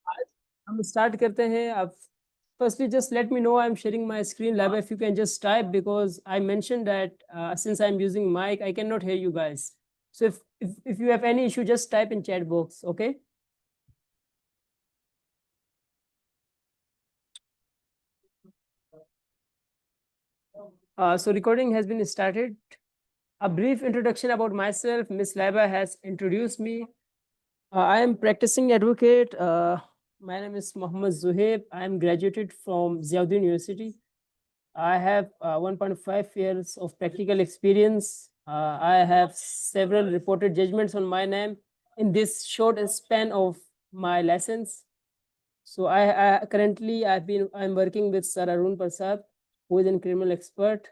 आज हम स्टार्ट करते हैं। अब firstly just let me know I'm sharing my screen live. If you can just type, because I mentioned that since I'm using mic I cannot hear you guys. So if you have any issue, just type in chat box. Okay. So recording has been started. A brief introduction about myself. Miss Laiba has introduced me. I am practicing advocate. My name is Mohammad Zuhaib. I am graduated from Ziauddin University. I have 1.5 years of practical experience. I have several reported judgments on my name in this short span of my license. So I currently I'm working with Sir Arun Prasad, who is a criminal expert.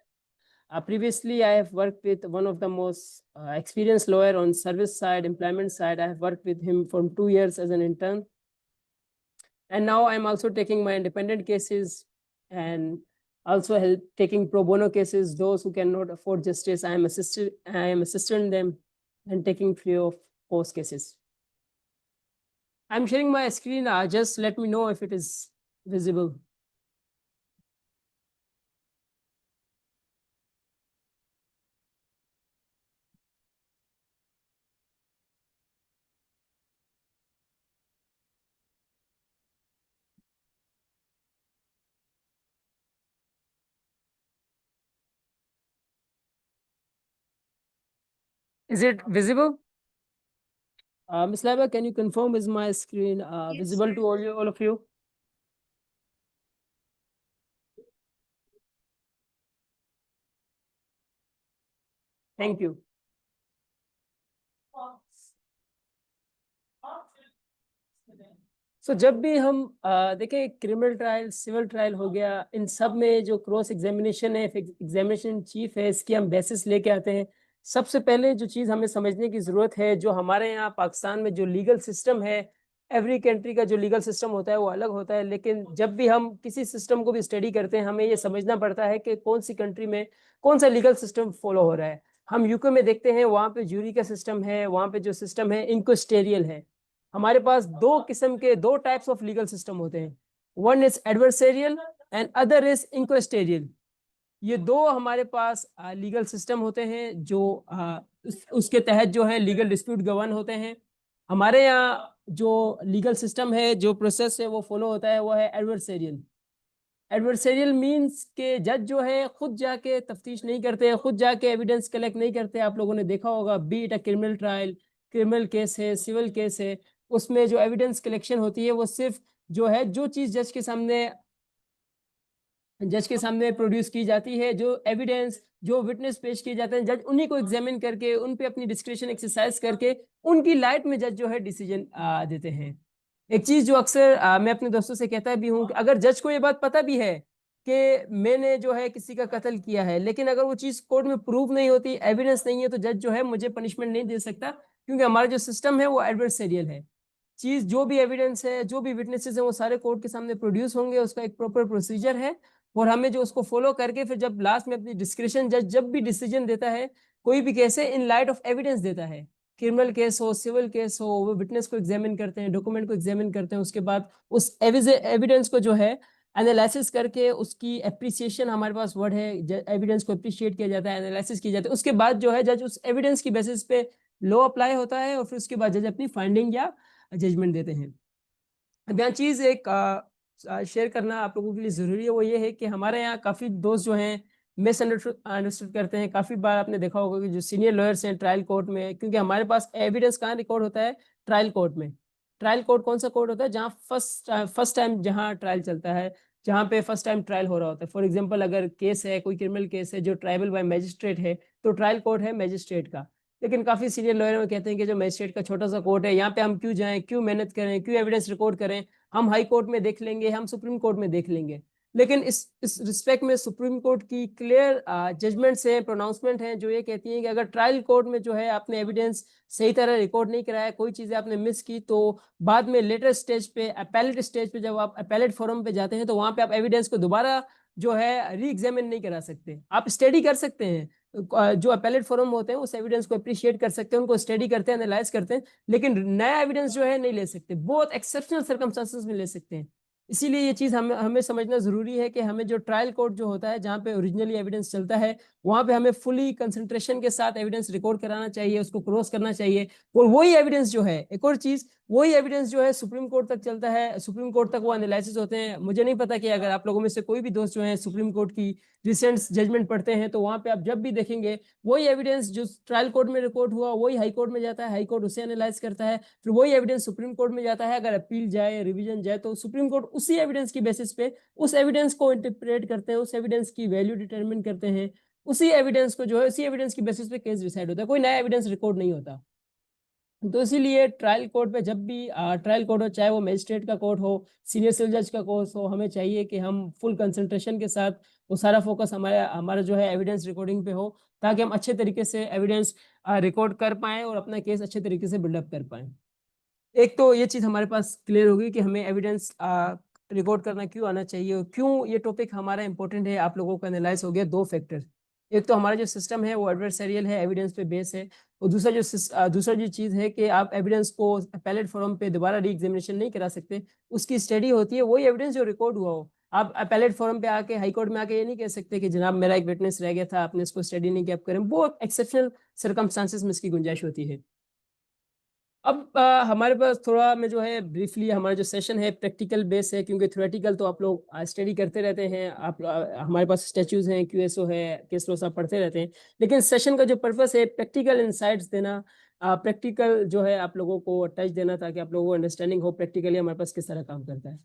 Previously, I have worked with one of the most experienced lawyer on service side, employment side. I have worked with him for 2 years as an intern. And now I'm also taking my independent cases and also help taking pro bono cases. Those who cannot afford justice, I am assisting them and taking free of cost cases. I'm sharing my screen. Just let me know if it is visible. Is it visible? Ms. Laiba, can you confirm is my screen visible to all of you? Thank you. So जब भी हम देखें criminal trial, civil trial हो गया, इन सब में जो cross examination है, एग्जामिनेशन चीफ है, इसकी हम बेसिस लेके आते हैं। सबसे पहले जो चीज़ हमें समझने की ज़रूरत है, जो हमारे यहाँ पाकिस्तान में जो लीगल सिस्टम है, एवरी कंट्री का जो लीगल सिस्टम होता है वो अलग होता है, लेकिन जब भी हम किसी सिस्टम को भी स्टडी करते हैं, हमें ये समझना पड़ता है कि कौन सी कंट्री में कौन सा लीगल सिस्टम फॉलो हो रहा है। हम यूके में देखते हैं, वहाँ पे ज्यूरी का सिस्टम है, वहाँ पे जो सिस्टम है इंक्वेस्टेरियल है। हमारे पास दो टाइप्स ऑफ लीगल सिस्टम होते हैं, one is adversarial and other is inquisitorial. ये दो हमारे पास लीगल सिस्टम होते हैं जो उसके तहत जो है लीगल डिस्प्यूट गवर्न होते हैं। हमारे यहाँ जो लीगल सिस्टम है, जो प्रोसेस है वो फॉलो होता है, वो है एडवर्सेरियल। एडवर्सेरियल मीन्स के जज जो है खुद जाके तफ्तीश नहीं करते हैं, खुद जाके एविडेंस कलेक्ट नहीं करते। आप लोगों ने देखा होगा, B it a criminal trial, criminal case है, सिविल केस है, उसमें जो एविडेंस कलेक्शन होती है वो सिर्फ जो है जो चीज जज के सामने प्रोड्यूस की जाती है, जो एविडेंस जो विटनेस पेश किए जाते हैं, जज उन्हीं को एग्जामिन करके उन पे अपनी डिस्क्रिप्शन एक्सरसाइज करके उनकी लाइट में जज जो है डिसीजन देते हैं। एक चीज जो अक्सर मैं अपने दोस्तों से कहता भी हूँ कि अगर जज को ये बात पता भी है कि मैंने जो है किसी का कत्ल किया है, लेकिन अगर वो चीज कोर्ट में प्रूव नहीं होती, एविडेंस नहीं है, तो जज जो है मुझे पनिशमेंट नहीं दे सकता, क्योंकि हमारा जो सिस्टम है वो एडवर्सेरियल है। चीज जो भी एविडेंस है, जो भी विटनेसेस हैं, वो सारे कोर्ट के सामने प्रोड्यूस होंगे, उसका एक प्रॉपर प्रोसीजर है, और हमें जो उसको फॉलो करके फिर जब लास्ट में अपनी डिस्क्रिप्शन जज जब भी डिसीजन देता है, कोई भी केस है, इन लाइट ऑफ एविडेंस देता है। क्रिमिनल केस हो, सिविल केस हो, वो विटनेस को एग्जामिन करते हैं, डॉक्यूमेंट को एग्जामिन करते हैं, उसके बाद उस एविडेंस को जो है एनालिसिस करके उसकी एप्रिसिएशन, हमारे पास वर्ड है, एविडेंस को एप्रिशिएट किया जाता है, एनालिसिस किया जाता है, उसके बाद जो है जज उस एविडेंस की बेसिस पे लॉ अप्लाई होता है, और फिर उसके बाद जज अपनी फाइंडिंग या जजमेंट देते हैं। अब यहाँ चीज एक शेयर करना आप लोगों के लिए जरूरी है, वो ये है कि हमारे यहाँ काफी दोस्त जो हैं मिसअंडरस्टूड करते हैं। काफी बार आपने देखा होगा कि जो सीनियर लॉयर्स हैं ट्रायल कोर्ट में, क्योंकि हमारे पास एविडेंस कहाँ रिकॉर्ड होता है, ट्रायल कोर्ट में। ट्रायल कोर्ट कौन सा कोर्ट होता है, जहाँ फर्स्ट टाइम जहाँ ट्रायल चलता है, जहाँ पे फर्स्ट टाइम ट्रायल हो रहा होता है। फॉर एग्जाम्पल, अगर केस है, कोई क्रिमिनल केस है जो ट्राइबल बाय मजिस्ट्रेट है, तो ट्रायल कोर्ट है मजिस्ट्रेट का। लेकिन काफी सीनियर लॉयर में कहते हैं कि जो मजिस्ट्रेट का छोटा सा कोर्ट है, यहाँ पे हम क्यों जाएं, क्यों मेहनत करें, क्यों एविडेंस रिकॉर्ड करें, हम हाई कोर्ट में देख लेंगे, हम सुप्रीम कोर्ट में देख लेंगे। लेकिन इस रिस्पेक्ट में सुप्रीम कोर्ट की क्लियर जजमेंट्स हैं, प्रोनाउंसमेंट हैं, जो ये कहती हैं कि अगर ट्रायल कोर्ट में जो है आपने एविडेंस सही तरह रिकॉर्ड नहीं कराया, कोई चीज़ें आपने मिस की, तो बाद में लेटर स्टेज पे, अपेलेट स्टेज पे, जब आप अपेलेट फोरम पे जाते हैं, तो वहां पे आप एविडेंस को दोबारा जो है री एग्जामिन नहीं करा सकते। आप स्टडी कर सकते हैं, जो अपेलेट फोरम होते हैं उस एविडेंस को अप्रिशिएट कर सकते हैं, उनको स्टडी करते हैं, एनालाइज करते हैं, लेकिन नया एविडेंस जो है नहीं ले सकते, बहुत एक्सेप्शनल सर्कमस्टांसेस में ले सकते हैं। इसीलिए ये चीज हमें हमें समझना जरूरी है कि हमें जो ट्रायल कोर्ट जो होता है जहाँ पे ओरिजिनली एविडेंस चलता है, वहां पे हमें फुली कंसंट्रेशन के साथ एविडेंस रिकॉर्ड कराना चाहिए, उसको क्रॉस करना चाहिए। और वही एविडेंस जो है, एक और चीज, वही एविडेंस जो है सुप्रीम कोर्ट तक चलता है, सुप्रीम कोर्ट तक वो एनालिसिस होते हैं। मुझे नहीं पता कि अगर आप लोगों में से कोई भी दोस्त जो है सुप्रीम कोर्ट की रिसेंट जजमेंट पढ़ते हैं, तो वहां पे आप जब भी देखेंगे वही एविडेंस जो ट्रायल कोर्ट में रिकॉर्ड हुआ वही हाई कोर्ट में जाता है, हाई कोर्ट उसे एनालाइज करता है, फिर वही एविडेंस सुप्रीम कोर्ट में जाता है। अगर अपील जाए, रिवीजन जाए, तो सुप्रीम कोर्ट उसी एविडेंस की बेसिस पे उस एविडेंस को इंटरप्रेट करते हैं, उस एविडेंस की वैल्यू डिटरमिन करते हैं, उसी एविडेंस को जो है उसी एविडेंस की बेसिस पे केस डिसाइड होता है, कोई नया एविडेंस रिकॉर्ड नहीं होता। तो इसीलिए ट्रायल कोर्ट पे जब भी ट्रायल कोर्ट हो, चाहे वो मजिस्ट्रेट का कोर्ट हो, सीनियर सिविल जज का कोर्ट हो, हमें चाहिए कि हम फुल कंसंट्रेशन के साथ वो सारा फोकस हमारा हमारा जो है एविडेंस रिकॉर्डिंग पे हो, ताकि हम अच्छे तरीके से एविडेंस रिकॉर्ड कर पाएं और अपना केस अच्छे तरीके से बिल्डअप कर पाएं। एक तो ये चीज़ हमारे पास क्लियर होगी कि हमें एविडेंस रिकॉर्ड करना क्यों आना चाहिए और क्यों ये टॉपिक हमारा इंपॉर्टेंट है। आप लोगों का एनालाइज हो गया दो फैक्टर, एक तो हमारा जो सिस्टम है वो एडवर्सरियल है, एविडेंस पे बेस है, और दूसरा जो चीज़ है कि आप एविडेंस को अपैलेट फोरम पे दोबारा री एग्जामिनेशन नहीं करा सकते, उसकी स्टडी होती है वही एविडेंस जो रिकॉर्ड हुआ हो। आप अपैलेट फोरम पे आके, हाई कोर्ट में आके ये नहीं कह सकते कि जनाब मेरा एक विटनेस रह गया था, आपने इसको स्टडी नहीं किया, आप करें। बहुत एक्सेप्शनल सर्कमस्टांसेस में इसकी गुंजाइश होती है। अब हमारे पास थोड़ा में जो है ब्रीफली हमारा जो सेशन है प्रैक्टिकल बेस है, क्योंकि थ्योरेटिकल तो आप लोग स्टडी करते रहते हैं, आप हमारे पास स्टैच्यूज हैं, क्यूएसओ है, केस लॉ सब पढ़ते रहते हैं, लेकिन सेशन का जो पर्पस है प्रैक्टिकल इंसाइट्स देना, प्रैक्टिकल जो है आप लोगों को टच देना, ताकि आप लोगों को अंडरस्टैंडिंग हो प्रैक्टिकली हमारे पास किस तरह काम करता है।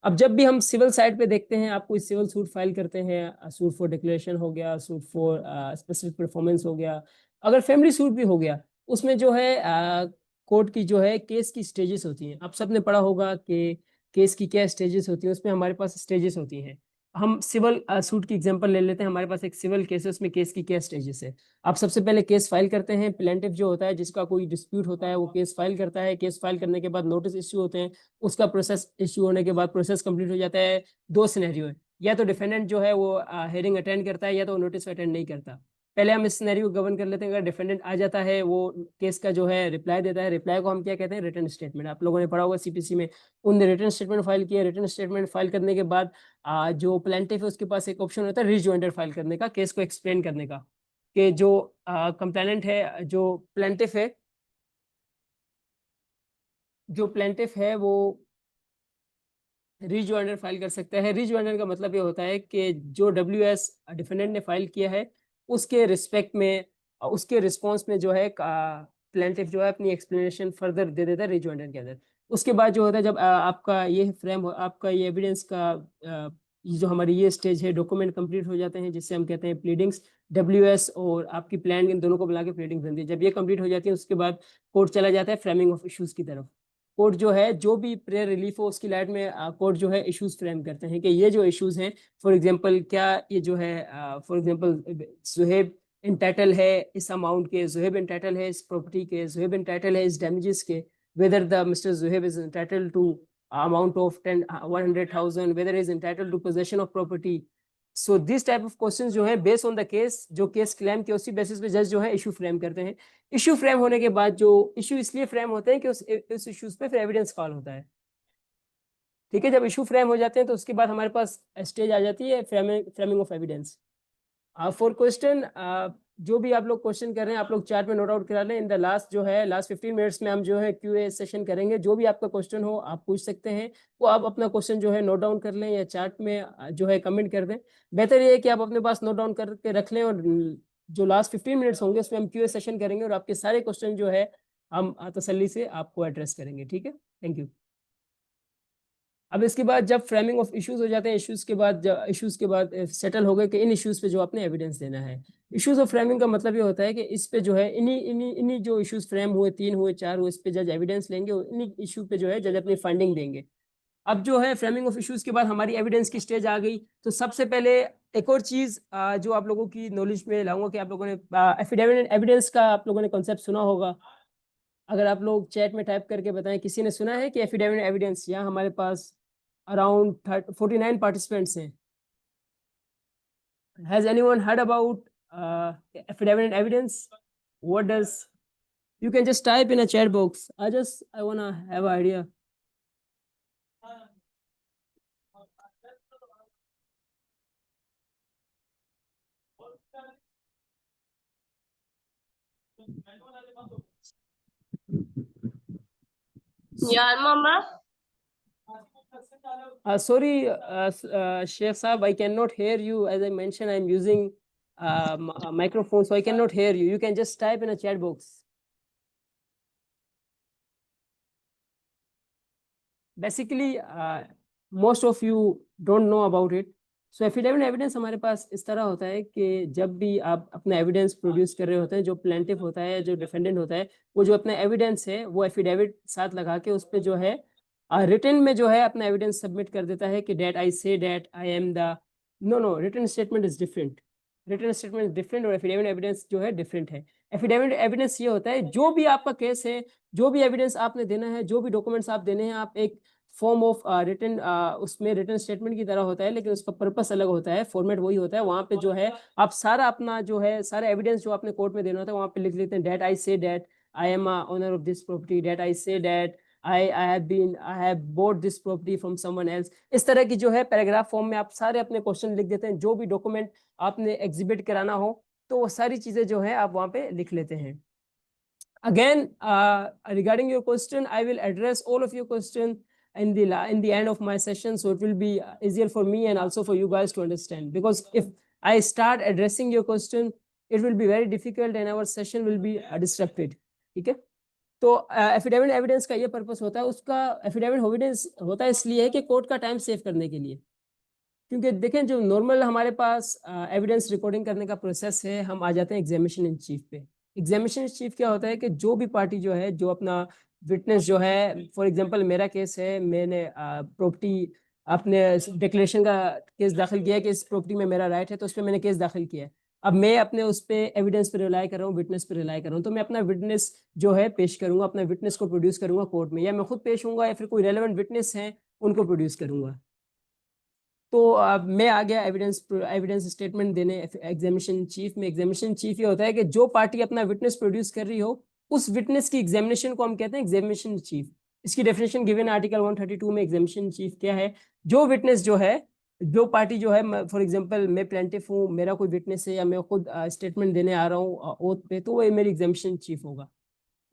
अब जब भी हम सिविल साइड पे देखते हैं, आप कोई सिविल सूट फाइल करते हैं, सूट फॉर डिक्लेरेशन हो गया, सूट फॉर स्पेसिफिक परफॉर्मेंस हो गया, अगर फैमिली सूट भी हो गया, उसमें जो है कोर्ट की जो है केस की स्टेजेस होती हैं। आप सबने पढ़ा होगा कि केस की क्या स्टेजेस होती हैं, उसमें हमारे पास स्टेजेस होती हैं। हम सिविल सूट की एग्जांपल ले लेते हैं, हमारे पास एक सिविल केस है, उसमें केस की क्या स्टेजेस है। आप सबसे पहले केस फाइल करते हैं, प्लेंटिफ जो होता है जिसका कोई डिस्प्यूट होता है वो केस फाइल करता है, केस फाइल करने के बाद नोटिस इश्यू होते हैं, उसका प्रोसेस इश्यू होने के बाद प्रोसेस कंप्लीट हो जाता है। दो सिनेरियो है, या तो डिफेंडेंट जो है वो हेयरिंग अटेंड करता है, या तो नोटिस अटेंड नहीं करता। पहले हम इस सिनेरियो को गवर्न कर लेते हैं, अगर डिफेंडेंट आ जाता है, वो केस का जो है रिप्लाई देता है, रिप्लाई को हम क्या कहते हैं, रिटर्न स्टेटमेंट। आप लोगों ने पढ़ा होगा सीपीसी में, उनने रिटर्न स्टेटमेंट फाइल किया, रिटर्न स्टेटमेंट फाइल करने के बाद जो प्लेंटिफ है उसके पास एक ऑप्शन होता है रिजॉइंडर फाइल करने का, केस को एक्सप्लेन करने का, कि जो कंप्लेनेंट है, जो प्लेंटिफ है वो रीजॉइंडर फाइल कर सकता है। रीजॉइंडर का मतलब ये होता है कि जो डब्ल्यू एस डिफेंडेंट ने फाइल किया है उसके रिस्पेक्ट में, उसके रिस्पॉन्स में जो है प्लेंटिफ जो है अपनी एक्सप्लेनेशन फर्दर दे देता है रीजॉइंडर के अंदर। उसके बाद जो होता है, जब आपका ये फ्रेम आपका ये एविडेंस का जो हमारी ये स्टेज है, डॉक्यूमेंट कंप्लीट हो जाते हैं, जिससे हम कहते हैं प्लीडिंग्स। डब्ल्यूएस और आपकी प्लान, इन दोनों को मिला के प्लीडिंग्स बनती है। जब ये कंप्लीट हो जाती है उसके बाद कोर्ट चला जाता है फ्रेमिंग ऑफ इश्यूज की तरफ। कोर्ट जो है जो भी प्रेयर रिलीफ हो उसकी लाइट में कोर्ट जो है इश्यूज फ्रेम करते हैं कि ये जो इश्यूज हैं, फॉर एग्जांपल क्या ये जो है, फॉर एग्जांपल जुहेब इंटाइटल है इस अमाउंट के, जुहेब इंटाइटल है इस प्रॉपर्टी के, जुहेब इंटाइटल है इस डैमेजेस के, whether the mister Zuheb is entitled to amount of 100,000, whether is entitled to possession of property. So this type of question जो है बेस्ड ऑन द केस, जो केस क्लेम के उसी बेसिस पे जज जो है इशू फ्रेम करते हैं। इशू फ्रेम होने के बाद जो इशू इसलिए फ्रेम होते हैं कि उस इश्यूज पे फिर एविडेंस कॉल होता है। ठीक है, जब इशू फ्रेम हो जाते हैं तो उसके बाद हमारे पास स्टेज आ जाती है framing of evidence. For question, जो भी आप लोग क्वेश्चन कर रहे हैं आप लोग चार्ट में नोट आउट करा लें। इन द लास्ट जो है लास्ट 15 मिनट्स में हम जो है क्यूए सेशन करेंगे। जो भी आपका क्वेश्चन हो आप पूछ सकते हैं, वो आप अपना क्वेश्चन जो है नोट डाउन कर लें या चार्ट में जो है कमेंट कर दें। बेहतर ये है कि आप अपने पास नोट डाउन करके रख लें, और जो लास्ट 15 मिनट्स होंगे उसमें हम क्यूए सेशन करेंगे और आपके सारे क्वेश्चन जो है हम तसल्ली से आपको एड्रेस करेंगे। ठीक है, थैंक यू। अब इसके बाद जब फ्रेमिंग ऑफ इश्यूज हो जाते हैं, इश्यूज के बाद सेटल हो गए कि इन इश्यूज पे जो आपने एविडेंस देना है। इश्यूज ऑफ फ्रेमिंग का मतलब ये होता है कि इस पे जो है इन्हीं इन्हीं इन्हीं जो इश्यूज फ्रेम हुए, 3 हुए 4 हुए, इस पे जज एविडेंस लेंगे और इन्हीं इशू पे जो है जज अपनी फाइंडिंग देंगे। अब जो है फ्रेमिंग ऑफ इश्यूज के बाद हमारी एविडेंस की स्टेज आ गई। तो सबसे पहले एक और चीज जो आप लोगों की नॉलेज में लाऊंगा कि आप लोगों ने एफिडेविट एविडेंस का आप लोगों ने कॉन्सेप्ट सुना होगा। अगर आप लोग चैट में टाइप करके बताएं किसी ने सुना है कि एफिडेविट एविडेंस। यहाँ हमारे पास अराउंड 49 पार्टिसिपेंट्स हैं। Has anyone heard about affidavit and evidence, what does, you can just type in a chat box. I wanna have an idea. Yeah, Mama. Sorry, Sheikh Saab, I cannot hear you. As I mentioned, I'm using a microphone, so I cannot hear you. You can just type in a chat box. Basically, most of you don't know about it. So affidavit evidence हमारे पास इस तरह होता है कि जब भी आप अपना एविडेंस प्रोड्यूस कर रहे होते हैं, जो प्लेंटिफ होता है, जो डिफेंडेंट होता है, वो जो अपना एविडेंस है वो एफिडेविट साथ लगा के उस पर जो है रिटन में जो है अपना एविडेंस सबमिट कर देता है कि डेट आई से date I am the, no written statement is different, written statement is different और एफिडेविट एविडेंस जो है डिफरेंट है। एफिडेविट एविडेंस ये होता है जो भी आपका केस है, जो भी एविडेंस आपने देना है, जो भी डॉक्यूमेंट्स आप देने हैं, आप एक फॉर्म ऑफ रिटन, उसमें रिटन स्टेटमेंट की तरह होता है, लेकिन उसका पर्पस अलग होता है, फॉर्मेट वही होता है। वहां पे जो है आप सारा अपना जो है सारा एविडेंस जो आपने कोर्ट में देना होता है वहां पे लिख लेते हैं, डेट आई से date I am owner of this property, that I से that I have bought this property from someone else। इस तरह की जो है पैराग्राफ फॉर्म में आप सारे अपने क्वेश्चन लिख देते हैं, जो भी डॉक्यूमेंट आपने एग्जिबिट कराना हो तो वो सारी चीजें जो है आप वहां पे लिख लेते हैं। Again, regarding your question, I will address all of your question in the end of my session, so it will be easier for me and also for you guys to understand, because if I start addressing your question, it will be very difficult and our session will be disrupted। ठीक है, तो affidavit evidence का ये purpose होता है, उसका affidavit evidence होता है इसलिए है कि कोर्ट का टाइम सेव करने के लिए। क्योंकि देखें जो नॉर्मल हमारे पास एविडेंस रिकॉर्डिंग करने का प्रोसेस है, हम आ जाते हैं एग्जामिनेशन इन चीफ पे। एग्जामिनेशन इन चीफ क्या होता है कि जो भी पार्टी जो है, जो अपना विटनेस जो है, फॉर एग्जांपल मेरा केस है, मैंने प्रॉपर्टी अपने डिक्लेरेशन का केस दाखिल किया है कि इस प्रॉपर्टी में मेरा राइट है, तो उस पर मैंने केस दाखिल किया है। अब मैं अपने उस पर एविडेंस पे रिलाई कर रहा हूँ, विटनेस पे रिलाई कर रहा हूँ, तो मैं अपना विटनेस जो है पेश करूंगा, अपना विटनेस को प्रोड्यूस करूंगा कोर्ट में, या मैं खुद पेश होऊंगा या फिर कोई रेलेवेंट विटनेस है उनको प्रोड्यूस करूंगा। तो मैं आ गया एविडेंस स्टेटमेंट देने एग्जामिनेशन चीफ में। एग्जामिनेशन चीफ ये होता है कि जो पार्टी अपना विटनेस प्रोड्यूस कर रही हो, उस विटनेस की एग्जामिनेशन को हम कहते हैं एग्जामिनेशन चीफ। इसकी डेफिनेशन गिवन आर्टिकल 132 में। एग्जामिनेशन चीफ क्या है? जो विटनेस जो है, जो पार्टी जो है, फॉर एग्जांपल मैं प्लेंटिफ हूँ, मेरा कोई विटनेस है या मैं खुद स्टेटमेंट देने आ रहा हूँ ओथ पे, तो वो मेरी एग्जामिनेशन चीफ होगा।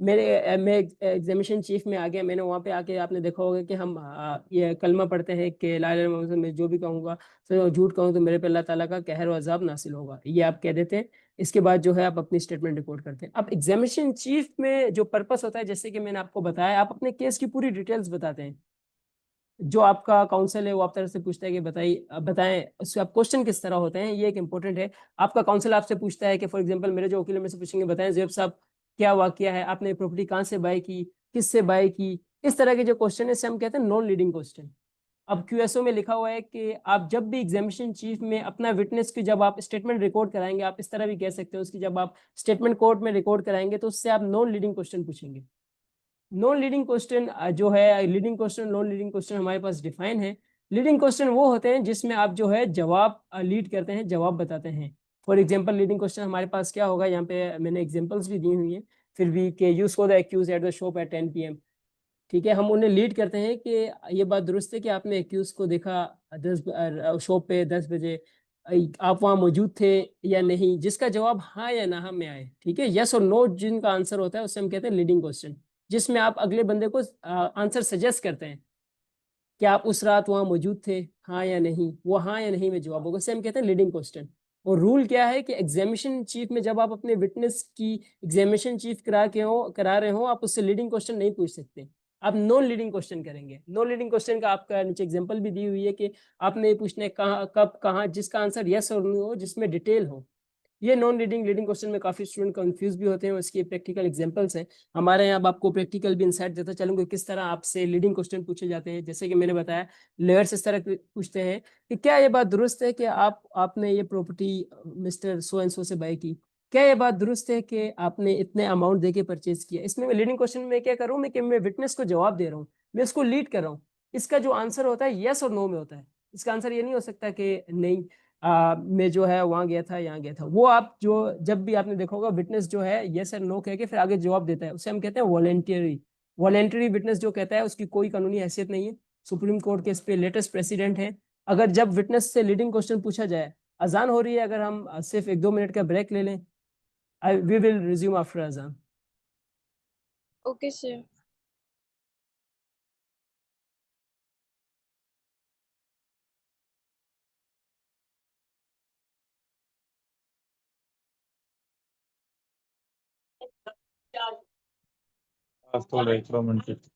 मैं एग्जामिनेशन चीफ में आ गया, मैंने वहाँ पे आके आपने देखा होगा कि हम ये कलमा पढ़ते हैं कि ला इलाहा इल्लल्लाह, मैं जो भी कहूँगा तो झूठ कहूँ तो मेरे पे अल्लाह ताला का कहर व अज़ाब नासिल होगा, ये आप कह देते हैं। इसके बाद जो है आप अपनी स्टेटमेंट रिकॉर्ड करते हैं। अब एग्जामिनेशन चीफ में जो पर्पस होता है, जैसे कि मैंने आपको बताया, आप अपने केस की पूरी डिटेल्स बताते हैं। जो आपका काउंसिल है वो आप तरफ से पूछता है कि बताएं उसके आप क्वेश्चन किस तरह होते हैं, ये एक इंपॉर्टेंट है। आपका काउंसिल आपसे पूछता है कि फॉर एग्जांपल मेरे जो वकील है मेरे से पूछेंगे, बताएं ज़ैब साहब क्या वाकया है, आपने प्रॉपर्टी कहाँ से बाय की, किससे बाय की। इस तरह के जो क्वेश्चन है इसे हम कहते हैं नॉन लीडिंग क्वेश्चन। अब क्यूएसओ में लिखा हुआ है कि आप जब भी एग्जामिनेशन चीफ में अपना विटनेस की जब आप स्टेटमेंट रिकॉर्ड कराएंगे, आप इस तरह भी कह सकते हो उसकी, जब आप स्टेटमेंट कोर्ट में रिकॉर्ड कराएंगे तो उससे आप नॉन लीडिंग क्वेश्चन पूछेंगे। नॉन लीडिंग क्वेश्चन जो है, leading question non leading question हमारे पास डिफाइन है। लीडिंग क्वेश्चन वो होते हैं जिसमें आप जो है जवाब लीड करते हैं, जवाब बताते हैं। फॉर एग्जांपल लीडिंग क्वेश्चन हमारे पास क्या होगा, यहाँ पे मैंने एग्जांपल्स भी दी हुई हैं, फिर भी के यूज को the accused at the shop at 10 PM। ठीक है, हम उन्हें लीड करते हैं कि ये बात दुरुस्त है कि आपने एक्यूज को देखा 10 शॉप पे 10 बजे, आप वहाँ मौजूद थे या नहीं, जिसका जवाब हाँ या ना में आए। ठीक है, यस और नो जिनका आंसर होता है उससे हम कहते हैं लीडिंग क्वेश्चन, जिसमें आप अगले बंदे को आंसर सजेस्ट करते हैं कि आप उस रात वहाँ मौजूद थे, हाँ या नहीं, वो हाँ या नहीं में जवाब होगा, उसे हम कहते हैं लीडिंग क्वेश्चन। और रूल क्या है कि एग्जामिनेशन चीफ में जब आप अपने विटनेस की एग्जामिनेशन चीफ करा रहे हो, आप उससे लीडिंग क्वेश्चन नहीं पूछ सकते, आप नॉन लीडिंग क्वेश्चन करेंगे। नॉन लीडिंग क्वेश्चन का आपका नीचे एग्जांपल भी दी हुई है कि आपने ये पूछना है कहाँ, कब, कहाँ, जिसका आंसर यस और नो हो, जिसमें डिटेल हो। ये नॉन लीडिंग लीडिंग क्वेश्चन में काफी स्टूडेंट कंफ्यूज भी होते हैं, उसकी प्रैक्टिकल एग्जांपल्स हैं हमारे यहाँ। अब आपको प्रैक्टिकल भी इंसाइट देता चलूंगा किस तरह आपसे लीडिंग क्वेश्चन पूछे जाते हैं। जैसे कि मैंने बताया, लेयर्स इस तरह पूछते हैं कि क्या ये बात दुरुस्त है कि आपने ये प्रॉपर्टी मिस्टर सो एंड सो से बाय की, क्या ये बात दुरुस्त है कि आपने इतने अमाउंट देके परचेज किया। इसमें मैं लीडिंग क्वेश्चन में क्या करूँ, मैं कि मैं विटनेस को जवाब दे रहा हूँ, मैं उसको लीड कर रहा हूँ। इसका जो आंसर होता है यस और नो में होता है, इसका आंसर ये नहीं हो सकता कि नहीं। में जो है वहां गया था, यहाँ गया था। वो आप जो जब भी आपने देखा होगा विटनेस जो है यस और नो कह के फिर आगे जवाब देता है, उसे हम कहते हैं वॉलेंटरी। वॉलेंटरी विटनेस जो कहता है उसकी कोई कानूनी हैसियत नहीं है। सुप्रीम कोर्ट के इस पे लेटेस्ट प्रेसिडेंट है। अगर जब विटनेस से लीडिंग क्वेश्चन पूछा जाए, अजान हो रही है, अगर हम सिर्फ 1-2 मिनट का ब्रेक ले लें, वी विल रिज्यूम आफ्टर अजान। Okay, sir. थोड़ा 1 minute.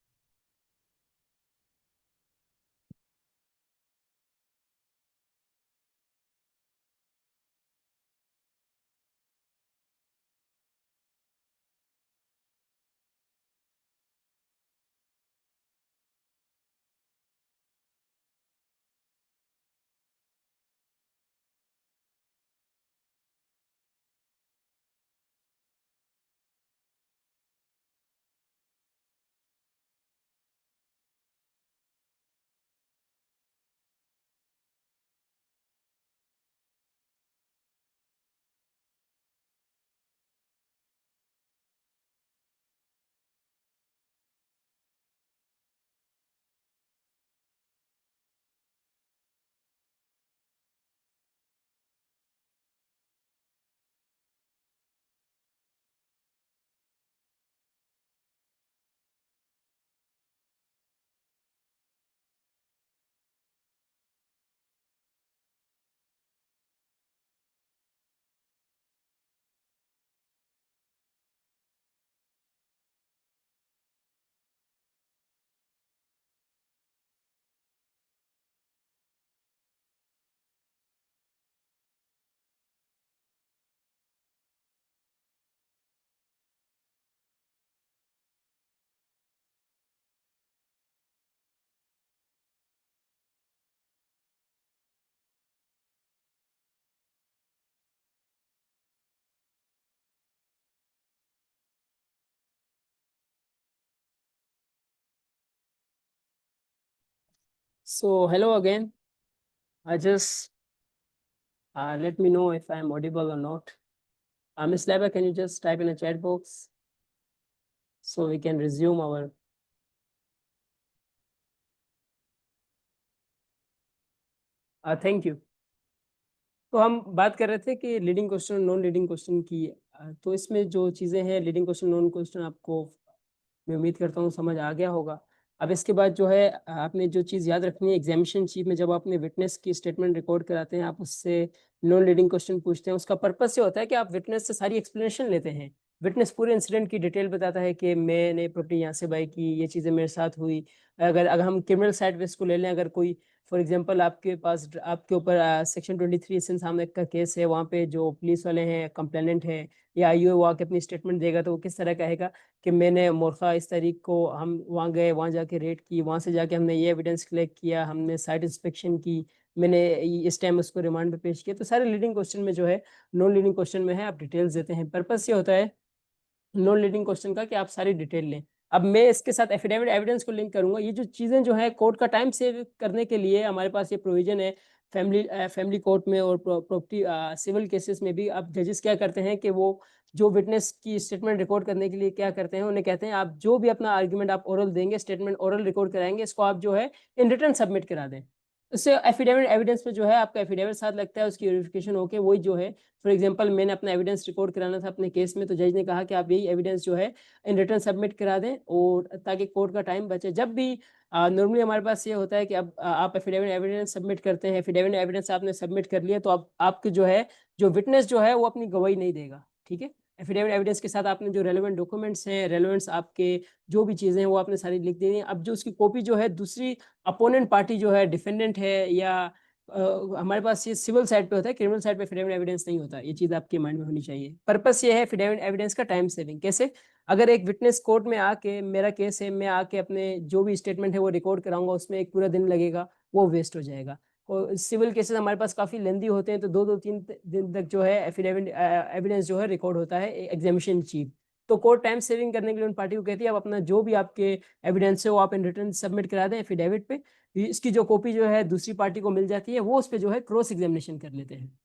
So hello again. I just let me know if I am audible or not. Ms. Laba, can you just type in a chat box so we can resume our. Thank you. तो हम बात कर रहे थे कि leading question, non leading question की। तो इसमें जो चीज़ें हैं, लीडिंग क्वेश्चन, नॉन क्वेश्चन, आपको मैं उम्मीद करता हूँ समझ आ गया होगा। अब इसके बाद जो है आपने जो चीज़ याद रखनी है, एग्जामिनेशन शीट में जब आपने विटनेस की स्टेटमेंट रिकॉर्ड कराते हैं, आप उससे नॉन लीडिंग क्वेश्चन पूछते हैं। उसका पर्पस ये होता है कि आप विटनेस से सारी एक्सप्लेनेशन लेते हैं। विटनेस पूरे इंसिडेंट की डिटेल बताता है कि मैंने प्रॉपर्टी यहाँ से बाई की, ये चीज़ें मेरे साथ हुई। अगर हम क्रिमिनल साइड पे इसको ले लें, अगर कोई फॉर एग्जांपल आपके पास आपके ऊपर सेक्शन 23 सामने का केस है, वहाँ पे जो पुलिस वाले हैं, कंप्लेनेंट है या आईओ, वो आके अपनी स्टेटमेंट देगा, तो वो किस तरह कहेगा कि मैंने मोरखा इस तारीख को हम वहाँ गए, वहाँ जाके रेड की, वहाँ से जाके हमने ये एविडेंस कलेक्ट किया, हमने साइट इंस्पेक्शन की, मैंने इस टाइम उसको रिमांड पे पेश किया। तो सारे लीडिंग क्वेश्चन में जो है, नॉन लीडिंग क्वेश्चन में है आप डिटेल्स देते हैं। पर्पस ये होता है नॉन लीडिंग क्वेश्चन का कि आप सारी डिटेल लें। अब मैं इसके साथ एफिडेविट एविडेंस को लिंक करूंगा। ये जो चीज़ें जो है कोर्ट का टाइम सेव करने के लिए हमारे पास ये प्रोविजन है। फैमिली कोर्ट में और प्रॉपर्टी सिविल केसेस में भी अब जजेस क्या करते हैं कि वो जो विटनेस की स्टेटमेंट रिकॉर्ड करने के लिए क्या करते हैं, उन्हें कहते हैं आप जो भी अपना आर्ग्यूमेंट आप ओरल देंगे, स्टेटमेंट ओरल रिकॉर्ड कराएंगे, इसको आप जो है इन रिटर्न सबमिट करा दें। उससे एफिडेविट एविडेंस में जो है आपका एफिडेविट साथ लगता है, उसकी वेरिफिकेशन होकर वही जो है, फॉर एग्जांपल मैंने अपना एविडेंस रिकॉर्ड कराना था अपने केस में, तो जज ने कहा कि आप यही एविडेंस जो है इन रिटर्न सबमिट करा दें, और ताकि कोर्ट का टाइम बचे। जब भी नॉर्मली हमारे पास ये होता है कि अब आप एफिडेविट एविडेंस सबमिट करते हैं, एफिडेविट एविडेंस आपने सबमिट कर लिया, तो आप आपके जो है जो विटनेस जो है वो अपनी गवाही नहीं देगा। ठीक है, एफिडेविट एविडेंस के साथ आपने जो रेलेवेंट डॉक्यूमेंट्स हैं, रेलेवेंट्स आपके जो भी चीज़ें हैं वो आपने सारी लिख देनी है। अब जो उसकी कॉपी जो है दूसरी अपोनेंट पार्टी जो है, डिफेंडेंट है, या हमारे पास ये सिविल साइड पे होता है, क्रिमिनल साइड पे एफिडेविट एविडेंस नहीं होता। ये चीज़ आपके माइंड में होनी चाहिए। पर्पस ये है एफिडेविट एविडेंस का टाइम सेविंग। कैसे? अगर एक विटनेस कोर्ट में आके, मेरा केस है, मैं आके अपने जो भी स्टेटमेंट है वो रिकॉर्ड कराऊंगा, उसमें एक पूरा दिन लगेगा, वो वेस्ट हो जाएगा। और सिविल केसेस हमारे पास काफ़ी लेंदी होते हैं, तो 2-2-3 दिन तक जो है एफिडेविट एविडेंस जो है रिकॉर्ड होता है एग्जामिनेशन चीफ। तो कोर्ट टाइम सेविंग करने के लिए उन पार्टी को कहती है आप अपना जो भी आपके एविडेंस है वो आप इन रिटर्न सबमिट करा दें एफिडेविट पे, इसकी जो कॉपी जो है दूसरी पार्टी को मिल जाती है, वो उस पर जो है क्रॉस एग्जामिनेशन कर लेते हैं।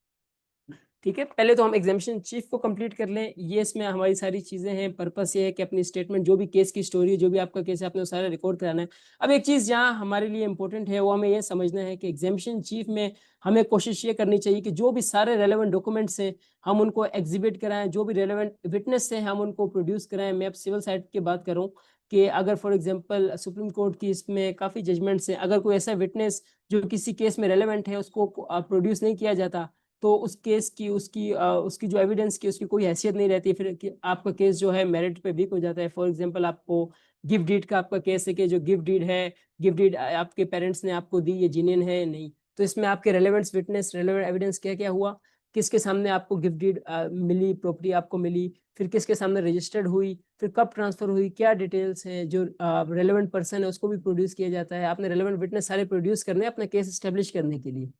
ठीक है, पहले तो हम एग्जामिनेशन चीफ को कंप्लीट कर लें, ये इसमें हमारी सारी चीजें हैं। पर्पस ये है कि अपनी स्टेटमेंट जो भी केस की स्टोरी जो भी आपका केस है आपने वो सारा रिकॉर्ड कराना है। अब एक चीज यहाँ हमारे लिए इंपॉर्टेंट है वो हमें ये समझना है कि एग्जामिनेशन चीफ में हमें कोशिश ये करनी चाहिए कि जो भी सारे रेलेवेंट डॉक्यूमेंट्स हैं हम उनको एग्जिबिट कराएं, जो भी रेलेवेंट विटनेस हैं हम उनको प्रोड्यूस कराएं। मैं अब सिविल साइड की बात करूँ कि अगर फॉर एग्जांपल सुप्रीम कोर्ट की इसमें काफ़ी जजमेंट्स हैं, अगर कोई ऐसा विटनेस जो किसी केस में रेलेवेंट है उसको प्रोड्यूस नहीं किया जाता तो उस केस की उसकी जो एविडेंस की उसकी कोई हैसियत नहीं रहती, फिर कि आपका केस जो है मेरिट पे वीक हो जाता है। फॉर एग्जांपल आपको गिफ्ट डीड का आपका केस है कि जो गिफ्ट डीड है, गिफ्ट डीड आपके पेरेंट्स ने आपको दी, ये जीनियन है नहीं, तो इसमें आपके रेलेवेंट विटनेस रेलेवेंट एविडेंस क्या क्या हुआ, किसके सामने आपको गिफ्ट डीड मिली, प्रॉपर्टी आपको मिली, फिर किसके सामने रजिस्टर्ड हुई, फिर कब ट्रांसफर हुई, क्या डिटेल्स हैं, जो रेलेवेंट पर्सन है उसको भी प्रोड्यूस किया जाता है। आपने रेलेवेंट विटनेस सारे प्रोड्यूस करने हैं अपना केस स्टेब्लिश करने के लिए।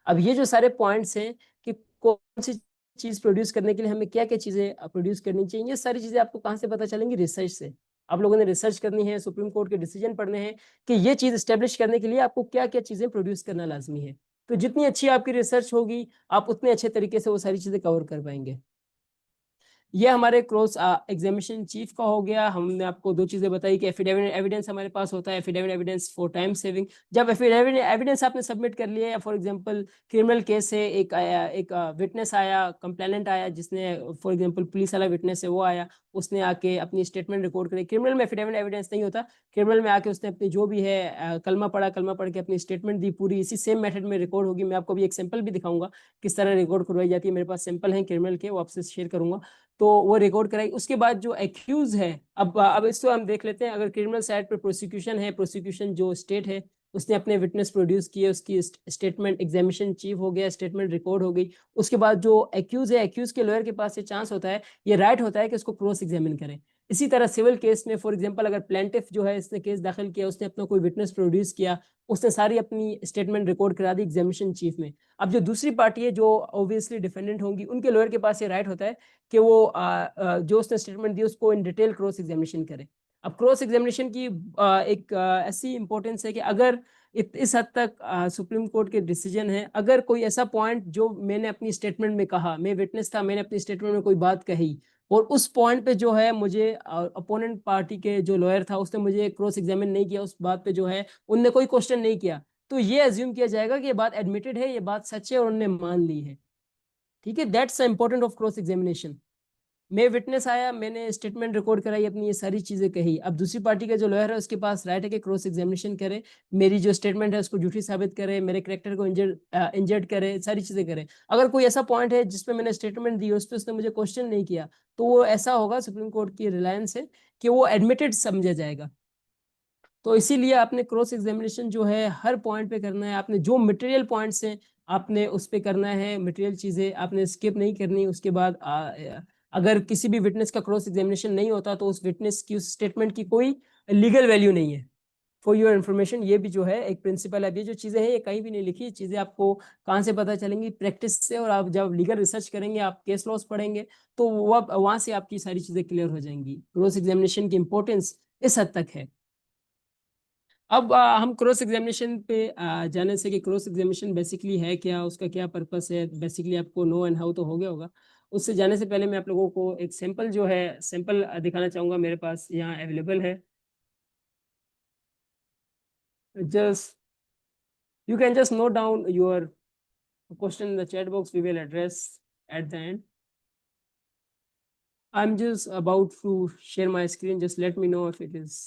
अब ये जो सारे पॉइंट्स हैं कि कौन सी चीज प्रोड्यूस करने के लिए हमें क्या क्या चीजें प्रोड्यूस करनी चाहिए, ये सारी चीजें आपको कहाँ से पता चलेंगी, रिसर्च से। आप लोगों ने रिसर्च करनी है, सुप्रीम कोर्ट के डिसीजन पढ़ने हैं कि ये चीज स्टेब्लिश करने के लिए आपको क्या क्या चीजें प्रोड्यूस करना लाजमी है। तो जितनी अच्छी आपकी रिसर्च होगी आप उतने अच्छे तरीके से वो सारी चीजें कवर कर पाएंगे। ये हमारे क्रॉस एग्जामिनेशन चीफ का हो गया। हमने आपको दो चीजें बताई कि एफिडेविट एविडेंस हमारे पास होता है, affidavit evidence for time saving. जब एफिडेविट एविडेंस आपने सबमिट कर लिया है, फॉर एग्जांपल क्रिमिनल केस है, एक विटनेस आया, कंप्लेनेंट आया जिसने फॉर एग्जांपल पुलिस वाला विटनेस है वो आया, उसने आके अपनी स्टेटमेंट रिकॉर्ड करी। क्रिमिनल में एफिडेविट एविडेंस नहीं होता, क्रिमिनल में आके उसने अपनी जो भी है कलमा पढ़ के अपनी स्टेटमेंट दी, पूरी इसी सेम मेथड में रिकॉर्ड होगी। मैं आपको भी एक सैंपल भी दिखाऊंगा किस तरह रिकॉर्ड करवाई जाती है, मेरे पास सैंपल है क्रिमिनल के, वो आपसे शेयर करूंगा। तो वो रिकॉर्ड कराई। उसके बाद जो एक्यूज है, अब इसको हम देख लेते हैं। अगर क्रिमिनल साइड पर प्रोसिक्यूशन है, प्रोसिक्यूशन जो स्टेट है उसने अपने विटनेस प्रोड्यूस किए, उसकी स्टेटमेंट एग्जामिनेशन चीफ हो गया, स्टेटमेंट रिकॉर्ड हो गई। उसके बाद जो एक्यूज है, एक्यूज के लॉयर के पास ये चांस होता है, ये राइट होता है कि उसको क्रॉस एग्जामिन करें। इसी तरह सिविल केस में फॉर एग्जांपल अगर प्लेंटिफ जो है इसने केस दाखिल किया, उसने अपना कोई विटनेस प्रोड्यूस किया, उसने सारी अपनी स्टेटमेंट रिकॉर्ड करा दी एग्जामिनेशन चीफ में। अब जो दूसरी पार्टी है जो ऑब्वियसली डिफेंडेंट होंगी, उनके लॉयर के पास ये राइट होता है कि वो जो उसने स्टेटमेंट दी उसको इन डिटेल क्रॉस एग्जामिनेशन करे। अब क्रॉस एग्जामिनेशन की एक ऐसी इंपॉर्टेंस है कि अगर इस हद तक सुप्रीम कोर्ट के डिसीजन है, अगर कोई ऐसा पॉइंट जो मैंने अपनी स्टेटमेंट में कहा, मैं विटनेस था, मैंने अपनी स्टेटमेंट में कोई बात कही और उस पॉइंट पे जो है मुझे अपोनेंट पार्टी के जो लॉयर था उसने मुझे क्रॉस एग्जामिन नहीं किया, उस बात पे जो है उनने कोई क्वेश्चन नहीं किया, तो ये अज्यूम किया जाएगा कि ये बात एडमिटेड है, ये बात सच है और उन्होंने मान ली है। ठीक है, that's important of cross examination. मैं विटनेस आया, मैंने स्टेटमेंट रिकॉर्ड कराई, अपनी ये सारी चीजें कही, अब दूसरी पार्टी का जो लॉयर है उसके पास राइट है कि क्रॉस एग्जामिनेशन करे, मेरी जो स्टेटमेंट है उसको झूठी साबित करे, मेरे कैरेक्टर को इंजर्ड करे, सारी चीजें करे। अगर कोई ऐसा पॉइंट है जिसपे मैंने स्टेटमेंट दी उस पर उसने मुझे क्वेश्चन नहीं किया, तो वो ऐसा होगा सुप्रीम कोर्ट की रिलायंस है कि वो एडमिटेड समझा जाएगा। तो इसीलिए आपने क्रॉस एग्जामिनेशन जो है हर पॉइंट पे करना है, आपने जो मटेरियल पॉइंट्स हैं आपने उस पे करना है, मटेरियल चीजें आपने स्किप नहीं करनी। उसके बाद अगर किसी भी विटनेस का क्रॉस एग्जामिनेशन नहीं होता तो उस विटनेस की उस स्टेटमेंट की कोई लीगल वैल्यू नहीं है। फॉर योर इन्फॉर्मेशन, ये भी जो है एक प्रिंसिपल है। ये जो चीजें हैं ये कहीं भी नहीं लिखी, चीजें आपको कहाँ से पता चलेंगी, प्रैक्टिस से। और आप जब लीगल रिसर्च करेंगे, आप केस लॉस पढ़ेंगे, तो वो वहां से आपकी सारी चीजें क्लियर हो जाएंगी। क्रॉस एग्जामिनेशन की इंपॉर्टेंस इस हद तक है। अब हम क्रॉस एग्जामिनेशन पे जाने से कि क्रॉस एग्जामिनेशन बेसिकली है क्या, उसका क्या पर्पस है, बेसिकली आपको नो एंड हाउ तो हो गया होगा। उससे जाने से पहले मैं आप लोगों को एक सैंपल जो है सैंपल दिखाना चाहूँगा, मेरे पास यहाँ अवेलेबल है। Just you can just note down your question in the chat box, we will address at the end. I am just about to share my screen, just let me know if it is.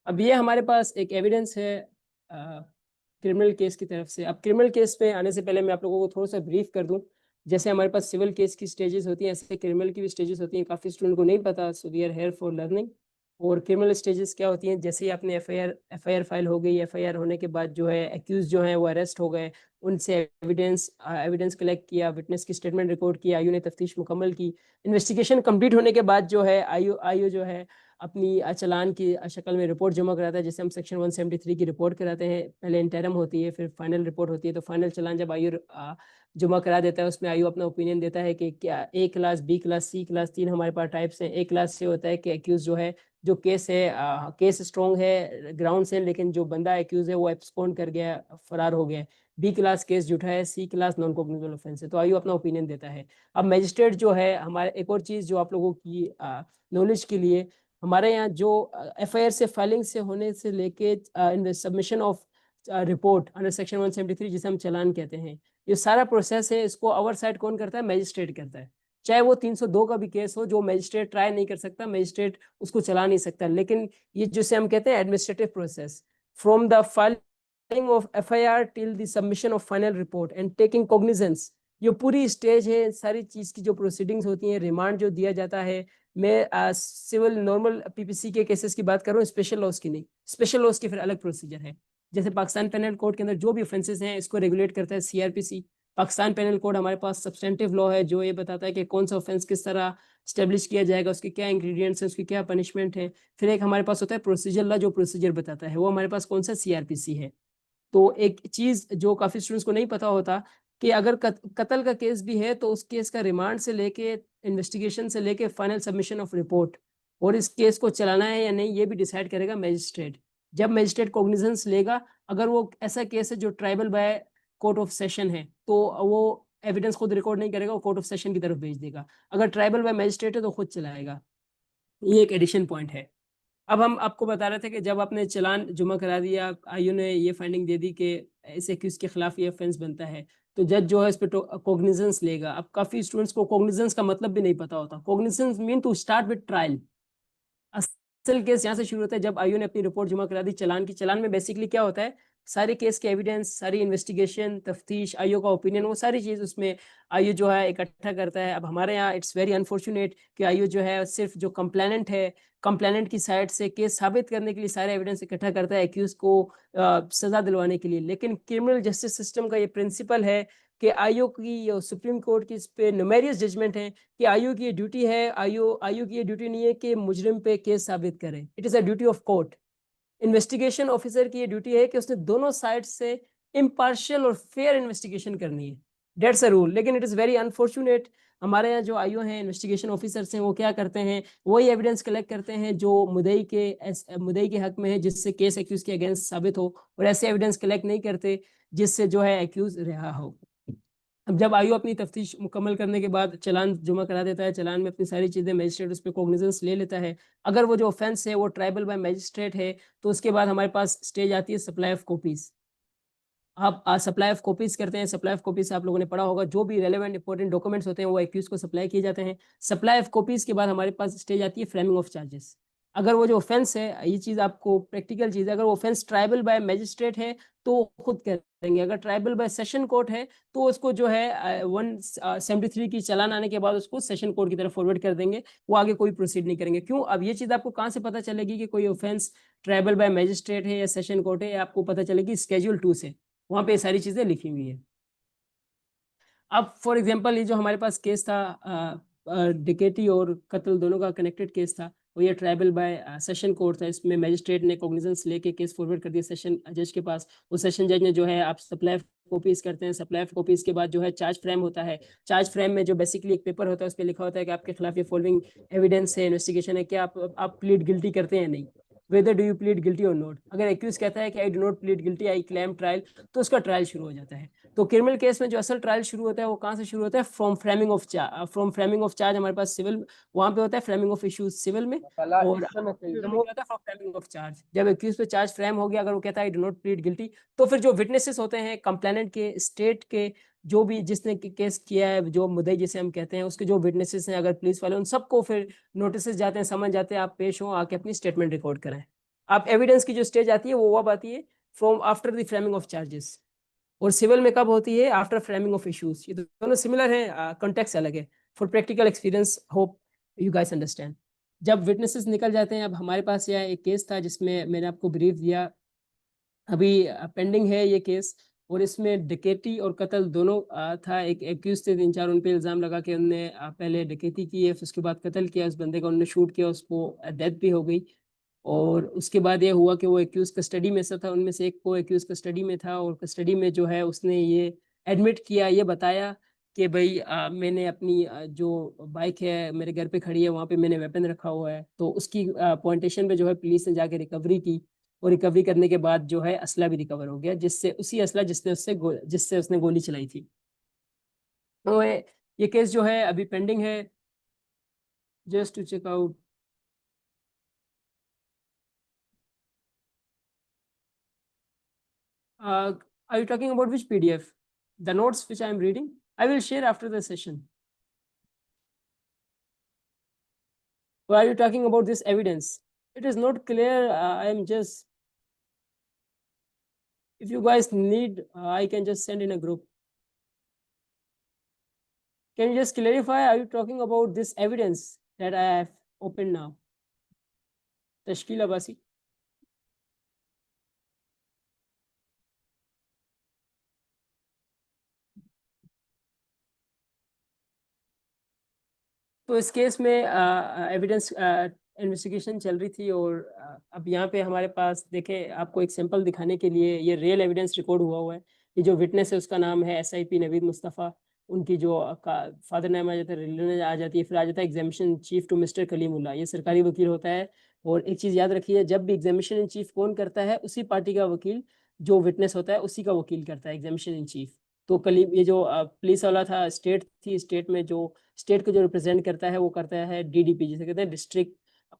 अब ये हमारे पास एक evidence है criminal case की तरफ से। अब criminal case पे आने से पहले मैं आप लोगों को थोड़ा सा ब्रीफ कर दूं। जैसे हमारे पास सिविल केस की स्टेजेस होती हैं, ऐसे क्रिमिनल की भी स्टेजेस होती हैं, काफ़ी स्टूडेंट को नहीं पता, so we are here for learning. और क्रिमिनल स्टेजेस क्या होती हैं, जैसे ही आपने एफआईआर फाइल हो गई, एफआईआर होने के बाद जो है एक्यूज जो है वो अरेस्ट हो गए, उनसे एविडेंस कलेक्ट किया, विटनेस की स्टेटमेंट रिकॉर्ड किया, आईओ ने तफ्तीश मुकम्मल की, इन्वेस्टिगेशन कंप्लीट होने के बाद जो है आईओ जो है अपनी चालान की शक्ल में रिपोर्ट जमा कराता है, जैसे हम सेक्शन 173 की रिपोर्ट कराते हैं। पहले इंटरम होती है, फिर फाइनल रिपोर्ट होती है। तो फाइनल चालान जब आईओ जमा करा देता है, उसमें आईओ अपना ओपिनियन देता है कि क्या ए क्लास, बी क्लास, सी क्लास, 3 हमारे पास टाइप्स हैं। ए क्लास से होता है कि एक्यूज जो है, जो केस है, केस स्ट्रॉन्ग है, ग्राउंड से, लेकिन जो बंदा एक्यूज है वो एब्सकॉन्ड कर गया, फरार हो गया। बी क्लास केस झूठा है, सी क्लास नॉन कॉग्निजेबल ऑफेंस है। तो आईओ अपना ओपिनियन देता है। अब मजिस्ट्रेट जो है हमारे, एक और चीज जो आप लोगों की नॉलेज के लिए, हमारे यहाँ जो एफआईआर से फाइलिंग से होने से लेके in the submission of report under section 173 जिसे हम चालान कहते हैं, ये सारा प्रोसेस है, इसको ओवरसाइट कौन करता है? मजिस्ट्रेट करता है। चाहे वो 302 का भी केस हो, जो मजिस्ट्रेट ट्राई नहीं कर सकता, मजिस्ट्रेट उसको चला नहीं सकता। लेकिन ये जिसे हम कहते हैं administrative process, from the filing of FIR till the submission of final report and taking cognizance, ये पूरी स्टेज है, सारी चीज की जो प्रोसीडिंग्स होती हैं, रिमांड जो दिया जाता है। मैं सिविल नॉर्मल पीपीसी के केसेस की बात कर रहा हूँ, स्पेशल लॉज की नहीं। स्पेशल लॉज की फिर अलग प्रोसीजर है। जैसे पाकिस्तान पेनल कोड के अंदर जो भी ऑफेंसेस हैं, इसको रेगुलेट करता है सीआरपीसी। पाकिस्तान पेनल कोड हमारे पास सब्सटेंटिव लॉ है, जो ये बताता है कि कौन सा ऑफेंस किस तरह स्टेब्लिश किया जाएगा, उसके क्या इंग्रेडिएंट्स हैं, उसकी क्या पनिशमेंट है। फिर एक हमारे पास होता है प्रोसीजर लॉ, जो प्रोसीजर बताता है, वो हमारे पास कौन सा? सीआरपीसी है। तो एक चीज जो काफी स्टूडेंट्स को नहीं पता होता, कि अगर कत्ल का केस भी है, तो उस केस का रिमांड से लेके, इन्वेस्टिगेशन से लेके, फाइनल सबमिशन ऑफ रिपोर्ट, और इस केस को चलाना है या नहीं, ये भी डिसाइड करेगा मजिस्ट्रेट। जब मजिस्ट्रेट कॉग्निजेंस लेगा, अगर वो ऐसा केस है जो tribal by court of session है, तो वो एविडेंस खुद रिकॉर्ड नहीं करेगा, वो कोर्ट ऑफ सेशन की तरफ भेज देगा। अगर ट्राइबल बाय मजिस्ट्रेट है तो खुद चलाएगा। ये एक एडिशन पॉइंट है। अब हम आपको बता रहे थे कि जब आपने चालान जमा करा दिया, आईओ ने ये फाइंडिंग दे दी कि इस एक्यूज के खिलाफ ये ऑफेंस बनता है, तो जज जो है इस पर कॉग्निजेंस लेगा। अब काफी स्टूडेंट्स को कॉग्निजेंस का मतलब भी नहीं पता होता। Cognizance mean to start with trial. असल केस यहाँ से शुरू होता है जब आईओ ने अपनी रिपोर्ट जमा करा दी चालान की। चालान में बेसिकली क्या होता है? सारे केस के एविडेंस, सारी इन्वेस्टिगेशन, तफ्तीश, आईओ का ओपिनियन, वो सारी चीज उसमें आईओ जो है इकट्ठा करता है। अब हमारे यहाँ इट्स वेरी अनफॉर्चुनेट कि आईओ जो है सिर्फ जो कंप्लेनेंट है, कंप्लेनेंट की साइड से केस साबित करने के लिए सारे एविडेंस इकट्ठा करता है एक्यूज को सजा दिलवाने के लिए। लेकिन क्रिमिनल जस्टिस सिस्टम का ये प्रिंसिपल है कि आईओ की, सुप्रीम कोर्ट की इस पे न्यूमेरियस जजमेंट है कि आईओ की ये ड्यूटी है, आईओ की ये ड्यूटी नहीं है कि मुजरिम पे केस साबित करे। It is a duty of court. Investigation officer की ये ड्यूटी है कि उसने दोनों साइड से इम्पार्शियल और फेयर इन्वेस्टिगेशन करनी है। Dates a rule. लेकिन इट इज वेरी अनफॉर्चुनेट, हमारे यहाँ जो आईओ हैं, इन्वेस्टिगेशन ऑफिसर्स हैं, वो क्या करते हैं? वही एविडेंस कलेक्ट करते हैं जो मुद्दई के हक में है, जिससे केस एक्यूज के अगेंस्ट साबित हो, और ऐसे एविडेंस कलेक्ट नहीं करते जिससे जो है एक्यूज रिहा हो। अब जब आईओ अपनी तफ्तीश मुकम्मल करने के बाद चालान जमा करा देता है, चालान में अपनी सारी चीज़ें, मजिस्ट्रेट उस पर कॉग्निजेंस ले लेता है। अगर वो जो ऑफेंस है वो ट्राइबल बाय मजिस्ट्रेट है, तो उसके बाद हमारे पास स्टेज आती है सप्लाई ऑफ कॉपीज। आप सप्लाई ऑफ कॉपीज करते हैं। सप्लाई ऑफ कॉपीज आप लोगों ने पढ़ा होगा, जो भी रेलेवेंट इंपॉर्टेंट डॉक्यूमेंट्स होते हैं वो एक्यूज को सप्लाई किए जाते हैं। सप्लाई ऑफ कॉपीज के बाद हमारे पास स्टेज आती है फ्रेमिंग ऑफ चार्जेस। अगर वो जो ऑफेंस है, ये चीज़ आपको प्रैक्टिकल चीज़ है, अगर वो ऑफेंस ट्राइबल बाय मजिस्ट्रेट है तो खुद करेंगे। अगर ट्राइबल बाय सेशन कोर्ट है तो उसको जो है 173 की चालान आने के बाद उसको सेशन कोर्ट की तरफ फॉरवर्ड कर देंगे, वो आगे कोई प्रोसीड नहीं करेंगे। क्यों? अब ये चीज़ आपको कहाँ से पता चलेगी कि कोई ऑफेंस ट्राइबल बाय मजिस्ट्रेट है या सेशन कोर्ट है? आपको पता चलेगी स्केड्यूल 2 से, वहाँ पे सारी चीज़ें लिखी हुई है। अब फॉर एग्जांपल ये जो हमारे पास केस था, डिकेटी और कत्ल दोनों का कनेक्टेड केस था, वो ये ट्राइबल बाय सेशन कोर्ट था। इसमें मजिस्ट्रेट ने कॉग्निजेंस लेके केस फॉरवर्ड कर दिया सेशन जज के पास। उस सेशन जज ने जो है, आप सप्लाई कॉपीज करते हैं, सप्लाई कॉपीज के बाद जो है चार्ज फ्रेम होता है। चार्ज फ्रेम में जो बेसिकली एक पेपर होता है, उस पर लिखा होता है कि आपके खिलाफ ये फॉलोइंग एविडेंस है, इन्वेस्टिगेशन है, क्या आप प्लीड गिल्टी करते हैं नहीं, whether do you plead guilty और नॉट। अगर एक्यूज कहता है कि I do not plead guilty, I claim trial, तो उसका ट्रायल शुरू हो जाता है। तो क्रिमिनल केस में जो असल ट्रायल शुरू होता है वो कहाँ से शुरू होता है? फ्रॉम फ्रेमिंग ऑफ चार्ज हमारे पास सिविल वहां पे होता है, फ्रेमिंग ऑफ इश्यूज सिविल में, और होता है फ्रॉम फ्रेमिंग ऑफ चार्ज। जब एक्यूज पे चार्ज फ्रेम हो गया, अगर वो कहता है आई डू नॉट प्लीड गिल्टी, तो फिर जो विटनेसेस होते हैं कंप्लेनेंट के, स्टेट के, जो भी जिसने केस किया है, जो मुद्दई जिसे हम कहते हैं, उसके जो विटनेसेस हैं, अगर पुलिस वाले, उन सबको फिर नोटिस जाते हैं, समझ जाते हैं, आप पेश हो, आके अपनी स्टेटमेंट रिकॉर्ड कराएं। आप एविडेंस की जो स्टेज आती है वो अब आती है from after the framing of charges. और सिविल में कब होती है? After framing of issues. ये दोनों सिमिलर है, कॉन्टेक्स्ट अलग है। For practical experience, hope you guys understand. जब विटनेसेस निकल जाते हैं, अब हमारे पास यह एक केस था जिसमें मैंने आपको ब्रीफ दिया, अभी पेंडिंग है ये केस, और इसमें डकैती और कत्ल दोनों था। एक एक्यूज थे 3-4, उन पे इल्ज़ाम लगा के उनने पहले डकैती की है, फिर उसके बाद कत्ल किया उस बंदे का, उन्होंने शूट किया उसको, डेथ भी हो गई। और उसके बाद ये हुआ कि वो एक्यूज कस्टडी में से था, उनमें से एक को एक्यूज कस्टडी में था, और कस्टडी में जो है उसने ये एडमिट किया, ये बताया कि भाई मैंने अपनी जो बाइक है मेरे घर पे खड़ी है, वहाँ पे मैंने वेपन रखा हुआ है। तो उसकी पॉइंटेशन पे जो है पुलिस ने जाके रिकवरी की, और रिकवरी करने के बाद जो है असला भी रिकवर हो गया, जिससे उसी असला जिससे उसने गोली चलाई थी। तो ये केस जो है अभी पेंडिंग है, just to check out. Are you talking about which PDF? The notes which I am reading? I will share after the session. Or are you talking about this evidence? It is not clear. I am just, if you guys need, I can just send in a group. Can you just clarify? Are you talking about this evidence that I have opened now? Tashkil Abasi. तो इस case में evidence investigation चल रही थी, और अब यहाँ पे हमारे पास देखें, आपको एक सैंपल दिखाने के लिए, ये रियल एविडेंस रिकॉर्ड हुआ है। ये जो विटनेस है उसका नाम है SIP नवीद मुस्तफ़ा, उनकी जो फादर नेम आ जाता है, रिलीजन आ जाती है, फिर आ जाता है examination chief to mister Kalimullah, ये सरकारी वकील होता है। और एक चीज़ याद रखिए, जब भी एग्जामिनेशन इन चीफ कौन करता है, उसी पार्टी का वकील जो विटनेस होता है उसी का वकील करता है एग्जामिनेशन इन चीफ। तो कलीम, ये जो पुलिस वाला था, स्टेट थी, स्टेट में जो स्टेट को जो रिप्रेजेंट करता है वो करता है DDP, जिसे कहते हैं district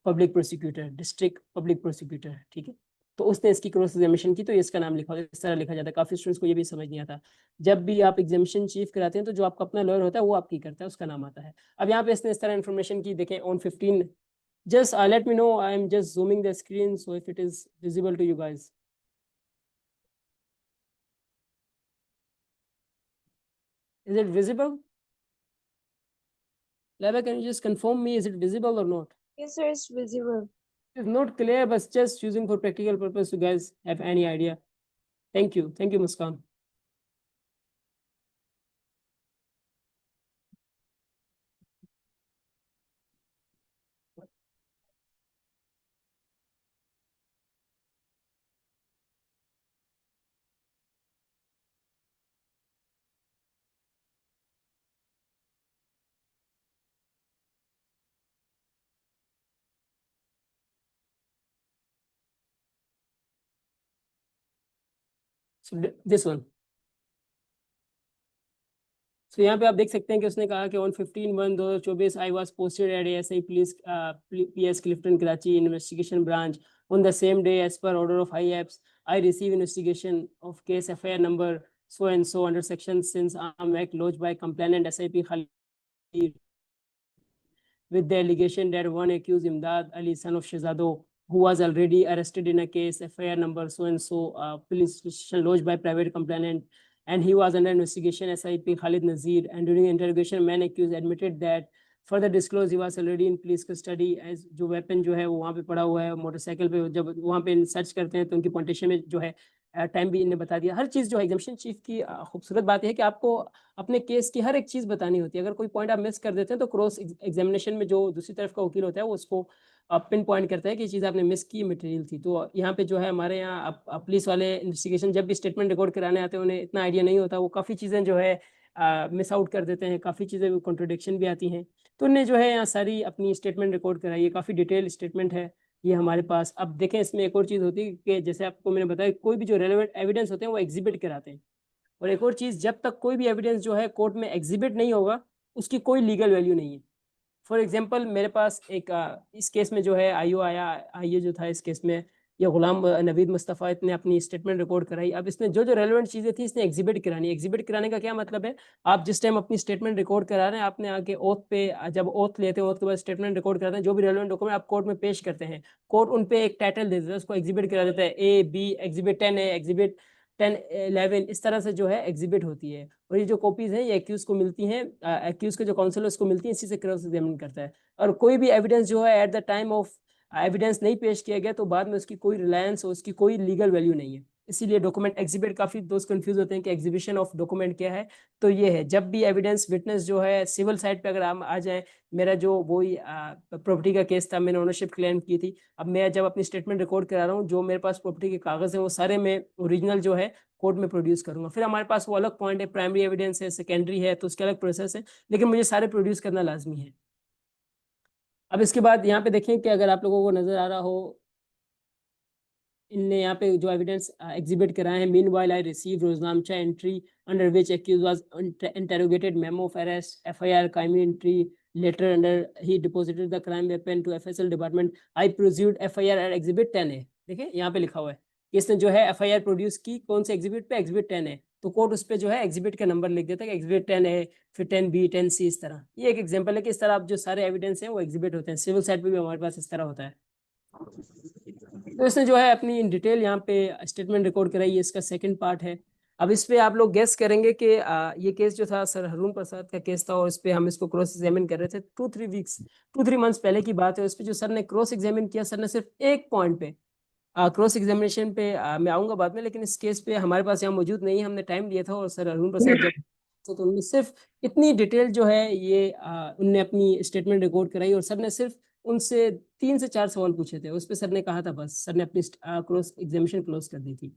public prosecutor, district public prosecutor, ठीक है। तो उसने इसकी क्रॉस एग्जामिनेशन की, तो इसका नाम लिखा, इस तरह लिखा जाता है। काफी स्टूडेंट्स को ये भी समझ नहीं आता, जब भी आप एग्जामिनेशन चीफ कराते हैं तो जो आपका अपना लॉयर होता है वो आपकी करता है, उसका नाम आता है। अब यहाँ पे इसने इस तरह इन्फॉर्मेशन की, देखें on 15, just let me know, I am just zooming the screen, so if it is visible to you guys. Is it visible? Laba, can you just confirm me, is it visible or not? Yes, sir, it's visible. It's not clear, but just using for practical purpose, you guys have any idea? Thank you, Muskan. So this one. So यहाँ पे आप देख सकते हैं कि उसने कहा कि on 15/1/2024 I was posted at ASI police PS Clifton Karachi investigation branch on the same day as per order of IAPS. I received investigation of case FIR number so and so under section since Arm Act lodged by complainant SIP Khalid with the allegation that one accused Imdad Ali, son of Shehzado, who was already arrested in a case FIR number so and so, police station lodged by private complainant, and he was under investigation SIP Khalid Nazir, and during interrogation man accused admitted that further disclosed he was already in police custody as जो weapon जो है वो वहाँ पे पड़ा हुआ है motorcycle पे। जब वहाँ पे सर्च करते हैं तो उनकी पॉइंटेशन में जो है टाइम भी इन्हें बता दिया, हर चीज़ जो है। एग्जामिनेशन चीफ की खूबसूरत बात है कि आपको अपने केस की हर एक चीज़ बतानी होती है। अगर कोई पॉइंट आप मिस कर देते हैं तो क्रॉस एग्जामिनेशन में जो दूसरी तरफ का वकील होता है वो उसको पिन पॉइंट करता है कि ये चीज़ आपने मिस की, मटेरियल थी। तो यहाँ पे जो है हमारे यहाँ पुलिस वाले इन्वेस्टिगेशन जब भी स्टेटमेंट रिकॉर्ड कराने आते हैं उन्हें इतना आइडिया नहीं होता, वो काफ़ी चीज़ें जो है मिस आउट कर देते हैं, काफ़ी चीज़ें कॉन्ट्रोडिक्शन भी आती हैं। तो उन्हें जो है यहाँ सारी अपनी स्टेटमेंट रिकॉर्ड कराई है, काफ़ी डिटेल स्टेटमेंट है ये हमारे पास। अब देखें इसमें एक और चीज़ होती है कि जैसे आपको मैंने बताया, कोई भी जो रेलेवेंट एविडेंस होते हैं वो एग्जिबिट कराते हैं। और एक और चीज़, जब तक कोई भी एविडेंस जो है कोर्ट में एग्जिबिट नहीं होगा उसकी कोई लीगल वैल्यू नहीं है। फॉर एग्जांपल मेरे पास एक इस केस में जो है आईओ जो था इस केस में, ये गुलाम नवीद मुस्तफ़ा, इतने अपनी स्टेटमेंट रिकॉर्ड कराई। अब इसमें जो जो रेलेवेंट चीज़ें थी इसने एग्जिबिट करानी। एग्जिबिट कराने का क्या मतलब है, आप जिस टाइम अपनी स्टेटमेंट रिकॉर्ड करा रहे हैं, आपने आके ओथ पे जब ओथ लेते हैं, ओथ के बाद स्टेटमेंट रिकॉर्ड कराते हैं, जो भी रेलेवेंट डॉक्यूमेंट आप कोर्ट में पेश करते हैं, कोर्ट उन पे एक टाइटल देता है, उसको एग्जिबिट करा देता है, A B एग्जिबिट 10 है, एग्जिबिट 10-11 इस तरह से जो है एग्जिबिट होती है। और ये जो कॉपीज हैं ये एक्यूज को मिलती हैं, एक्यूज के जो काउंसिल है उसको मिलती है, इसी से क्रॉस एग्जामिन करता है। और कोई भी एविडेंस जो है at the time of evidence नहीं पेश किया गया तो बाद में उसकी कोई रिलायंस और उसकी कोई लीगल वैल्यू नहीं है। इसीलिए डॉक्यूमेंट एग्जिबिट, काफी दोस्त कंफ्यूज होते हैं कि एग्जीबिशन ऑफ डॉक्यूमेंट क्या है। तो ये है, जब भी एविडेंस विटनेस जो है सिविल साइड पे अगर हम आ जाए, मेरा जो वही प्रॉपर्टी का केस था, मैंने ओनरशिप क्लेम की थी, अब मैं जब अपनी स्टेटमेंट रिकॉर्ड करा रहा हूँ, जो मेरे पास प्रॉपर्टी के कागज हैं वो सारे मैं ओरिजिनल जो है कोर्ट में प्रोड्यूस करूंगा। फिर हमारे पास वो अलग पॉइंट है, प्राइमरी एविडेंस है, सेकेंडरी है, तो उसके अलग प्रोसेस है, लेकिन मुझे सारे प्रोड्यूस करना लाजमी है। अब इसके बाद यहाँ पे देखें कि अगर आप लोगों को नजर आ रहा हो, इनने यहाँ पे जो एविडेंस एग्जिबिट कराए हैं, मीन वाइल आई रिसीव रोजनामचा entry under which accused was interrogated, memo of arrest, FIR काइमी entry letter under he deposited the crime weapon to FSL department, I produced FIR at exhibit 10 है। देखिए यहाँ पे लिखा हुआ है कि इसने जो है एफआईआर प्रोड्यूस की, कौन से एग्जिबिट पे, एग्जिबिट 10 है, तो कोर्ट उस पे जो है एग्जिबिट का नंबर लिख देता है कि एग्जिबिट 10 है, फिर 10B 10C इस तरह। ये एक एग्जांपल है कि इस तरह आप जो सारे एविडेंस हैं वो एग्जिबिट होते हैं। सिविल साइड पे भी हमारे पास इस तरह होता है। तो इसने जो है अपनी इन डिटेल यहाँ पे स्टेटमेंट रिकॉर्ड कराई है, इसका सेकंड पार्ट है। अब इस पे आप लोग गेस करेंगे कि ये केस जो था सर हरून प्रसाद का केस था, और इस पे हम इसको क्रॉस एग्जामिन कर रहे थे 2-3 मंथ्स पहले की बात है। उस पे जो सर ने क्रॉस एग्जामिन किया, सर ने सिर्फ एक पॉइंट पे, क्रॉस एग्जामिनेशन पे मैं आऊंगा बाद में, लेकिन इस केस पे हमारे पास यहाँ मौजूद नहीं है, हमने टाइम लिया था, और सर अरुण प्रसाद जब तो उन्होंने सिर्फ इतनी डिटेल जो है ये उनने अपनी स्टेटमेंट रिकॉर्ड कराई, और सर ने सिर्फ उनसे 3 से 4 सवाल पूछे थे, उस पर सर ने कहा था बस, सर ने अपनी क्रॉस एग्जामिनेशन क्लोज कर दी थी।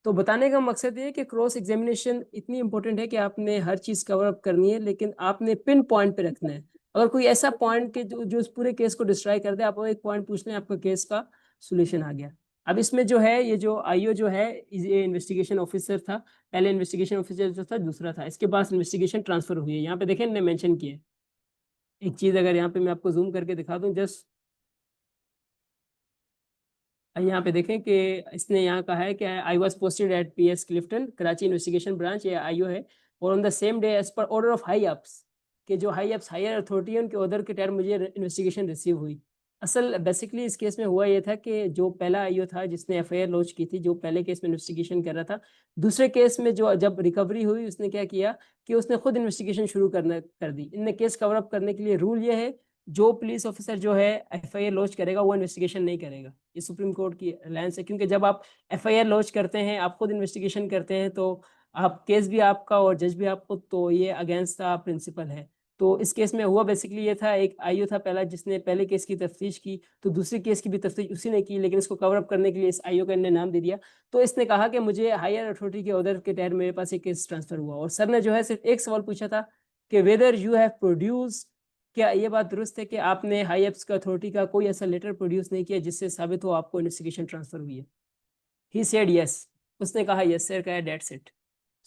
तो बताने का मकसद ये है कि क्रॉस एग्जामिनेशन इतनी इंपॉर्टेंट है कि आपने हर चीज कवर अप करनी है, लेकिन आपने पिन पॉइंट पे रखना है। अगर कोई ऐसा पॉइंट के जो उस पूरे केस को डिस्ट्रॉय कर दे, आप एक पॉइंट पूछ लें, आपका केस का सोल्यूशन आ गया। अब इसमें जो है ये जो आईओ जो है ये इन्वेस्टिगेशन ऑफिसर था, पहले इन्वेस्टिगेशन ऑफिसर जो था दूसरा था, इसके पास इन्वेस्टिगेशन ट्रांसफर हुई है। यहाँ पे देखें इन्होंने मेंशन किया है एक चीज, अगर यहाँ पे मैं आपको जूम करके दिखा दूं जस्ट, यहाँ पे देखें कि इसने यहाँ कहा है कि I was posted at PS Clifton Karachi investigation branch, ये आईओ है, और on the same day as per order of high ups, के जो हाई अप्स हायर अथॉरिटी है उनके ऑर्डर के तहत मुझे इन्वेस्टिगेशन रिसीव हुई। असल बेसिकली इस केस में हुआ ये था कि जो पहला आईओ था जिसने एफआईआर लॉन्च की थी, जो पहले केस में इन्वेस्टिगेशन कर रहा था, दूसरे केस में जो जब रिकवरी हुई उसने क्या किया कि उसने खुद इन्वेस्टिगेशन शुरू कर दी। इनने केस कवर अप करने के लिए रूल ये है, जो पुलिस ऑफिसर जो है एफआईआर लॉन्च करेगा वो इन्वेस्टिगेशन नहीं करेगा। ये सुप्रीम कोर्ट की रिलायंस है, क्योंकि जब आप एफआईआर लॉन्च करते हैं, आप खुद इन्वेस्टिगेशन करते हैं, तो आप केस भी आपका और जज भी आपको, तो ये अगेंस्ट द प्रिंसिपल है। तो इस केस में हुआ बेसिकली ये था, एक आईओ था पहला जिसने पहले केस की तफ्तीश की, तो दूसरे केस की भी तफ्तीश उसी ने की, लेकिन इसको कवर अप करने के लिए इस आईओ का इन्होंने नाम दे दिया। तो इसने कहा कि मुझे हायर अथॉरिटी के ऑर्डर के तहत मेरे पास एक केस ट्रांसफर हुआ, और सर ने जो है सिर्फ एक सवाल पूछा था कि वेदर यू हैव प्रोड्यूस, क्या ये बात दुरुस्त है कि आपने हाई एप्स का अथॉरिटी का कोई ऐसा लेटर प्रोड्यूस नहीं किया जिससे साबित हो आपको इन्वेस्टिगेशन ट्रांसफर हुई है। ही सेड यस, उसने कहा यस सर, कहा that's it.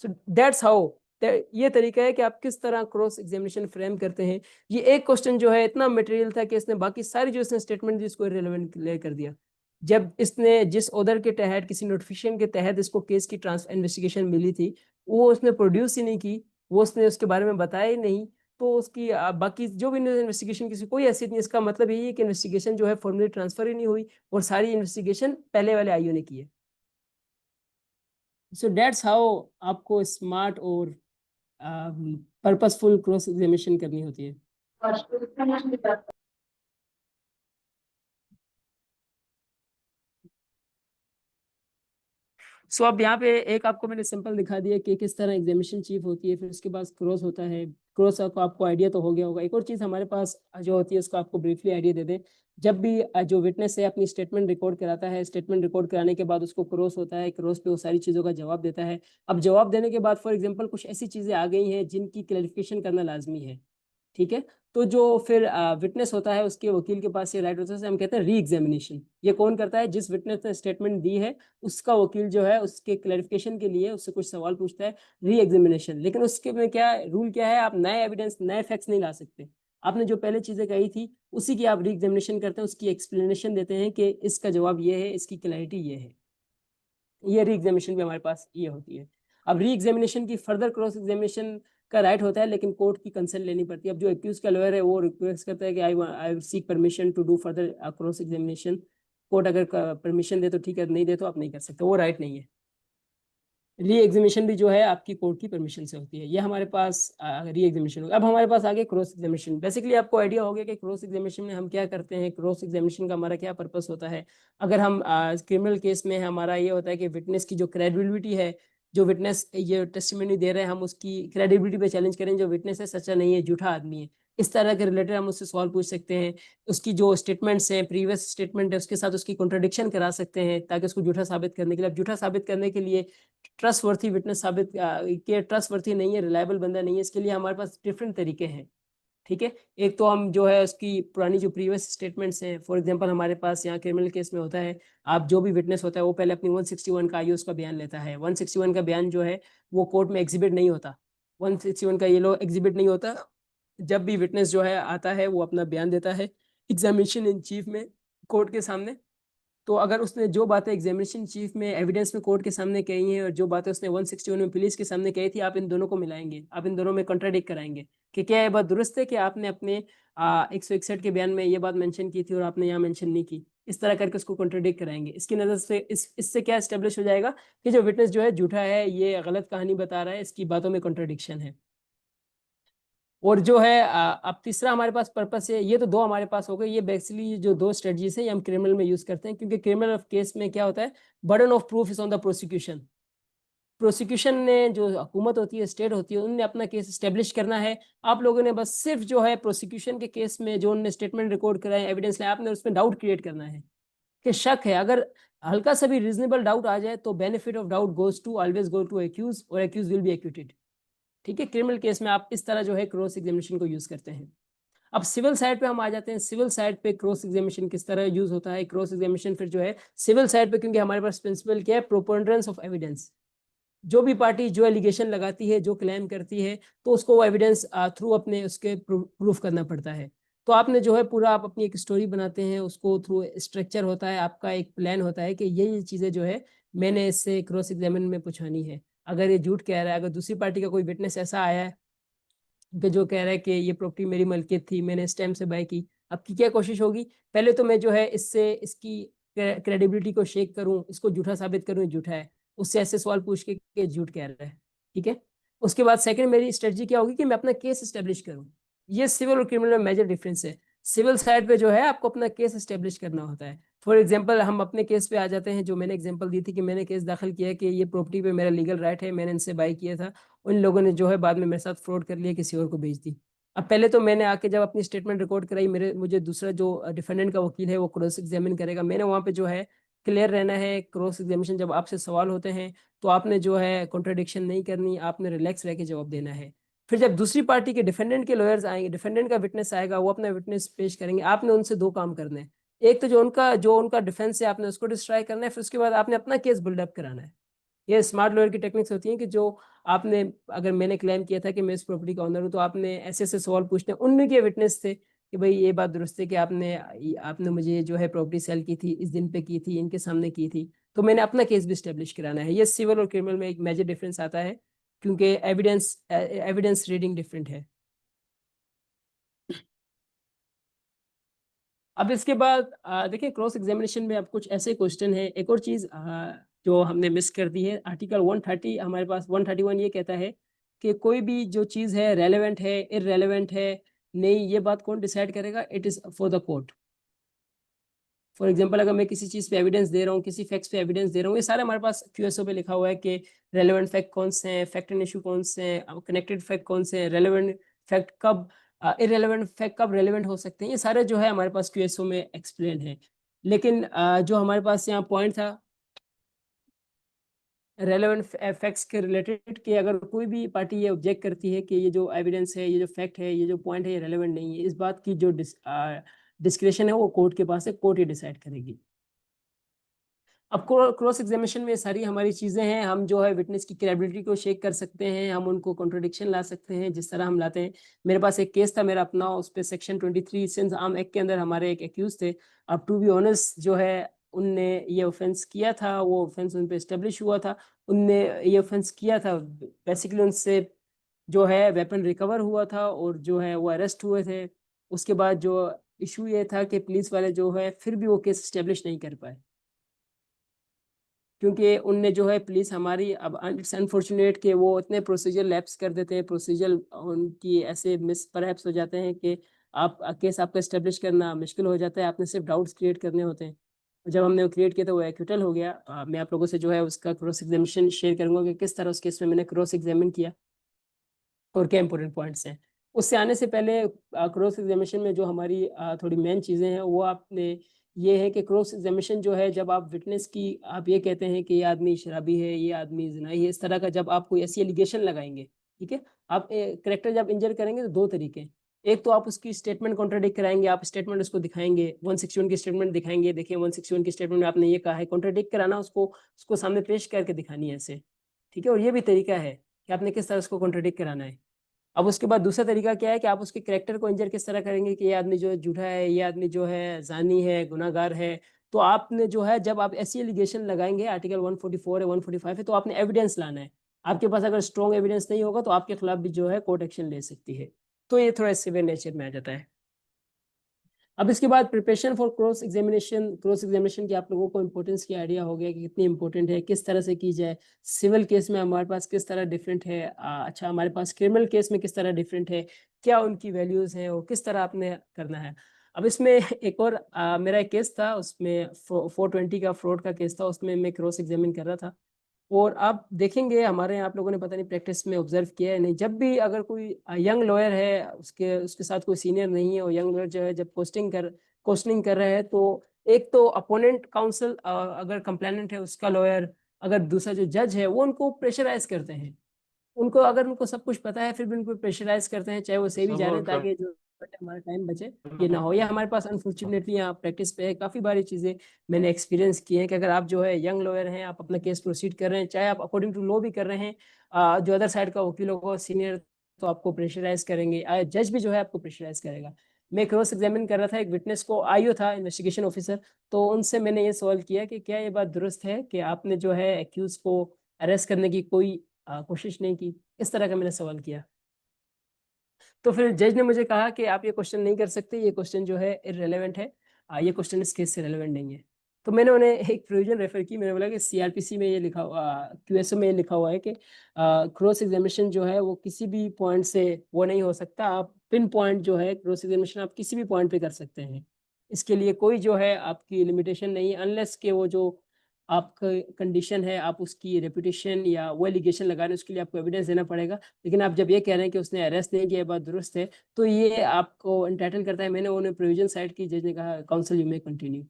So that's how, ये तरीका है कि आप किस तरह क्रॉस एग्जामिनेशन फ्रेम करते हैं। ये एक क्वेश्चन जो है इतना मटेरियल था कि इसने बाकी सारी जो इसने स्टेटमेंट दी इसको रिलेवेंट क्लियर कर दिया। जब इसने जिस ऑर्डर के तहत, किसी नोटिफिकेशन के तहत इसको केस की इन्वेस्टिगेशन मिली थी, वो उसने प्रोड्यूस ही नहीं की, वो उसने उसके बारे में बताया ही नहीं, तो उसकी बाकी जो भी इन्वेस्टिगेशन किसी कोई हैसियत नहीं। इसका मतलब यही है कि इन्वेस्टिगेशन जो है फॉर्मली ट्रांसफर ही नहीं हुई, और सारी इन्वेस्टिगेशन पहले वाले आईओ ने की है। सो दैट्स हाउ आपको स्मार्ट और पर्पसफुल क्रॉस एग्जामिनेशन करनी होती है। सो अब यहाँ पे एक आपको मैंने सिंपल दिखा दिया कि किस तरह एग्जामिनेशन चीफ होती है, फिर उसके बाद क्रॉस होता है। क्रॉस को आपको आइडिया तो हो गया होगा। एक और चीज़ हमारे पास जो होती है उसको आपको ब्रीफली आइडिया दे दें। जब भी जो विटनेस है अपनी स्टेटमेंट रिकॉर्ड कराता है, स्टेटमेंट रिकॉर्ड कराने के बाद उसको क्रॉस होता है, क्रॉस पे वो सारी चीज़ों का जवाब देता है। अब जवाब देने के बाद फॉर एग्जाम्पल कुछ ऐसी चीज़ें आ गई हैं जिनकी क्लैरिफिकेशन करना लाजमी है, ठीक है, तो जो फिर विटनेस होता है उसके वकील के पास ये राइट होता है, हम कहते हैं री एग्जामिनेशन। ये कौन करता है? जिस विटनेस ने स्टेटमेंट दी है उसका वकील जो है उसके क्लैरिफिकेशन के लिए उससे कुछ सवाल पूछता है, री एग्जामिनेशन। लेकिन उसके में क्या रूल क्या है, आप नए एविडेंस नए फैक्ट्स नहीं ला सकते। आपने जो पहले चीजें कही थी उसी की आप री एग्जामिनेशन करते हैं, उसकी एक्सप्लेनेशन देते हैं कि इसका जवाब ये है, इसकी क्लैरिटी ये है। ये री एग्जामिनेशन भी हमारे पास ये होती है। अब री एग्जामिनेशन की फर्दर क्रॉस एग्जामिनेशन का राइट होता है, लेकिन कोर्ट की कंसर्न लेनी पड़ती है। अब जो एक्यूज का लॉयर है वो रिक्वेस्ट करता है कि I seek permission to do further cross examination. Court अगर परमिशन दे तो ठीक है, नहीं दे तो आप नहीं कर सकते, वो राइट नहीं है। री एग्जामिनेशन भी जो है आपकी कोर्ट की परमिशन से होती है। ये हमारे पास री एग्जामिनेशन होगा। अब हमारे पास आगे क्रॉस एग्जामिनेशन। बेसिकली आपको आइडिया हो गया कि क्रॉस एग्जामिनेशन में हम क्या करते हैं, क्रॉस एग्जामिनेशन का हमारा क्या पर्पस होता है। अगर हम क्रिमिनल केस में हमारा ये होता है कि विटनेस की जो क्रेडिबिलिटी है, जो विटनेस ये टेस्टिमनी दे रहे हैं, हम उसकी क्रेडिबिलिटी पे चैलेंज करें, जो विटनेस है सच्चा नहीं है, झूठा आदमी है, इस तरह के रिलेटेड हम उससे सवाल पूछ सकते हैं। उसकी जो स्टेटमेंट्स हैं, प्रीवियस स्टेटमेंट है, उसके साथ उसकी कॉन्ट्रडिक्शन करा सकते हैं, ताकि उसको झूठा साबित करने के लिए। अब झूठा साबित करने के लिए ट्रस्टवर्थी विटनेस साबित के ट्रस्टवर्थी नहीं है, रिलायबल बंदा नहीं है, इसके लिए हमारे पास डिफरेंट तरीके हैं। ठीक है, एक तो हम जो है उसकी पुरानी जो प्रीवियस स्टेटमेंट्स हैं, फॉर एग्जांपल हमारे पास यहाँ क्रिमिनल केस में होता है, आप जो भी विटनेस होता है वो पहले अपनी 161 का आइए उसका बयान लेता है। 161 का बयान जो है वो कोर्ट में एग्जिबिट नहीं होता। 161 का ये लो एग्जिबिट नहीं होता। जब भी विटनेस जो है आता है वो अपना बयान देता है एग्जामिनेशन इन चीफ में, कोर्ट के सामने। तो अगर उसने जो बातें एग्जामिनेशन चीफ में एविडेंस में कोर्ट के सामने कही हैं और जो बातें उसने 161 में पुलिस के सामने कही थी, आप इन दोनों को मिलाएंगे, आप इन दोनों में कॉन्ट्राडिक्ट कराएंगे कि क्या ये बात दुरुस्त है कि आपने अपने 161 के बयान में ये बात मेंशन की थी और आपने यहाँ मेंशन नहीं की। इस तरह करके उसको कॉन्ट्राडिक्ट कराएंगे। इसकी नज़र से इससे क्या एस्टेब्लिश हो जाएगा कि जो विटनेस जो है झूठा है, ये गलत कहानी बता रहा है, इसकी बातों में कॉन्ट्राडिक्शन है। और जो है अब तीसरा हमारे पास पर्पस है। ये तो दो हमारे पास हो गए। ये बेसिकली जो दो स्ट्रेटजीज है ये हम क्रिमिनल में यूज करते हैं, क्योंकि क्रिमिनल केस में क्या होता है, burden of proof is on the prosecution. Prosecution ने, जो हुकूमत होती है, स्टेट होती है, उनने अपना केस स्टेब्लिश करना है। आप लोगों ने बस सिर्फ जो है प्रोसिक्यूशन के केस में जो उन्होंने स्टेटमेंट रिकॉर्ड कराए, एविडेंस लाए, आपने उसमें डाउट क्रिएट करना है कि शक है। अगर हल्का सा भी रीजनेबल डाउट आ जाए तो benefit of doubt goes to, always go to accused, और एक्यूज विल बी एक्यूटेड। ठीक है, क्रिमिनल केस में आप इस तरह जो है क्रॉस एग्जामिनेशन को यूज करते हैं। अब सिविल साइड पे हम आ जाते हैं। सिविल साइड पे क्रॉस एग्जामिनेशन किस तरह यूज होता है। क्रॉस एग्जामिनेशन फिर जो है सिविल साइड पे, क्योंकि हमारे पास प्रिंसिपल क्या है, प्रोपोनेंस ऑफ एविडेंस। जो भी पार्टी जो एलिगेशन लगाती है, जो क्लेम करती है, तो उसको वो एविडेंस थ्रू अपने उसके प्रूफ करना पड़ता है। तो आपने जो है पूरा, आप अपनी एक स्टोरी बनाते हैं, उसको थ्रू स्ट्रक्चर होता है, आपका एक प्लान होता है कि ये चीज़ें जो है मैंने इससे क्रॉस एग्जामिन में पूछानी है। अगर ये झूठ कह रहा है, अगर दूसरी पार्टी का कोई विटनेस ऐसा आया है कि जो कह रहा है कि ये प्रॉपर्टी मेरी मलकियत थी, मैंने इस टाइम से बाय की, आपकी क्या कोशिश होगी, पहले तो मैं जो है इससे इसकी क्रेडिबिलिटी को शेक करूं, इसको झूठा साबित करूं, झूठा है, उससे ऐसे सवाल पूछ के कि झूठ कह रहा है। ठीक है, उसके बाद सेकंड मेरी स्ट्रेटजी क्या होगी कि मैं अपना केस स्टेब्लिश करूं। ये सिविल और क्रिमिनल में मेजर डिफरेंस है। सिविल साइड पे जो है आपको अपना केस स्टेब्लिश करना होता है। फॉर एग्जाम्पल हम अपने केस पे आ जाते हैं, जो मैंने एग्जाम्पल दी थी कि मैंने केस दाखिल किया कि ये प्रॉपर्टी पे मेरा लीगल राइट है, मैंने इनसे बाय किया था, उन लोगों ने जो है बाद में मेरे साथ फ्रॉड कर लिया, किसी और को बेच दी। अब पहले तो मैंने आके जब अपनी स्टेटमेंट रिकॉर्ड कराई, मुझे दूसरा जो डिफेंडेंट का वकील है वो क्रॉस एग्जामिन करेगा। मैंने वहाँ पे जो है क्लियर रहना है। क्रॉस एग्जामिनेशन जब आपसे सवाल होते हैं तो आपने जो है कॉन्ट्रडिक्शन नहीं करनी, आपने रिलैक्स रह के जवाब देना है। फिर जब दूसरी पार्टी के डिफेंडेंट के लॉयर्स आएंगे, डिफेंडेंट का विटनेस आएगा, वो अपना विटनेस पेश करेंगे, आपने उनसे दो काम करने हैं। एक तो जो उनका डिफेंस है, आपने उसको डिस्ट्रॉय करना है, फिर उसके बाद आपने अपना केस बिल्डअप कराना है। ये स्मार्ट लॉयर की टेक्निक्स होती हैं कि जो आपने, अगर मैंने क्लेम किया था कि मैं इस प्रॉपर्टी का ऑनर हूँ, तो आपने ऐसे ऐसे सवाल पूछने, उनमें के विटनेस थे कि भाई ये बात दुरुस्त है कि आपने आपने मुझे जो है प्रॉपर्टी सेल की थी, इस दिन पे की थी, इनके सामने की थी। तो मैंने अपना केस भी स्टेब्लिश कराना है। ये सिविल और क्रिमिनल में एक मेजर डिफरेंस आता है, क्योंकि एविडेंस एविडेंस रीडिंग डिफरेंट है। अब इसके बाद देखिए क्रॉस एग्जामिनेशन में अब कुछ ऐसे क्वेश्चन है। एक और चीज जो हमने मिस कर दी है, आर्टिकल 130 हमारे पास 131 ये कहता है कि कोई भी जो चीज है रेलेवेंट है, इररेलेवेंट है, नहीं, ये बात कौन डिसाइड करेगा, it is for the court. For example अगर मैं किसी चीज पे एविडेंस दे रहा हूँ, किसी फैक्ट्स पे एविडेंस दे रहा हूँ, ये सारे हमारे पास क्यूएसओ पे लिखा हुआ है कि रेलेवेंट फैक्ट कौन से हैं, फैक्ट एंड इशू कौन से हैं, कनेक्टेड फैक्ट कौन से हैं, रेलेवेंट फैक्ट कब, इररेलेवेंट फैक्ट कब रेलेवेंट हो सकते हैं, ये सारे जो है हमारे पास क्यूएसओ में एक्सप्लेन है। लेकिन जो हमारे पास यहाँ पॉइंट था रेलेवेंट फैक्ट्स के रिलेटेड, कि अगर कोई भी पार्टी ये ऑब्जेक्ट करती है कि ये जो एविडेंस है, ये जो फैक्ट है, ये जो पॉइंट है, ये रेलेवेंट नहीं है, इस बात की जो डिस्क्रिप्शन है वो कोर्ट के पास है, कोर्ट ही डिसाइड करेगी। अब क्रॉस एग्जामिनेशन में सारी हमारी चीज़ें हैं। हम जो है विटनेस की क्रेडिबिलिटी को शेक कर सकते हैं, हम उनको कॉन्ट्रोडिक्शन ला सकते हैं, जिस तरह हम लाते हैं। मेरे पास एक केस था मेरा अपना, उस पर सेक्शन 23 सिंस आर्म एक्ट के अंदर हमारे एक एक्यूज थे। अब टू बी ऑनेस्ट जो है उनने ये ऑफेंस किया था, वो ऑफेंस उन पर इस्टेब्लिश हुआ था, उनने ये ऑफेंस किया था। बेसिकली उनसे जो है वेपन रिकवर हुआ था और जो है वो अरेस्ट हुए थे। उसके बाद जो इशू ये था कि पुलिस वाले जो है फिर भी वो केस इस्टेब्लिश नहीं कर पाए। क्योंकि उनने जो है पुलिस हमारी, अब इट्स अनफॉर्चुनेट कि वो इतने प्रोसीजर लैप्स कर देते हैं, प्रोसीजर उनकी ऐसे मिस परहैप्स हो जाते हैं कि आप केस आपका एस्टेब्लिश करना मुश्किल हो जाता है, आपने सिर्फ डाउट्स क्रिएट करने होते हैं। जब हमने वो क्रिएट किया तो वो एक्विटल हो गया। मैं आप लोगों से जो है उसका क्रॉस एग्जामिनेशन शेयर करूंगा कि किस तरह उस केस में मैंने क्रॉस एग्जामिन किया और क्या इंपॉर्टेंट पॉइंट्स हैं। उससे आने से पहले क्रॉस एग्जामिनेशन में जो हमारी थोड़ी मेन चीज़ें हैं वो आपने ये है कि क्रॉस एग्जामिनेशन जो है, जब आप विटनेस की आप ये कहते हैं कि ये आदमी शराबी है, ये आदमी जिनाई है, इस तरह का जब आप कोई ऐसी एलिगेशन लगाएंगे, ठीक है, आप करेक्टर जब इंजर करेंगे तो दो तरीके हैं। एक तो आप उसकी स्टेटमेंट कॉन्ट्राडिक्ट कराएंगे, आप स्टेटमेंट उसको दिखाएंगे, 161 की स्टेटमेंट दिखाएंगे, देखिए 161 की स्टेटमेंट में आपने ये कहा है, कॉन्ट्राडिक्ट कराना उसको, उसको सामने पेश करके दिखानी है ऐसे, ठीक है। और ये भी तरीका है कि आपने किस तरह उसको कॉन्ट्राडिक्ट कराना है। अब उसके बाद दूसरा तरीका क्या है कि आप उसके करेक्टर को इंजर किस तरह करेंगे कि ये आदमी जो है झूठा है, ये आदमी जो है जानी है, गुनाहगार है। तो आपने जो है जब आप ऐसी एलिगेशन लगाएंगे, आर्टिकल 144 है, 145 है, तो आपने एविडेंस लाना है। आपके पास अगर स्ट्रॉन्ग एविडेंस नहीं होगा तो आपके खिलाफ भी जो है कोर्ट एक्शन ले सकती है। तो ये थोड़ा सिवियर नेचर में आ जाता है। अब इसके बाद preparation for cross examination. Cross examination की आप लोगों को इंपॉर्टेंस की आइडिया हो गया कि कितनी इंपॉर्टेंट है, किस तरह से की जाए। सिविल केस में हमारे पास किस तरह डिफरेंट है, अच्छा हमारे पास क्रिमिनल केस में किस तरह डिफरेंट है, क्या उनकी वैल्यूज हैं और किस तरह आपने करना है। अब इसमें एक और मेरा एक केस था, उसमें 420 का फ्रॉड का केस था, उसमें मैं क्रॉस एग्जामिन कर रहा था। और आप देखेंगे हमारे यहाँ, आप लोगों ने पता नहीं प्रैक्टिस में ऑब्जर्व किया है नहीं, जब भी अगर कोई यंग लॉयर है, उसके उसके साथ कोई सीनियर नहीं है, और यंग लॉयर जो है जब क्वेश्चनिंग कर रहे हैं, तो एक तो अपोनेंट काउंसिल अगर कंप्लेनेंट है उसका लॉयर, अगर दूसरा जो जज है वो उनको प्रेशराइज करते हैं। उनको अगर उनको सब कुछ पता है फिर भी उनको प्रेशराइज करते हैं, चाहे वो सही भी जा रहे हैं, ताकि जो हमारा टाइम बचे ये ना हो। या हमारे पास अनफॉर्चुनेटली यहाँ प्रैक्टिस पे है, काफ़ी बारी चीज़ें मैंने एक्सपीरियंस की हैं कि अगर आप जो है यंग लॉयर हैं, आप अपना केस प्रोसीड कर रहे हैं, चाहे आप अकॉर्डिंग टू लॉ भी कर रहे हैं, जो अदर साइड का वकील होगा सीनियर, तो आपको प्रेशराइज करेंगे, जज भी जो है आपको प्रेशराइज करेगा। मैं क्रॉस एग्जामिन कर रहा था एक विटनेस को, आईओ था इन्वेस्टिगेशन ऑफिसर, तो उनसे मैंने ये सवाल किया कि क्या ये बात दुरुस्त है कि आपने जो है एक्यूज को अरेस्ट करने की कोई कोशिश नहीं की। इस तरह का मैंने सवाल किया। तो फिर जज ने मुझे कहा कि आप ये क्वेश्चन नहीं कर सकते, ये क्वेश्चन जो है इररेलेवेंट है, ये क्वेश्चन इस केस से रेलेवेंट नहीं है। तो मैंने उन्हें एक प्रोविजन रेफर की, मैंने बोला कि सीआरपीसी में ये लिखा हुआ, क्यूएसओ में ये लिखा हुआ है कि क्रॉस एग्जामिनेशन जो है वो किसी भी पॉइंट से वो नहीं हो सकता, आप पिन पॉइंट जो है क्रॉस एग्जामिनेशन आप किसी भी पॉइंट पे कर सकते हैं। इसके लिए कोई जो है आपकी लिमिटेशन नहीं है, अनलेस के वो जो आपका कंडीशन है, आप उसकी रेपुटेशन या वो एलिगेशन लगा रहे हैं, उसके लिए आपको एविडेंस देना पड़ेगा। लेकिन आप जब ये कह रहे हैं कि उसने अरेस्ट नहीं किया, बात दुरुस्त है, तो ये आपको एंटाइटल करता है। मैंने उन्हें प्रोविजन साइड की, जज ने कहा काउंसिल यू मे कंटिन्यू।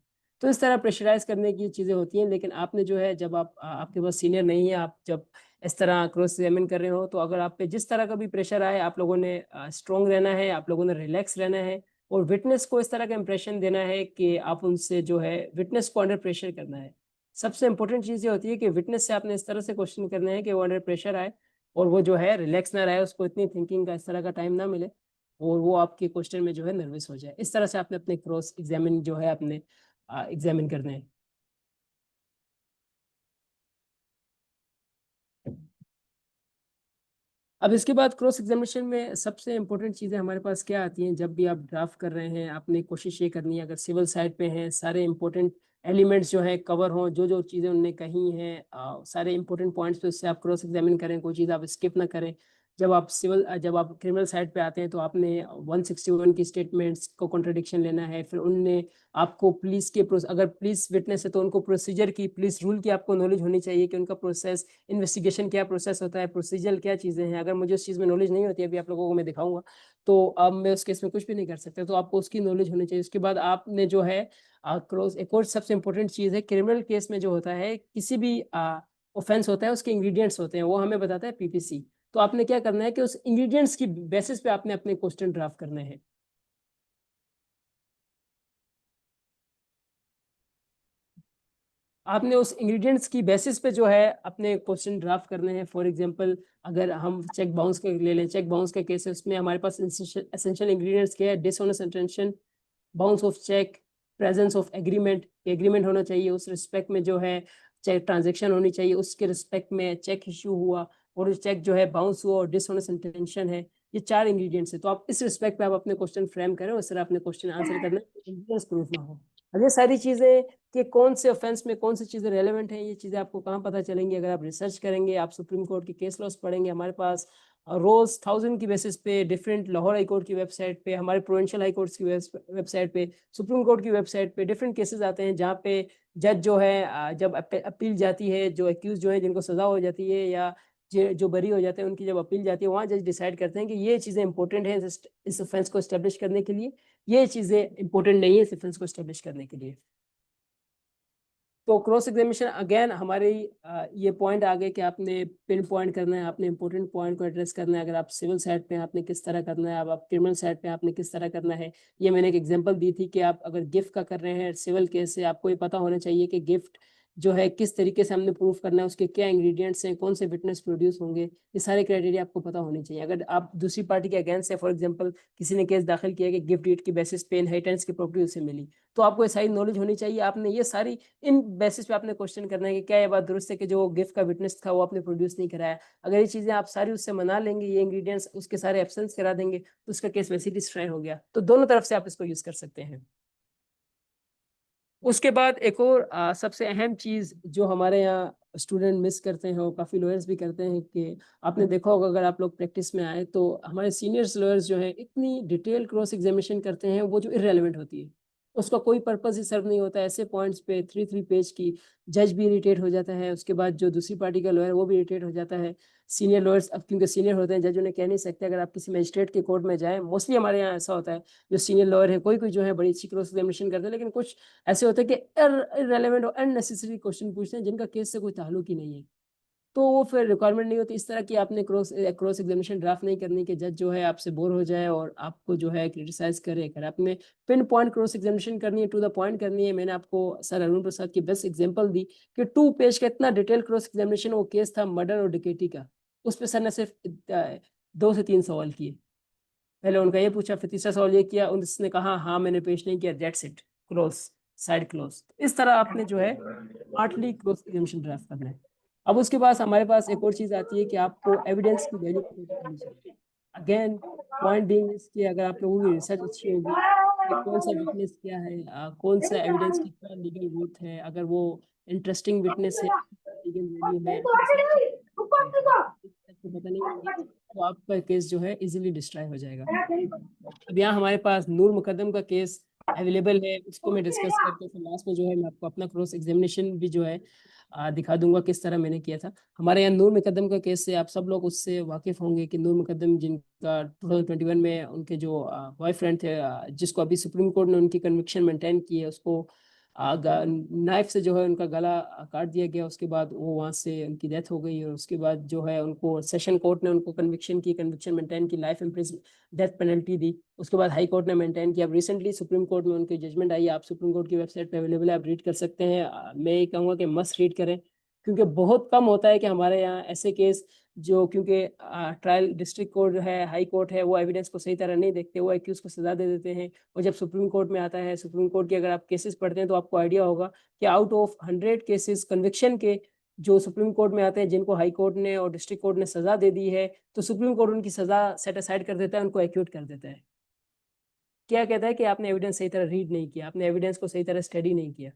तो इस तरह प्रेशराइज करने की चीज़ें होती हैं। लेकिन आपने जो है जब आप आपके पास सीनियर नहीं है, आप जब इस तरह क्रॉस एग्जामिन कर रहे हो, तो अगर आप पे जिस तरह का भी प्रेशर आए, आप लोगों ने स्ट्रॉन्ग रहना है, आप लोगों ने रिलैक्स रहना है, और विटनेस को इस तरह का इंप्रेशन देना है कि आप उनसे जो है विटनेस को अंडर प्रेशर करना है। सबसे इंपॉर्टेंट चीज़ ये होती है कि विटनेस से आपने इस तरह से क्वेश्चन करना है कि वो अंडर प्रेशर आए और वो जो है रिलैक्स ना रहे, उसको इतनी थिंकिंग का इस तरह का टाइम ना मिले, और वो आपके क्वेश्चन में जो है नर्वस हो जाए। इस तरह से आपने अपने क्रॉस एग्जामिन जो है अपने एग्जामिन करने हैं। अब इसके बाद क्रॉस एग्जामिनेशन में सबसे इंपॉर्टेंट चीज़ें हमारे पास क्या आती हैं, जब भी आप ड्राफ्ट कर रहे हैं, आपने कोशिश ये करनी है अगर सिविल साइड पे हैं, सारे इंपॉर्टेंट एलिमेंट्स जो है कवर हों, जो जो चीज़ें उन्होंने कही हैं, सारे इंपॉर्टेंट पॉइंट्स पे उससे आप क्रॉस एग्जामिन करें, कोई चीज़ आप स्किप ना करें। जब आप क्रिमिनल साइड पे आते हैं तो आपने 161 की स्टेटमेंट्स को कॉन्ट्रडिक्शन लेना है। फिर उनने आपको पुलिस के अगर पुलिस विटनेस है तो उनको प्रोसीजर की, पुलिस रूल की आपको नॉलेज होनी चाहिए कि उनका प्रोसेस, इन्वेस्टिगेशन क्या प्रोसेस होता है, प्रोसीजर क्या चीज़ें हैं। अगर मुझे उस चीज़ में नॉलेज नहीं होती, अभी आप लोगों को मैं दिखाऊंगा, तो अब मैं उस केस में कुछ भी नहीं कर सकता, तो आपको उसकी नॉलेज होनी चाहिए। उसके बाद आपने जो है क्रॉस, एक और सबसे इंपॉर्टेंट चीज़ है, क्रिमिनल केस में जो होता है, किसी भी ऑफेंस होता है उसके इंग्रेडिएंट्स होते हैं, वो हमें बताता है पीपीसी। तो आपने क्या करना है कि उस इंग्रेडिएंट्स की बेसिस पे आपने अपने क्वेश्चन ड्राफ्ट करने हैं। आपने उस इंग्रेडिएंट्स की बेसिस पे जो है अपने क्वेश्चन ड्राफ्ट करने हैं। फॉर एग्जांपल अगर हम चेक बाउंस का ले लें, चेक बाउंस का केस है, उसमें हमारे पास एसेंशियल इंग्रेडिएंट्स क्या है, dishonest intention, bounce of cheque, presence of agreement, agreement होना चाहिए, उस रिस्पेक्ट में जो है चेक ट्रांजेक्शन होनी चाहिए, उसके रिस्पेक्ट में चेक इशू हुआ, और चेक जो है बाउंस हुआ, और डिसऑनेस्ट इंटेंशन है। ये 4 इंग्रेडिएंट्स है। तो आप इस रिस्पेक्ट पे आप अपने क्वेश्चन फ्रेम करें, उस तरह अपने क्वेश्चन आंसर करना, इंग्रेडिएंट्स प्रूफ ना हो। अब ये सारी चीजें कि कौन से ऑफेंस में कौन सी चीजें रेलेवेंट हैं, ये चीजें आपको कहाँ पता चलेंगी? अगर आप रिसर्च करेंगे, आप सुप्रीम कोर्ट के केस लॉस पढ़ेंगे। हमारे पास रोज 1000 की बेसिस पे डिफरेंट, लाहौर हाई कोर्ट की वेबसाइट पे, हमारे प्रोविंशियल हाई कोर्ट्स की वेबसाइट पे, सुप्रीम कोर्ट की वेबसाइट पे डिफरेंट केसेस आते हैं जहाँ पे जज जो है जब अपील जाती है, जो एक्यूज जो है जिनको सजा हो जाती है या जो बरी हो जाते हैं उनकी जब अपील जाती है, वहाँ जज डिसाइड करते हैं कि ये चीजें इंपॉर्टेंट हैं इस ऑफेंस को एस्टेब्लिश करने के लिए, ये चीजें इंपॉर्टेंट नहीं है इस ऑफेंस को एस्टेब्लिश करने के लिए। तो क्रॉस एग्जामिनेशन अगेन हमारी ये पॉइंट आ गए कि आपने पिन पॉइंट करना है, आपने इंपॉर्टेंट पॉइंट को एड्रेस करना है। अगर आप सिविल साइड पे आपने किस तरह करना है, अब आप क्रिमिनल साइड पे आपने किस तरह करना है। ये मैंने एक एग्जांपल दी थी कि आप अगर गिफ्ट का कर रहे हैं सिविल केस से, आपको ये पता होना चाहिए कि गिफ्ट जो है किस तरीके से हमने प्रूफ करना है, उसके क्या इंग्रेडिएंट्स हैं, कौन से विटनेस प्रोड्यूस होंगे, ये सारे क्राइटेरिया आपको पता होने चाहिए। अगर आप दूसरी पार्टी के अगेंस्ट है, फॉर एग्जाम्पल किसी ने केस दाखिल किया कि गिफ्ट डीड की बेसिस पे इनहेरिटेंस की प्रॉपर्टी उसे मिली, तो आपको ये सारी नॉलेज होनी चाहिए। आपने ये सारी इन बेसिस पे आपने क्वेश्चन करना है कि क्या ये बात दुरुस्त है कि जो गिफ्ट का विटनेस था वो आपने प्रोड्यूस नहीं कराया। अगर ये चीजें आप सारी उससे मना लेंगे, ये इंग्रेडिएंट्स उसके सारे एब्सेंस करा देंगे, तो उसका केस वैसे ही डिस्ट्रॉय हो गया। तो दोनों तरफ से आप इसको यूज कर सकते हैं। उसके बाद एक और सबसे अहम चीज जो हमारे यहाँ स्टूडेंट मिस करते हैं और काफी लॉयर्स भी करते हैं कि आपने देखा होगा, अगर आप लोग प्रैक्टिस में आए तो हमारे सीनियर्स लॉयर्स जो हैं इतनी डिटेल क्रॉस एग्जामिनेशन करते हैं वो जो इररेलेवेंट होती है, उसका कोई पर्पस ही सर्व नहीं होता। ऐसे पॉइंट्स पे 3 पेज की जज भी इरिटेट हो जाता है, उसके बाद जो दूसरी पार्टी का लॉयर वो भी इरिटेट हो जाता है। सीनियर लॉयर्स अब क्योंकि सीनियर होते हैं, जज उन्हें कह नहीं सकते। अगर आप किसी मजिस्ट्रेट के कोर्ट में जाएं, मोस्टली हमारे यहाँ ऐसा होता है, जो सीनियर लॉयर है कोई कोई जो है बड़ी अच्छी क्रॉस एग्जामिनेशन करते हैं, लेकिन कुछ ऐसे होते हैं कि इररेलेवेंट और अननेसेसरी क्वेश्चन पूछते हैं जिनका केस से कोई ताल्लुक ही नहीं है। तो वो फिर रिक्वायरमेंट नहीं होती इस तरह की आपने क्रॉस क्रॉस एग्जामिनेशन ड्राफ्ट नहीं करनी कि जज जो है आपसे बोर हो जाए और आपको जो है क्रिटिसाइज करे। अगर आपने पिन पॉइंट क्रॉस एग्जामिनेशन करनी है, टू द पॉइंट करनी है, मैंने आपको सर अरुण प्रसाद की बेस्ट एग्जांपल दी कि 2 पेज का इतना डिटेल क्रॉस एग्जामिनेशन, वो केस था मर्डर और डिकेटी का, उस पर सर ने सिर्फ 2 से 3 सवाल किए। पहले उनका ये पूछा, फिर तीसरा सवाल ये किया, उसने कहा हाँ मैंने पेश नहीं किया, that's it, close, side close. इस तरह आपने जो है स्मार्टली क्रॉस एग्जामिनेशन ड्राफ्ट करना है। अब उसके बाद हमारे पास एक और चीज आती है कि आपको एविडेंस की वैल्यू पता होनी चाहिए। अगेन पॉइंट बीइंग इसकी, अगर आप लोगों की रिसर्च अच्छी होगी कि कौन सा विटनेस क्या है, कौन सा एविडेंस की क्या लीगल वैल्यू है, अगर वो इंटरेस्टिंग विटनेस है, लीगल वैल्यू है, तो सारी चीजें आपको पता नहीं होगी, तो आपका केस जो है इजीली डिस्ट्रॉय हो जाएगा। अब यहाँ हमारे पास नूर मुकदम का केस अवेलेबल है, उसको मैं डिस्कस करके फिर लास्ट में जो है मैं आपको अपना क्रॉस एग्जामिनेशन भी जो है दिखा दूंगा किस तरह मैंने किया था। हमारे यहाँ नूर मुकदम का केस से आप सब लोग उससे वाकिफ होंगे कि नूर मुकदम जिनका 2021 में उनके जो बॉयफ्रेंड थे, जिसको अभी सुप्रीम कोर्ट ने उनकी कन्विक्शन मेंटेन की है, उसको नाइफ से जो है उनका गला काट दिया गया। उसके बाद वो वहाँ से उनकी डेथ हो गई और उसके बाद जो है उनको सेशन कोर्ट ने उनको कन्विक्शन मेंटेन की, लाइफ इम्प्रिजन डेथ पेनल्टी दी। उसके बाद हाई कोर्ट ने मेंटेन किया। अब रिसेंटली सुप्रीम कोर्ट में उनकी जजमेंट आई, आप सुप्रीम कोर्ट की वेबसाइट पे अवेलेबल है, आप रीड कर सकते हैं। मैं ये कहूँगा कि मस्ट रीड करें, क्योंकि बहुत कम होता है कि हमारे यहाँ ऐसे केस जो, क्योंकि ट्रायल डिस्ट्रिक्ट कोर्ट है, हाई कोर्ट है, वो एविडेंस को सही तरह नहीं देखते, वो एक्यूज को सजा दे देते हैं। और जब सुप्रीम कोर्ट में आता है, सुप्रीम कोर्ट के अगर आप केसेस पढ़ते हैं तो आपको आइडिया होगा कि आउट ऑफ 100 केसेस कन्विक्शन के जो सुप्रीम कोर्ट में आते हैं, जिनको हाई कोर्ट ने और डिस्ट्रिक्ट कोर्ट ने सजा दे दी है, तो सुप्रीम कोर्ट उनकी सजा सेट असाइड कर देता है, उनको एक्यूट कर देता है। क्या कहता है कि आपने एविडेंस सही तरह रीड नहीं किया, आपने एविडेंस को सही तरह स्टडी नहीं किया।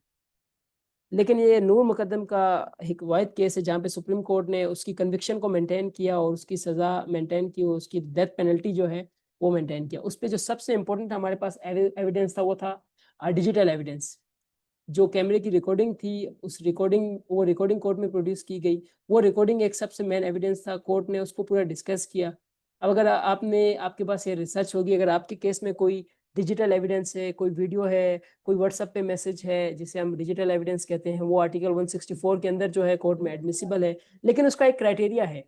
लेकिन ये नूर मुकदम का एक वाहिद केस है जहाँ पे सुप्रीम कोर्ट ने उसकी कन्विक्शन को मेंटेन किया और उसकी सजा मेंटेन की, और उसकी डेथ पेनल्टी जो है वो मेंटेन किया। उस पर जो सबसे इंपॉर्टेंट हमारे पास एविडेंस था वो था डिजिटल एविडेंस। जो कैमरे की रिकॉर्डिंग थी, उस रिकॉर्डिंग, वो रिकॉर्डिंग कोर्ट में प्रोड्यूस की गई। वो रिकॉर्डिंग एक सबसे मेन एविडेंस था, कोर्ट ने उसको पूरा डिस्कस किया। अब अगर आपने, आपके पास ये रिसर्च होगी, अगर आपके केस में कोई डिजिटल एविडेंस है, कोई वीडियो है, कोई व्हाट्सएप पे मैसेज है, जिसे हम डिजिटल एविडेंस कहते हैं, वो आर्टिकल 164 के अंदर जो है कोर्ट में एडमिसिबल है। लेकिन उसका एक क्राइटेरिया है।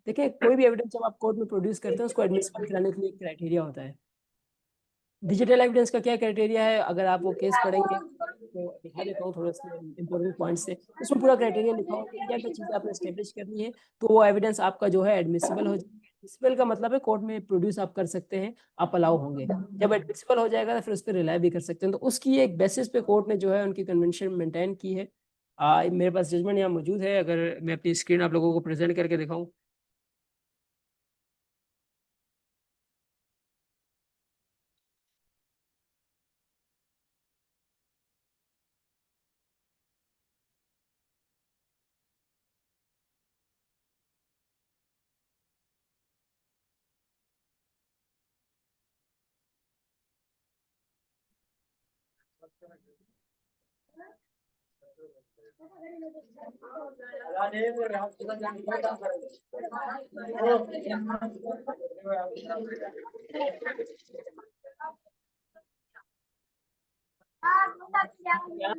देखिए, कोई भी एविडेंस जब आप कोर्ट में प्रोड्यूस करते हैं, उसको एडमिसिबल कराने के लिए एक क्राइटेरिया होता है। डिजिटल एविडेंस का क्या क्राइटेरिया है, अगर आप वो केस पढ़ेंगे तो दिखा देता हूँ थोड़ा सा इंपॉर्टेंट पॉइंट से। उसमें पूरा क्राइटेरिया लिखा होगा कि क्या क्या चीज़ें आपने स्टेब्लिश करनी है, तो वो एविडेंस आपका जो है एडमिसिबल हो जाए। एडमिसिबल का मतलब है कोर्ट में प्रोड्यूस आप कर सकते हैं, आप अलाउ होंगे। जब एडमिसिबल हो जाएगा तो फिर उस पर रिलाई भी कर सकते हैं। तो उसकी एक बेसिस पे कोर्ट ने जो है उनकी कन्वेंशन मेंटेन की है। मेरे पास जजमेंट यहाँ मौजूद है, अगर मैं अपनी स्क्रीन आप लोगों को प्रेजेंट करके दिखाऊं।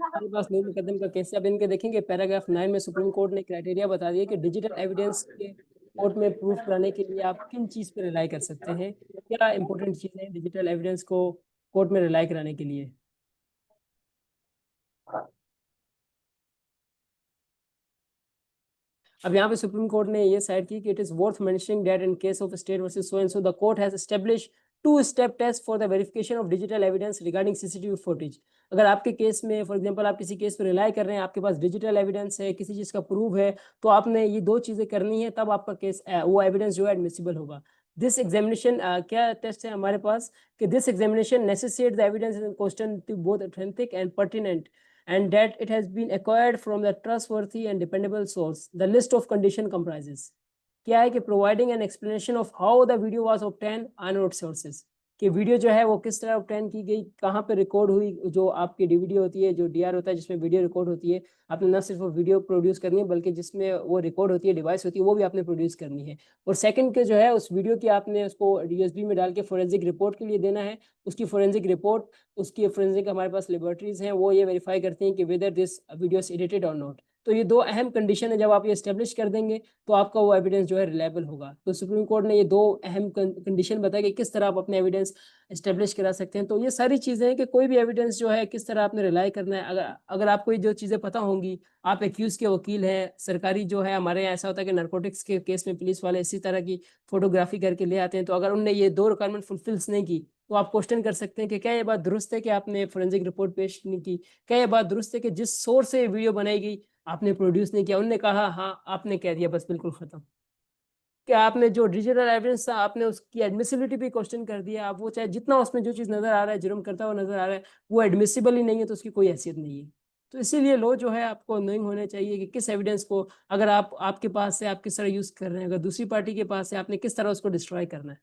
हमारे पास नूर मुकद्दम का केस है। अब इनके देखेंगे पैराग्राफ 9 में सुप्रीम कोर्ट ने क्राइटेरिया बता दिया कि डिजिटल एविडेंस के कोर्ट में प्रूफ कराने के लिए आप किन चीज पर रिलाई कर सकते हैं, क्या इंपॉर्टेंट चीज है डिजिटल एविडेंस को कोर्ट में रिलाई कराने के लिए। अब यहाँ पे सुप्रीम कोर्ट ने ये साइड की कि it is worth mentioning that in case of state versus so and so the court has established 2-step test for the verification of digital evidence regarding CCTV footage. अगर आपके case में for example आप किसी case पर rely कर रहे हैं, आपके पास डिजिटल एविडेंस है, किसी चीज का प्रूफ है, तो आपने ये 2 चीजें करनी है, तब आपका केस वो एविडेंस जो है एडमिसिबल होगा। दिस एग्जामिनेशन क्या टेस्ट है हमारे पास कि this examination necessitate the evidence in question to both authentic and pertinent and that it has been acquired from the trustworthy and dependable source. The list of condition comprises क्या है कि providing an explanation of how the video was obtained on its sources, कि video जो है वो किस तरह obtain की गई, कहाँ पे रिकॉर्ड हुई, जो आपकी डीवीडी होती है, जो डीआर होता है जिसमें वीडियो रिकॉर्ड होती है, आपने न सिर्फ वो वीडियो प्रोड्यूस करनी है बल्कि जिसमें वो रिकॉर्ड होती है, डिवाइस होती है, वो भी आपने प्रोड्यूस करनी है। और सेकंड के जो है उस वीडियो की आपने उसको यूएसबी में डाल के फोरेंसिक रिपोर्ट के लिए देना है। उसकी फोरेंसिक रिपोर्ट, उसकी फोरेंसिक हमारे पास लेबोरेटरीज हैं, वो ये वेरीफाई करती हैं कि whether this video is edited और नॉट। तो ये 2 अहम कंडीशन है, जब आप ये एस्टेब्लिश कर देंगे तो आपका वो एविडेंस जो है रिलायबल होगा। तो सुप्रीम कोर्ट ने ये 2 अहम कंडीशन बताया कि किस तरह आप अपने एविडेंस एस्टेब्लिश करा सकते हैं। तो ये सारी चीज़ें हैं कि कोई भी एविडेंस जो है किस तरह आपने रिलाई करना है। अगर आपको ये जो चीज़ें पता होंगी, आप एक्यूज के वकील हैं, सरकारी जो है हमारे यहाँ ऐसा होता है कि नारकोटिक्स के केस में पुलिस वाले इसी तरह की फोटोग्राफी करके ले आते हैं, तो अगर उनने ये 2 रिक्वायरमेंट फुलफिल्स नहीं की तो आप क्वेश्चन कर सकते हैं कि क्या ये बात दुरुस्त है कि आपने फोरेंसिक रिपोर्ट पेश नहीं की, क्या ये बात दुरुस्त है कि जिस सोर्स से वीडियो बनाई गई आपने प्रोड्यूस नहीं किया। उनने कहा हाँ, आपने कह दिया, बस बिल्कुल खत्म। कि आपने जो डिजिटल एविडेंस था आपने उसकी एडमिसिबिलिटी पे क्वेश्चन कर दिया, आप वो चाहे जितना उसमें जो चीज़ नजर आ रहा है, जुर्म करता हुआ नजर आ रहा है, वो एडमिसिबल ही नहीं है, तो उसकी कोई हैसियत नहीं है। तो इसीलिए लो जो है आपको नोइंग होना चाहिए कि किस एविडेंस को अगर आपके पास है आप किस तरह यूज़ कर रहे हैं, अगर दूसरी पार्टी के पास है आपने किस तरह उसको डिस्ट्रॉय करना है।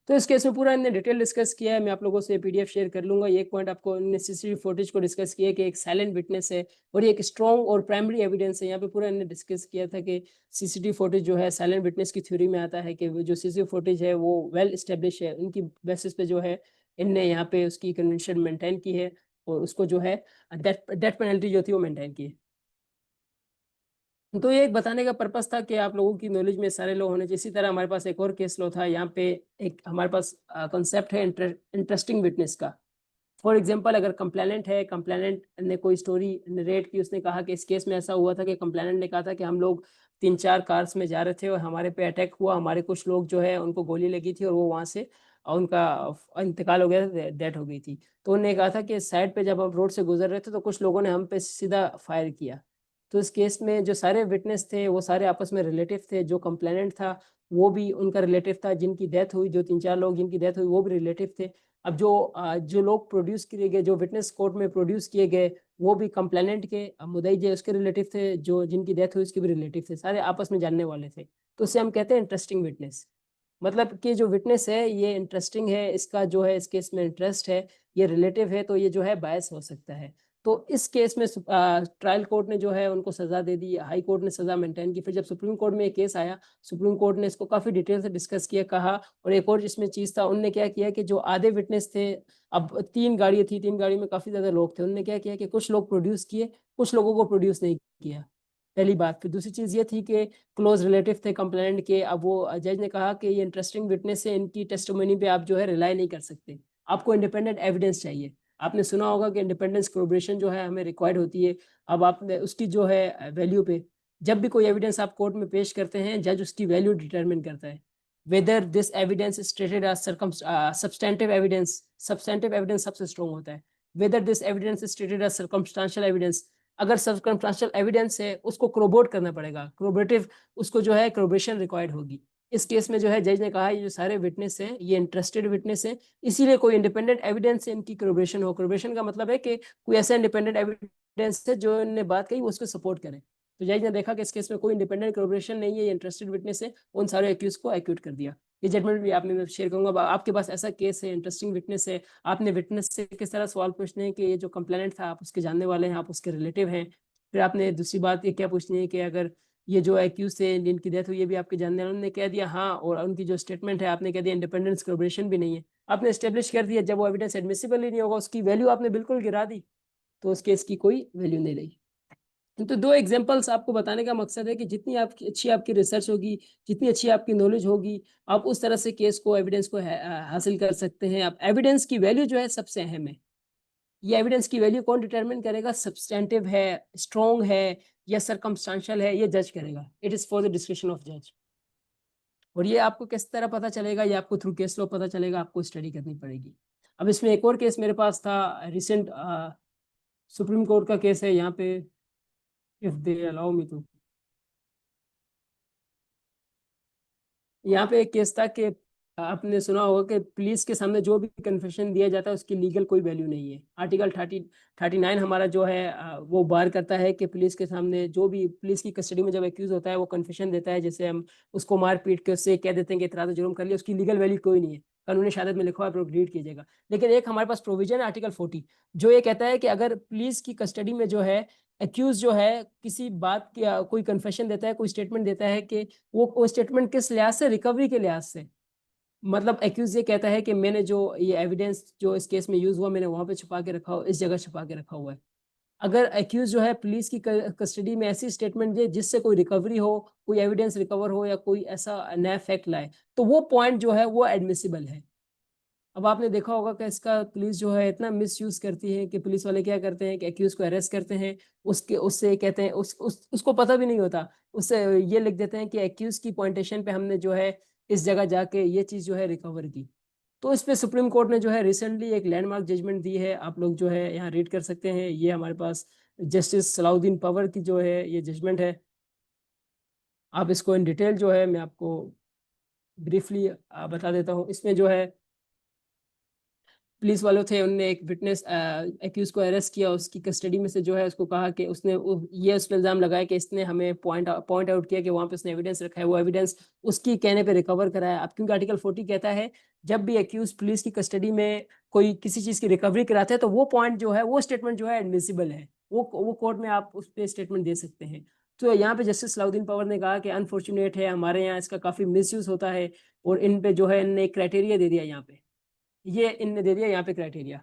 तो इस केस में पूरा इन्हें डिटेल डिस्कस किया है। मैं आप लोगों से पीडीएफ शेयर कर लूंगा। एक पॉइंट आपको नेसेसरी फुटेज को डिस्कस किया कि एक साइलेंट विटनेस है और ये एक स्ट्रॉन्ग और प्राइमरी एविडेंस है। यहाँ पे पूरा इन्हें डिस्कस किया था कि सीसीटीवी फुटेज जो है साइलेंट विटनेस की थ्योरी में आता है कि जो सीसीटीवी फुटेज है वो वेल एस्टेब्लिश है, उनकी बेसिस पे जो है इनने यहाँ पे उसकी कन्वेंशन मेंटेन की है और उसको जो है डेथ पेनल्टी जो थी वो मेंटेन की है। तो ये एक बताने का पर्पस था कि आप लोगों की नॉलेज में सारे लोग होने चाहिए। इसी तरह हमारे पास एक और केस लो था, यहाँ पे एक हमारे पास कॉन्सेप्ट है इंटरेस्टिंग विटनेस का। फॉर एग्जांपल अगर कंप्लेनेंट है, कंप्लेनेंट ने कोई स्टोरी नरेट की, उसने कहा कि इस केस में ऐसा हुआ था कि कंप्लेनेंट ने कहा था कि हम लोग 3-4 कार्स में जा रहे थे और हमारे पे अटैक हुआ, हमारे कुछ लोग जो है उनको गोली लगी थी और वो वहाँ से उनका इंतकाल हो गया था, डेथ हो गई थी। तो उन्होंने कहा था कि साइड पे जब हम रोड से गुजर रहे थे तो कुछ लोगों ने हम पे सीधा फायर किया। तो इस केस में जो सारे विटनेस थे वो सारे आपस में रिलेटिव थे। जो कंप्लेनेंट था वो भी उनका रिलेटिव था, जिनकी डेथ हुई, जो 3-4 लोग जिनकी डेथ हुई वो भी रिलेटिव थे। अब जो लोग प्रोड्यूस किए गए, जो विटनेस कोर्ट में प्रोड्यूस किए गए, वो भी कंप्लेनेंट के मुद्दई जो उसके रिलेटिव थे, जो जिनकी डेथ हुई उसके भी रिलेटिव थे, सारे आपस में जानने वाले थे। तो उसे हम कहते हैं इंटरेस्टिंग विटनेस। मतलब कि जो विटनेस है ये इंटरेस्टिंग है, इसका जो है इस केस में इंटरेस्ट है, ये रिलेटिव है, तो ये जो है बायस हो सकता है। तो इस केस में ट्रायल कोर्ट ने जो है उनको सजा दे दी, हाई कोर्ट ने सजा मेंटेन की। फिर जब सुप्रीम कोर्ट में ये केस आया, सुप्रीम कोर्ट ने इसको काफी डिटेल से डिस्कस किया, कहा। और एक और जिसमें चीज था, उनने क्या किया कि जो आधे विटनेस थे, अब 3 गाड़ियां थी, 3 गाड़ी में काफी ज्यादा लोग थे, उनने क्या किया कि कुछ लोग प्रोड्यूस किए, कुछ लोगों को प्रोड्यूस नहीं किया, पहली बात। फिर दूसरी चीज ये थी कि क्लोज रिलेटिव थे कंप्लेनेंट के। अब वो जज ने कहा कि ये इंटरेस्टिंग विटनेस है, इनकी टेस्टिमोनी पे आप जो है रिलाई नहीं कर सकते, आपको इंडिपेंडेंट एविडेंस चाहिए। आपने सुना होगा कि इंडिपेंडेंस कोऑपरेशन जो है हमें रिक्वायर्ड होती है। अब आपने उसकी जो है वैल्यू पे, जब भी कोई एविडेंस आप कोर्ट में पेश करते हैं, जज उसकी वैल्यू डिटरमिन करता है। Whether this evidence is treated as substantive evidence, substantive evidence सबसे स्ट्रॉन्ग होता है। Whether this evidence is treated as circumstantial evidence, अगर सर्कमस्टांशियल एविडेंस है उसको क्रोबोट करना पड़ेगा, क्रोबेटिव उसको जो है क्रोबेशन रिक्वायर्ड होगी। इस केस में जो है जज ने कहा ये जो सारे विटनेस हैं ये इंटरेस्टेड विटनेस है, इसीलिए कोई इंडिपेंडेंट एविडेंस से इनकी क्रोबेशन हो। क्रोबेशन का मतलब है कि कोई ऐसा इंडिपेंडेंट एविडेंस है जो इन्होंने बात कही वो उसको सपोर्ट करे। तो जज ने देखा कि इस केस में कोई इंडिपेंडेंट क्रोबेशन नहीं है, ये इंटरेस्टेड विटनेस है, उन सारे एक्यूज को एक्यूट कर दिया। ये जजमेंट भी आपने मैं शेयर करूंगा। आपके पास ऐसा केस है, इंटरेस्टिंग विटनेस है, आपने विटनेस से किस तरह सवाल पूछने हैं कि ये जो कंप्लेनेंट था आप उसके जानने वाले हैं, आप उसके रिलेटिव हैं। फिर आपने दूसरी बात ये क्या पूछनी है कि अगर ये जो एक्यूज थे जिनकी डेथ हुई ये भी आपके जानने वाले, उन्होंने कह दिया हाँ, और उनकी जो स्टेटमेंट है आपने कह दिया इंडिपेंडेंस कोऑपरेशन भी नहीं है, आपने एस्टेब्लिश कर दिया। जब वो एविडेंस एडमिसिबल ही नहीं होगा, उसकी वैल्यू आपने बिल्कुल गिरा दी, तो उस केस की कोई वैल्यू नहीं रही। तो दो एग्जांपल्स आपको बताने का मकसद है कि जितनी आपकी अच्छी आपकी रिसर्च होगी, जितनी अच्छी आपकी नॉलेज होगी, आप उस तरह से केस को, एविडेंस को हासिल कर सकते हैं। आप एविडेंस की वैल्यू जो है सबसे अहम है। ये एविडेंस की वैल्यू कौन डिटरमिन करेगा? सब्सटेंटिव है, स्ट्रॉन्ग है, या सरकमस्टांशियल है, ये जज करेगा। It is for the description of जज। और ये आपको किस तरह पता चलेगा? ये आपको थ्रू केस लॉ पता चलेगा, आपको स्टडी करनी पड़ेगी। अब इसमें एक और केस मेरे पास था, रिसेंट सुप्रीम कोर्ट का केस है यहाँ पे, if they allow me to. यहाँ पे एक केस था कि आपने सुना होगा कि पुलिस के सामने जो भी कन्फेशन दिया जाता है उसकी लीगल कोई वैल्यू नहीं है। आर्टिकल 39 हमारा जो है वो बार करता है कि पुलिस के सामने जो भी पुलिस की कस्टडी में जब एक्यूज होता है वो कन्फेशन देता है, जैसे हम उसको मार पीट के उससे कह देते हैं कि इतराज जुर्म कर लिया, उसकी लीगल वैल्यू कोई नहीं है। कानूनी शहादत में लिखा हुआ है, आप रीड कीजिएगा। लेकिन एक हमारे पास प्रोविजन है आर्टिकल 40, जो ये कहता है कि अगर पुलिस की कस्टडी में जो है एक्यूज जो है किसी बात की कोई कन्फेशन देता है, कोई स्टेटमेंट देता है, कि वो स्टेटमेंट किस लिहाज से? रिकवरी के लिहाज से। मतलब एक्यूज ये कहता है कि मैंने जो ये एविडेंस जो इस केस में यूज हुआ, मैंने वहां पे छुपा के रखा हो, इस जगह छुपा के रखा हुआ है। अगर एक्यूज जो है पुलिस की कस्टडी में ऐसी स्टेटमेंट दे जिससे कोई रिकवरी हो, कोई एविडेंस रिकवर हो, या कोई ऐसा नया फैक्ट लाए, तो वो पॉइंट जो है वो एडमिसिबल है। अब आपने देखा होगा कि इसका पुलिस जो है इतना मिस यूज करती है कि पुलिस वाले क्या करते हैं कि एक्यूज को अरेस्ट करते हैं, उससे कहते हैं उसको पता भी नहीं होता, उससे ये लिख देते हैं कि एक्यूज की पॉइंटेशन पे हमने जो है इस जगह जाके ये चीज जो है रिकवर की। तो इस पे सुप्रीम कोर्ट ने जो है रिसेंटली एक लैंडमार्क जजमेंट दी है, आप लोग जो है यहाँ रीड कर सकते हैं। ये हमारे पास जस्टिस सलाउद्दीन पवर की जो है ये जजमेंट है। आप इसको इन डिटेल जो है मैं आपको ब्रीफली बता देता हूँ। इसमें जो है पुलिस वालों थे, उनने एक विटनेस एक्यूज को अरेस्ट किया, उसकी कस्टडी में से जो है उसको कहा कि उसने ये उस पर इल्जाम लगाया कि इसने हमें पॉइंट आउट किया कि वहां पे उसने एविडेंस रखा है, वो एविडेंस उसकी कहने पे रिकवर कराया। अब क्योंकि आर्टिकल 40 कहता है जब भी एक्यूज पुलिस की कस्टडी में कोई किसी चीज की रिकवरी कराते हैं तो वो पॉइंट जो है, वो स्टेटमेंट जो है एडमिसिबल है, वो कोर्ट में आप उस पर स्टेटमेंट दे सकते हैं। तो यहाँ पे जस्टिस सलाउद्दीन पवर ने कहा कि अनफॉर्चुनेट है, हमारे यहाँ इसका काफी मिसयूज होता है, और इन पे जो है इनने एक क्राइटेरिया दे दिया यहाँ पे, ये इनने दे दिया यहाँ पे क्राइटेरिया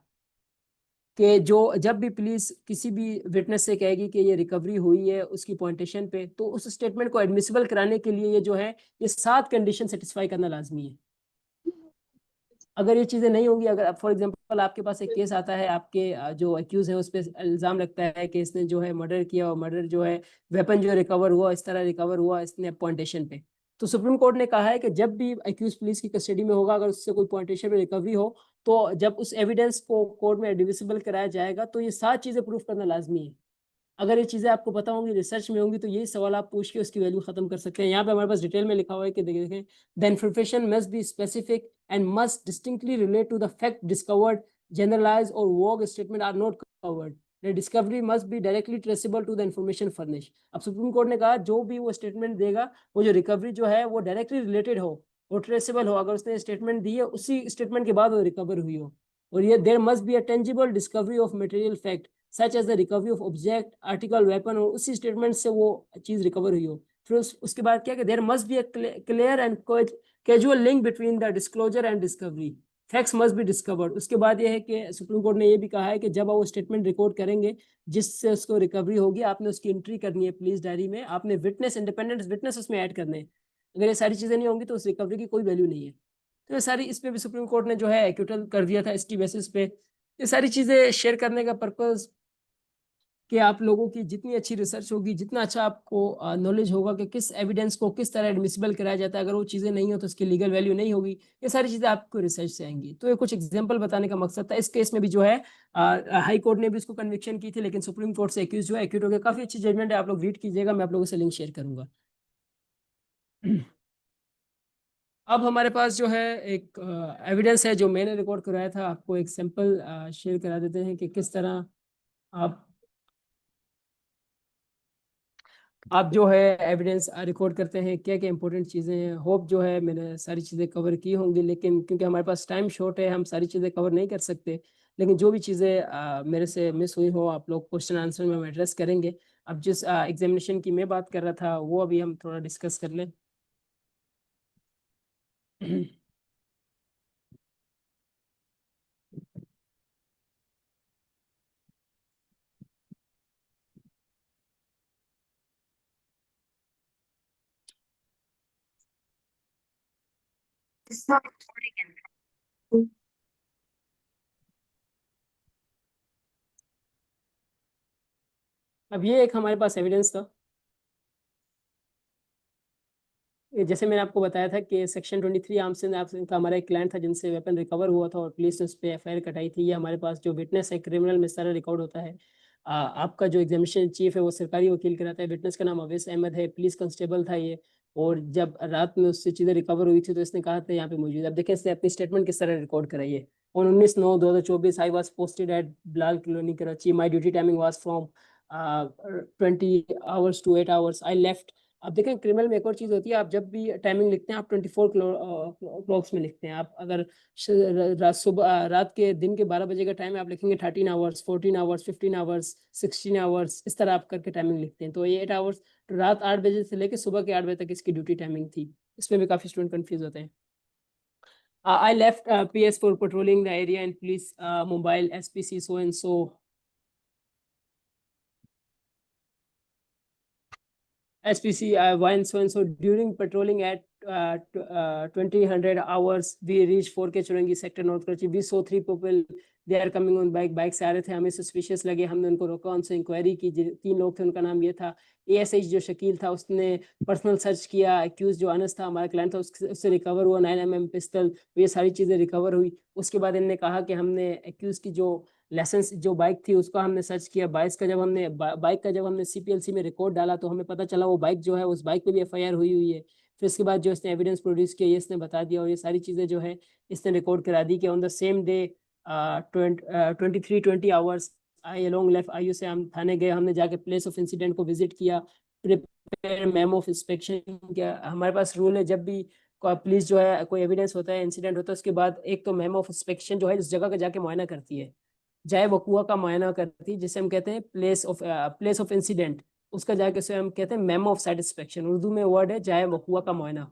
कि जो जब भी पुलिस किसी भी विटनेस से कहेगी कि ये रिकवरी हुई है उसकी पॉइंटेशन पे, तो उस स्टेटमेंट को एडमिसिबल कराने के लिए ये जो है ये 7 कंडीशन सेटिस्फाई करना लाजमी है। अगर ये चीजें नहीं होंगी, अगर फॉर एग्जांपल आपके पास एक केस आता है, आपके जो एक्यूज है उस पर इल्जाम लगता है कि इसने जो है मर्डर किया, और मर्डर जो है वेपन जो रिकवर हुआ इस तरह रिकवर हुआ इसने पॉइंटेशन पे, तो सुप्रीम कोर्ट ने कहा है कि जब भी एक्यूज पुलिस की कस्टडी में होगा, अगर उससे कोई पॉइंटेशन पे रिकवरी हो, तो जब उस एविडेंस को कोर्ट में डिविजिबल कराया जाएगा तो ये 7 चीजें प्रूफ करना लाजमी है। अगर ये चीजें आपको पता होंगी, रिसर्च में होंगी, तो यही सवाल आप पूछ के उसकी वैल्यू खत्म कर सकते हैं। यहाँ पे हमारे पास डिटेल में लिखा हुआ है कि देखें, the information must be specific and must distinctly relate to the fact discovered, generalize और vague statement are not covered, the discovery must be directly traceable to the information furnish. अब सुप्रीम कोर्ट ने कहा जो भी वो statement देगा, वो जो रिकवरी जो है वो डायरेक्टली रिलेटेड हो और ट्रेसेबल हो, अगर उसने स्टेटमेंट दी है उसी स्टेटमेंट के बाद वो रिकवर हुई हो। और ये there must be a tangible discovery of material fact such as the recovery of object, article, weapon, और उसी स्टेटमेंट से वो चीज रिकवर हुई हो। फिर उसके बाद क्या कि there must be a clear and casual link between the disclosure and discovery, facts must be discovered. उसके बाद ये है कि सुप्रीम कोर्ट ने ये भी कहा है कि जब वो स्टेटमेंट रिकॉर्ड करेंगे जिससे उसको रिकवरी होगी, आपने उसकी एंट्री करनी है पुलिस डायरी में, आपने विटनेस, इंडिपेंडेंट विटनेस उसमें ऐड करने हैं। अगर ये सारी चीजें नहीं होंगी तो उस रिकवरी की कोई वैल्यू नहीं है। तो ये सारी, इस पे भी सुप्रीम कोर्ट ने जो है एक्यूटल कर दिया था इसकी बेसिस पे। ये सारी चीजें शेयर करने का पर्पज कि आप लोगों की जितनी अच्छी रिसर्च होगी, जितना अच्छा आपको नॉलेज होगा कि किस एविडेंस को किस तरह एडमिसिबल कराया जाता है, अगर वो चीज़ें नहीं हो तो उसकी लीगल वैल्यू नहीं होगी, ये सारी चीज़ें आपको रिसर्च से आएंगी। तो ये कुछ एग्जांपल बताने का मकसद था। इस केस में भी जो है हाई कोर्ट ने भी इसको कन्विक्शन की थी, लेकिन सुप्रीम कोर्ट से एक्यूज जो है एक्यूट हो गया। काफ़ी अच्छी जजमेंट है, आप लोग रीड कीजिएगा, मैं आप लोगों से लिंक शेयर करूंगा। अब हमारे पास जो है एक एविडेंस है जो मैंने रिकॉर्ड कराया था, आपको एक सैंपल शेयर करा देते हैं कि किस तरह आप आप जो है एविडेंस रिकॉर्ड करते हैं, क्या क्या इंपॉर्टेंट चीज़ें हैं। होप जो है मैंने सारी चीज़ें कवर की होंगी, लेकिन क्योंकि हमारे पास टाइम शॉर्ट है हम सारी चीज़ें कवर नहीं कर सकते। लेकिन जो भी चीज़ें मेरे से मिस हुई हो आप लोग क्वेश्चन आंसर में हम एड्रेस करेंगे। अब जिस एग्जामिनेशन की मैं बात कर रहा था वो अभी हम थोड़ा डिस्कस कर लें। अब ये एक हमारे पास एविडेंस था। जैसे मैंने आपको बताया था कि सेक्शन 23 आर्म्स एक्ट का हमारा एक क्लाइंट था जिनसे वेपन रिकवर हुआ था और पुलिस ने उस पर एफआईआर कटाई थी। ये हमारे पास जो विटनेस है क्रिमिनल में सारा रिकॉर्ड होता है। आपका जो एग्जामिनेशन चीफ है वो सरकारी वकील कराता है। विटनेस का नाम अवैस अहमद है, पुलिस कांस्टेबल था ये। और जब रात में उससे चीज़ें रिकवर हुई थी तो इसने कहा था यहाँ पे मौजूद। अब देखें इसने अपनी स्टेटमेंट किस तरह रिकॉर्ड कराई है। On 19/9/2024 I was posted eight Bilal colony Karachi. My duty timing was from 20 hours to 8 hours। I left. अब देखें क्रिमिनल में एक और चीज़ होती है, आप जब भी टाइमिंग लिखते हैं आप 24 क्लॉक्स में लिखते हैं। आप अगर रात के दिन के 12 बजे का टाइम है आप लिखेंगे 13 hours, 14 hours, 15 hours, 16 hours, इस तरह आप करके टाइमिंग लिखते हैं। तो ये 8 hours तो रात 8 बजे से लेकर सुबह के 8 बजे तक इसकी ड्यूटी टाइमिंग थी। इसमें भी काफ़ी स्टूडेंट कन्फ्यूज होते हैं। I left PS for patrolling the area and police mobile SPC so and so. SPC one so and so during patrolling at 2000 hours we reached 4K Churangi sector North Karachi. We saw 3 people, they are coming on bike से आ रहे थे, हमें suspicious लगे, हमने उनको रोका, उनसे inquiry की। 3 लोग थे, उनका नाम ये था। ASH जो शकील था उसने पर्सनल सर्च किया। एक्यूज जो अनस था हमारा क्लाइंट था उससे रिकवर हुआ 9mm पिस्टल। ये सारी चीज़ें रिकवर हुई। उसके बाद इन्होंने कहा कि हमने एक्यूज की जो लाइसेंस जो बाइक थी उसका हमने सर्च किया। बाइक का जब हमने CPLC में रिकॉर्ड डाला तो हमें पता चला वो बाइक जो है उस बाइक पे भी FIR हुई है। फिर इसके बाद जो इसने एविडेंस प्रोड्यूस किया ये इसने बता दिया और ये सारी चीज़ें जो है इसने रिकॉर्ड करा दी कि on the same day 23:20 I along left IU से हम थाने गए। हमने जाके प्लेस ऑफ इंसिडेंट को विजिट किया, प्रिपेयर मेमो ऑफ इंस्पेक्शन किया। हमारे पास रूल है जब भी पुलिस जो है कोई एविडेंस होता है इंसिडेंट होता है उसके बाद एक तो मेमो ऑफ इंस्पेक्शन जो है उस जगह का जाके मुआयना करती है, जाए वकुआ का मुआयना करती है, जिसे हम कहते हैं प्लेस ऑफ इंसिडेंट। उसका जाके उसे हम कहते हैं मेमो ऑफ सेटिस्फेक्शन। उर्दू में वर्ड है जाए वकुआ का मुआयना,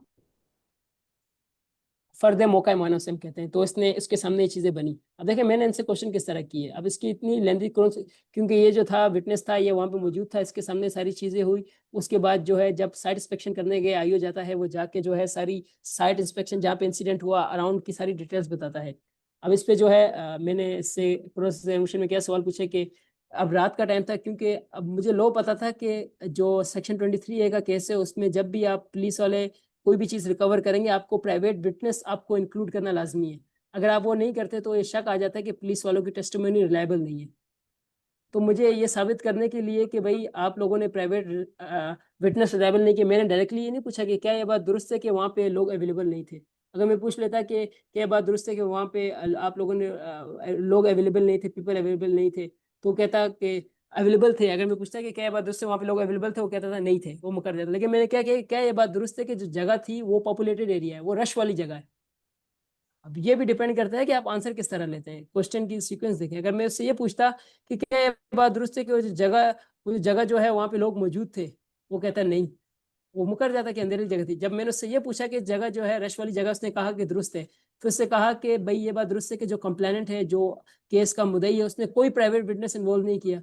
फर्द मौका मुआयना उसे हम कहते हैं। तो इसने इसके सामने ये चीज़ें बनी। अब देखिए मैंने इनसे क्वेश्चन किस तरह किए। अब इसकी इतनी लेंथी क्योंकि ये जो था विटनेस था ये वहाँ पे मौजूद था, इसके सामने सारी चीज़ें हुई। उसके बाद जो है जब साइट इंस्पेक्शन करने गए IO जाता है वो जाके जो है सारी साइट इंस्पेक्शन जहाँ पे इंसिडेंट हुआ अराउंड की सारी डिटेल्स बताता है। अब इस पे जो है मैंने इससे प्रोसेस में क्या सवाल पूछे कि अब रात का टाइम था, क्योंकि अब मुझे लो पता था कि जो सेक्शन 23A का केस है उसमें जब भी आप पुलिस वाले कोई भी चीज़ रिकवर करेंगे आपको प्राइवेट विटनेस आपको इंक्लूड करना लाजमी है। अगर आप वो नहीं करते तो ये शक आ जाता है कि पुलिस वालों की टेस्टिमनी रिलायबल नहीं है। तो मुझे ये साबित करने के लिए कि भाई आप लोगों ने प्राइवेट विटनेस रिलायबल नहीं किया, मैंने डायरेक्टली ये नहीं पूछा कि क्या ये बात दुरुस्त है कि वहाँ पे लोग अवेलेबल नहीं थे। अगर मैं पूछ लेता कि क्या बात दुरुस्त है कि वहाँ पे आप लोगों ने लोग अवेलेबल नहीं थे, पीपल अवेलेबल नहीं थे, तो कहता कि अवेलेबल थे। अगर मैं पूछता कि क्या ये बात दुरुस्त है वहाँ पे लोग अवेलेबल थे, वो कहता था नहीं थे, वो मुकर देता। लेकिन मैंने क्या कि क्या ये बात दुरुस्त है कि जो जगह थी वो पॉपुलेटेड एरिया है, वो रश वाली जगह है। अब ये भी डिपेंड करता है कि आप आंसर किस तरह लेते हैं, क्वेश्चन की सीक्वेंस देखें। अगर मैं उससे ये पूछता कि क्या ये बात दुरुस्त है कि वो जो जगह जो है वहाँ पे लोग मौजूद थे, वो कहता नहीं, वो मुकर जाता कि अंधेरी जगह थी। जब मैंने उससे ये पूछा कि जगह जो है रश वाली जगह, उसने कहा कि दुरुस्त है। फिर उससे कहा कि भाई ये बात दुरुस्त है कि जो कंप्लेनेंट है जो केस का मुद्दई है उसने कोई प्राइवेट विटनेस इन्वॉल्व नहीं किया।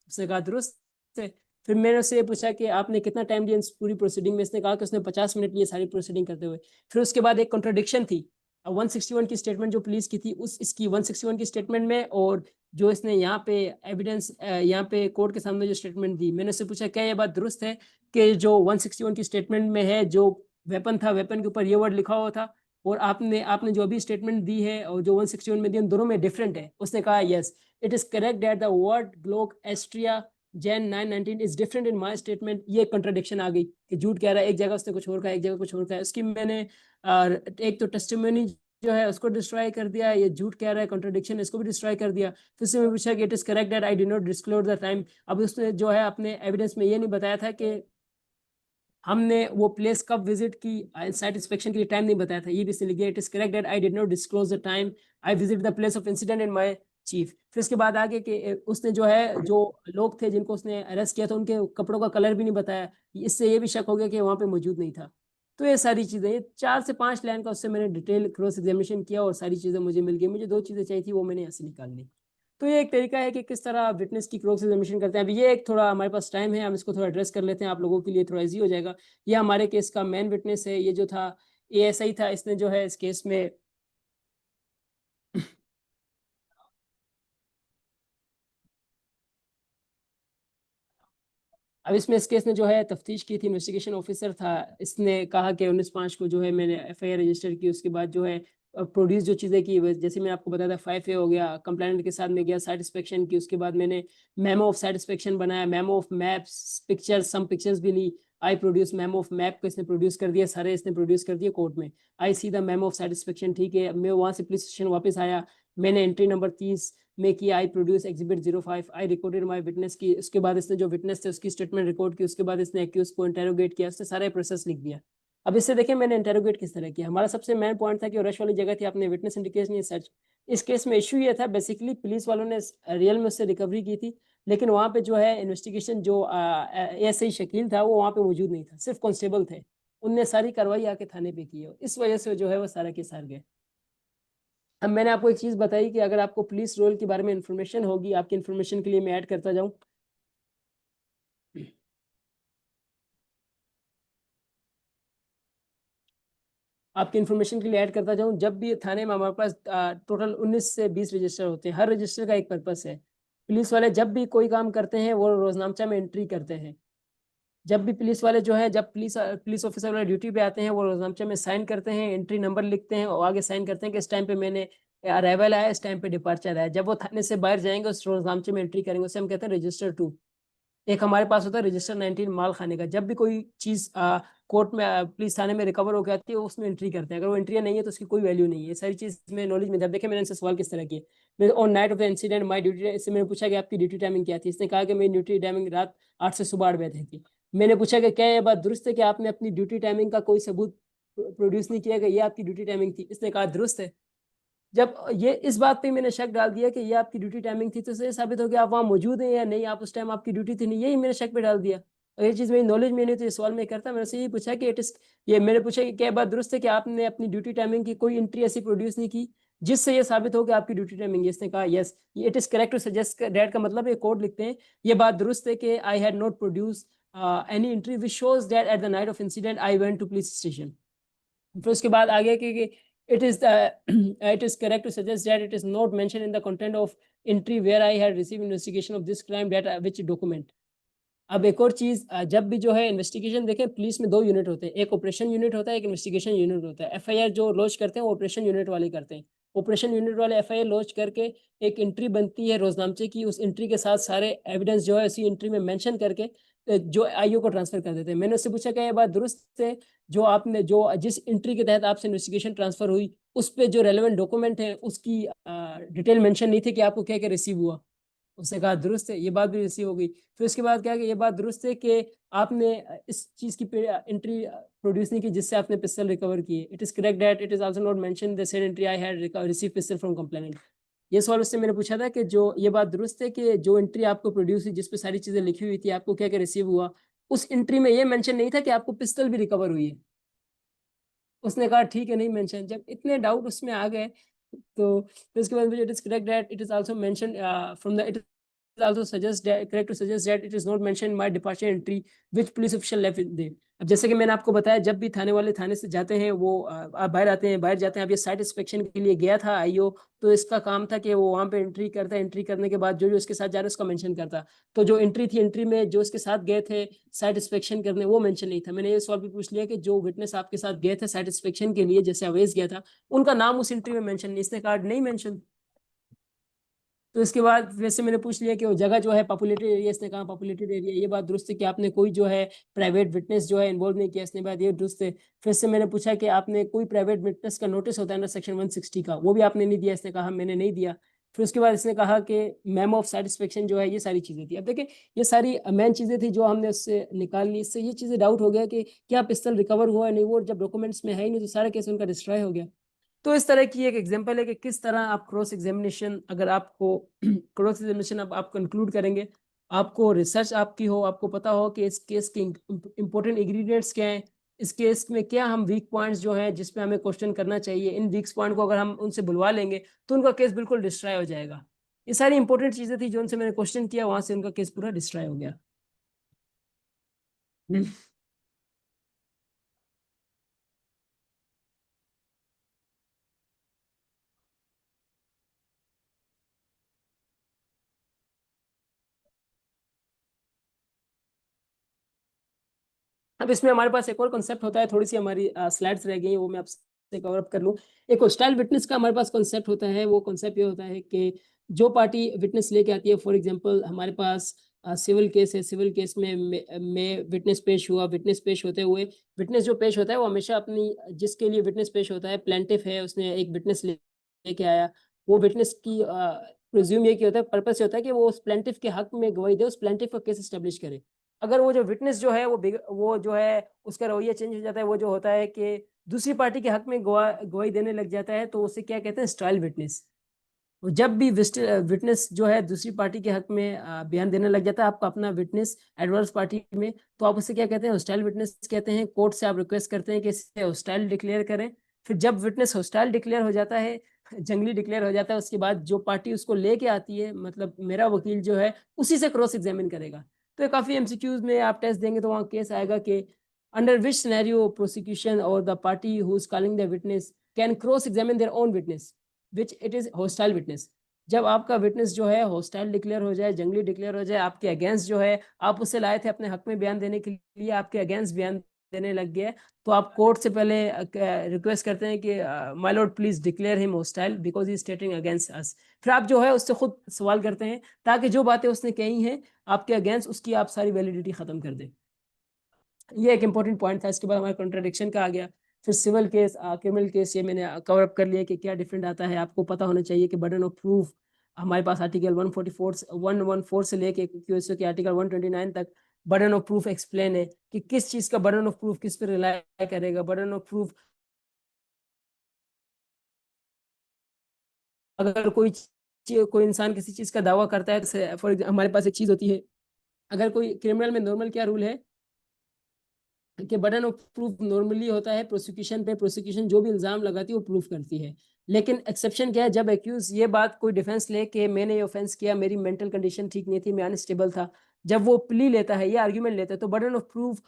उसने कहा दुरुस्त है। फिर मैंने उससे ये पूछा कि आपने कितना टाइम दिया इस पूरी प्रोसीडिंग में, इसने कहा कि उसने 50 मिनट लिए सारी प्रोसीडिंग करते हुए। फिर उसके बाद एक कॉन्ट्रोडिक्शन थी 161 की स्टेटमेंट जो पुलिस की थी उस इसकी 161 की स्टेटमेंट में, और जो इसने यहाँ पे एविडेंस यहाँ पे कोर्ट के सामने जो स्टेटमेंट दी। मैंने उससे पूछा क्या ये बात दुरुस्त है कि जो 161 की स्टेटमेंट में है जो वेपन था, वेपन के ऊपर ये वर्ड लिखा हुआ था, और आपने आपने जो अभी स्टेटमेंट दी है और जो 161 में दी उन दोनों में डिफरेंट है। उसने कहा yes it is correct that the word Glock Astria Jain 919 is different in my statement. ये कंट्राडिक्शन आ गई कि झूठ कह रहा है, एक जगह उसने कुछ और कहा, एक जगह कुछ और कहा। उसकी मैंने एक तो टेस्टिमनी जो है उसको डिस्ट्रॉय कर दिया, ये झूठ कह रहा है कॉन्ट्रडिक्शन, इसको भी डिस्ट्रॉय कर दिया। फिर से मैं पूछा कि it is correct that I did not disclose the time. अब उसने जो है अपने एविडेंस में ये नहीं बताया था कि हमने वो प्लेस कब विजिट की, साइट इंस्पेक्शन के लिए टाइम नहीं बताया था, ये भी इसने लिख दिया। It is correct that I did not disclose the time I visit the place of incident and my chief. फिर उसके बाद आगे कि उसने जो है जो लोग थे जिनको उसने अरेस्ट किया था उनके कपड़ों का कलर भी नहीं बताया, इससे ये भी शक हो गया कि वहाँ पे मौजूद नहीं था। तो ये सारी चीज़ें, ये 4 से 5 लाइन का उससे मैंने डिटेल क्रॉस एग्जामिनेशन किया और सारी चीज़ें मुझे मिल गई। मुझे 2 चीज़ें चाहिए थी, वो मैंने यहाँ से निकाल ली। तो ये एक तरीका है कि किस तरह विटनेस की क्रॉस एग्जामिनेशन करते हैं। अभी ये एक थोड़ा हमारे पास टाइम है, हम इसको थोड़ा एड्रेस कर लेते हैं, आप लोगों के लिए थोड़ा ईजी हो जाएगा। ये हमारे केस का मेन विटनेस है, ये जो था ASI था, इसने जो है इस केस में अब इसमें इस केस ने जो है तफ्तीश की थी, इन्वेस्टिगेशन ऑफिसर था, इसने कहा कि 19/5 को जो है मैंने FIR रजिस्टर की। उसके बाद जो है प्रोड्यूस जो चीज़ें की, जैसे मैंने आपको बताया था 5A हो गया, कंप्लेंट के साथ में गया सेटिस्फेक्शन की। उसके बाद मैंने मेमो ऑफ सेटिस्फेक्शन बनाया, memo of maps, pictures, some pictures भी ली। I produce memo of map को, इसने प्रोड्यूस कर दिया, सारे इसने प्रोड्यूस कर दिए कोर्ट में। I see the memo of satisfaction, ठीक है। मैं वहाँ से पुलिस स्टेशन वापस आया, मैंने एंट्री नंबर 30 में किया, I produce exhibit 05, I recorded my witness की। उसके बाद इसने जो विटनेस थे उसकी स्टेटमेंट रिकॉर्ड की। उसके बाद इसने एक्यूज को इंटेरोगेट किया, इसने सारा प्रोसेस लिख दिया। अब इससे देखिए मैंने इंटेरोगेट किस तरह किया। हमारा सबसे मेन पॉइंट था कि रश वाली जगह थी, आपने विटनेस इंडिकेशन सर्च। इस केस में इशू ये था, बेसिकली पुलिस वालों ने रियल में उससे रिकवरी की थी, लेकिन वहाँ पे जो है इन्वेस्टिगेशन जो ASI शकील था वो वहाँ पे मौजूद नहीं था, सिर्फ कांस्टेबल थे। उनने सारी कार्रवाई आके थाने पे की है, इस वजह से जो है वो सारा केस हार गए। अब मैंने आपको एक चीज़ बताई कि अगर आपको पुलिस रोल के बारे में इंफॉर्मेशन होगी, आपकी इंफॉर्मेशन के लिए मैं ऐड करता जाऊं। आपकी इन्फॉर्मेशन के लिए ऐड करता जाऊं, जब भी थाने में हमारे पास टोटल 19 से 20 रजिस्टर होते हैं, हर रजिस्टर का एक पर्पस है। पुलिस वाले जब भी कोई काम करते हैं वो रोजनामचा में एंट्री करते हैं। जब भी पुलिस वाले जो है, जब पुलिस ऑफिसर वाले ड्यूटी पे आते हैं, वो रोजनामचा में साइन करते हैं, एंट्री नंबर लिखते हैं और आगे साइन करते हैं कि इस टाइम पे मैंने अराइवल आया, इस टाइम पे डिपार्चर आया। जब वो थाने से बाहर जाएंगे उस रोजनामचे में एंट्री करेंगे, उसे हम कहते हैं रजिस्टर 2। एक हमारे पास होता है रजिस्टर 19 माल खाने का। जब भी कोई चीज कोर्ट में पुलिस थाने में रिकवर होकर आती है उसमें एंट्री करते हैं, अगर वो एंट्री नहीं है तो उसकी कोई वैल्यू नहीं है। ये सारी चीज में नॉलेज में, जब देखे मैंने इनसे सवाल किस तरह किए। On night of the incident my duty, इससे मैंने पूछा कि आपकी ड्यूटी टाइमिंग क्या थी। इसने कहा कि मेरी ड्यूटी टाइमिंग रात 8 से सुबह 8 बजे थी। मैंने पूछा कि क्या ये बात दुरुस्त है कि आपने अपनी ड्यूटी टाइमिंग का कोई सबूत प्रोड्यूस नहीं किया कि ये आपकी ड्यूटी टाइमिंग थी। इसने कहा दुरुस्त है। जब ये इस बात पे मैंने शक डाल दिया कि ये आपकी ड्यूटी टाइमिंग थी, तो ये साबित हो गया आप वहाँ मौजूद हैं या नहीं, आप उस टाइम आपकी ड्यूटी थी नहीं, यही मैंने शक पे डाल दिया। और ये चीज़ मेरी नॉलेज में नहीं, तो ये सवाल मैं करता, मैंने से यही पूछा कि इट इस ये मैंने पूछा कि क्या बात दुरुस्त है कि आपने अपनी ड्यूटी टाइमिंग की कोई एंट्री ऐसी प्रोड्यूस नहीं की जिससे ये साबित हो कि आपकी ड्यूटी टाइमिंग है। इसने कहा yes, it is correct to suggest that का मतलब ये कोड लिखते हैं, ये बात दुरुस्त है कि I had not produce any entry which shows that at the night of incident I went to police station. फिर उसके बाद आगे कि it is it is correct to suggest that it is not mentioned in the content of entry where I had received investigation of this crime that which document। अब एक और चीज, जब भी जो है इन्वेस्टिगेशन देखें, पुलिस में 2 यूनिट होते हैं, एक ऑपरेशन यूनिट होता है, एक इन्वेस्टिगेशन यूनिट होता है। FIR जो लॉन्च करते हैं वो ऑपरेशन यूनिट वाले करते हैं। ऑपरेशन यूनिट वाले FIR लॉन्च करके एक एंट्री बनती है रोजनामचे की, उस एंट्री के साथ सारे एविडेंस जो है उसी एंट्री में मेंशन करके जो IO को ट्रांसफर कर देते हैं। मैंने उससे पूछा क्या ये बात दुरुस्त है, जो आपने जो जिस एंट्री के तहत आपसे इन्वेस्टिगेशन ट्रांसफर हुई उस पर जो रेलेवेंट डॉक्यूमेंट है उसकी डिटेल मेंशन नहीं थी कि आपको क्या क्या रिसीव हुआ। उसने कहा दुरुस्त है, ये बात भी रिसीव हो गई। फिर उसके बाद क्या है कि ये बात दुरुस्त है कि आपने इस चीज़ की एंट्री प्रोड्यूस नहीं की जिससे आपने पिस्टल रिकवर की है। It is correct that it is also not mention the said entry I had receive pistol from complainant. ये सवाल उससे मैंने पूछा था कि जो ये बात दुरुस्त है कि जो एंट्री आपको प्रोड्यूस हुई जिस पे सारी चीज़ें लिखी हुई थी, आपको क्या क्या रिसीव हुआ, उस एंट्री में ये मेंशन नहीं था कि आपको पिस्टल भी रिकवर हुई है। उसने कहा ठीक है, नहीं मेंशन। जब इतने डाउट उसमें आ गए तो फिर उसके बाद मुझे it is correct that it is also mention from the it also suggest that correct to suggest that it is not mentioned in my departure entry which police official left with them। अब जैसे कि मैंने आपको बताया, जब भी थाने वाले थाने से जाते हैं वो आप बाहर आते हैं, बाहर जाते हैं। अब ये साइट इंस्पेक्शन के लिए गया था IO, तो इसका काम था कि वो वहाँ पे एंट्री करता है, एंट्री करने के बाद जो जो उसके साथ जा रहा है उसका मेंशन करता। तो जो एंट्री थी, एंट्री में जो उसके साथ गए थे साइट इंस्पेक्शन करने, वो मेंशन नहीं था। मैंने ये सवाल भी पूछ लिया कि जो विटनेस आपके साथ गए थे साइट इंस्पेक्शन के लिए, जैसे अवैस गया था, उनका नाम उस एंट्री में मेंशन नहीं। इसने कहा नहीं मेंशन। तो इसके बाद वैसे मैंने पूछ लिया कि वो जगह जो है पॉपुलेटेड एरिया, इसने कहा पॉपुलेटेड एरिया। ये बात दुरुस्त है कि आपने कोई जो है प्राइवेट विटनेस जो है इन्वॉल्व नहीं किया, इसने बात ये दुरुस्त है। फिर से मैंने पूछा कि आपने कोई प्राइवेट विटनेस का नोटिस होता है ना सेक्शन 160 का, वो भी आपने नहीं दिया। इसने कहा मैंने नहीं दिया। फिर उसके बाद इसने कहा कि मेमो ऑफ सेटिस्फेक्शन जो है, ये सारी चीज़ें थी। अब देखिए ये सारी मेन चीज़ें थी जो हमने उससे निकाल ली। इससे ये चीज़ें डाउट हो गया कि क्या पिस्टल रिकवर हुआ है नहीं, वो जब डॉक्यूमेंट्स में है ही नहीं तो सारा केस उनका डिस्ट्रॉय हो गया। तो इस तरह की एक एग्जांपल है कि किस तरह आप क्रॉस एग्जामिनेशन, अगर आपको क्रॉस एग्जामिनेशन आप कंक्लूड करेंगे, आपको रिसर्च आपकी हो, आपको पता हो कि इस केस के इंपॉर्टेंट इंग्रेडिएंट्स क्या हैं, इस केस में क्या हम वीक पॉइंट्स जो हैं जिस पे हमें क्वेश्चन करना चाहिए, इन वीक पॉइंट को अगर हम उनसे बुलवा लेंगे तो उनका केस बिल्कुल डिस्ट्रॉय हो जाएगा। ये सारी इंपॉर्टेंट चीजें थी जो उनसे मैंने क्वेश्चन किया, वहां से उनका केस पूरा डिस्ट्रॉय हो गया। अब इसमें हमारे पास एक और कॉन्सेप्ट होता है, थोड़ी सी हमारी स्लाइड्स रह गई हैं, वो मैं आपसे कवर अप कर लूँ। एक होस्टाइल विटनेस का हमारे पास कॉन्सेप्ट होता है। वो कॉन्सेप्ट ये होता है कि जो पार्टी विटनेस लेके आती है, फॉर एग्जांपल हमारे पास सिविल केस है, सिविल केस में विटनेस पेश हुआ, विटनेस पेश होते हुए विटनेस जो पेश होता है वो हमेशा अपनी, जिसके लिए विटनेस पेश होता है, प्लेंटिफ है, उसने एक विटनेस लेके आया, वो विटनेस की प्रिज्यूम ये होता है, पर्पस ये होता है कि वो उस प्लेंटिफ के हक में गवाही दे, उस प्लेंटिफ का केस स्टेब्लिश करे। अगर वो जो विटनेस जो है वो जो है उसका रवैया चेंज हो जाता है, वो जो होता है कि दूसरी पार्टी के हक में गवाही देने लग जाता है, तो उसे क्या कहते हैं, स्टाइल विटनेस। जब भी विटनेस जो है दूसरी पार्टी के हक में बयान देने लग जाता है, आपका अपना विटनेस एडवर्स पार्टी में, तो आप उसे क्या कहते हैं, होस्टाइल विटनेस कहते हैं। कोर्ट से आप रिक्वेस्ट करते हैं कि इसे होस्टाइल डिक्लेयर करें। फिर जब विटनेस होस्टाइल डिक्लेयर हो जाता है, जंगली डिक्लेयर हो जाता है, उसके बाद जो पार्टी उसको लेके आती है, मतलब मेरा वकील जो है, उसी से क्रॉस एग्जामिन करेगा। तो काफी एमसीक्यूज में आप टेस्ट देंगे तो वहाँ केस आएगा कि अंडर विच सिनेरियो प्रोसिक्यूशन और the party who is calling the witness can cross examine their own witness which it is hostile witness. जब आपका विटनेस जो है हॉस्टाइल डिक्लेयर हो जाए, जंगली डिक्लेयर हो जाए, आपके अगेंस्ट जो है, आप उसे लाए थे अपने हक में बयान देने के लिए, आपके अगेंस्ट बयान देने लग गया, तो आप कोर्ट से पहले रिक्वेस्ट करते हैं कि my Lord please declare him hostile because he स्टेटिंग against us. फिर आप जो है उससे खुद सवाल करते हैं ताकि जो बातें उसने कही हैं आपके अगेंस्ट, उसकी आप सारी वैलिडिटी खत्म कर दें। ये एक इंपॉर्टेंट पॉइंट था। इसके बाद हमारा कॉन्ट्राडिक्शन का आ गया। फिर सिविल केस, क्रिमिनल केस, ये मैंने कवर अप कर लिया कि क्या डिफरेंट आता है। आपको पता होना चाहिए कि बर्डन ऑफ प्रूफ हमारे पास आर्टिकल 114 से लेके क्यूएसओ के आर्टिकल 129 तक बर्डन ऑफ प्रूफ एक्सप्लेन है कि किस चीज का बर्डन ऑफ प्रूफ किस पे रिलाई करेगा। बर्डन ऑफ प्रूफ, अगर कोई इंसान किसी चीज का दावा करता है, फॉर हमारे पास एक चीज होती है, अगर कोई क्रिमिनल में नॉर्मल क्या रूल है कि बर्डन ऑफ प्रूफ नॉर्मली होता है प्रोसिक्यूशन पे, प्रोसिक्यूशन जो भी इल्जाम लगाती है वो प्रूफ करती है। लेकिन एक्सेप्शन क्या है, जब एक्यूज ये बात कोई डिफेंस ले कि मैंने ये ऑफेंस किया, मेरी मेंटल कंडीशन ठीक नहीं थी, मैं अनस्टेबल था, जब वो प्ली लेता है, ये आर्ग्यूमेंट लेता है, तो बर्डन ऑफ प्रूफ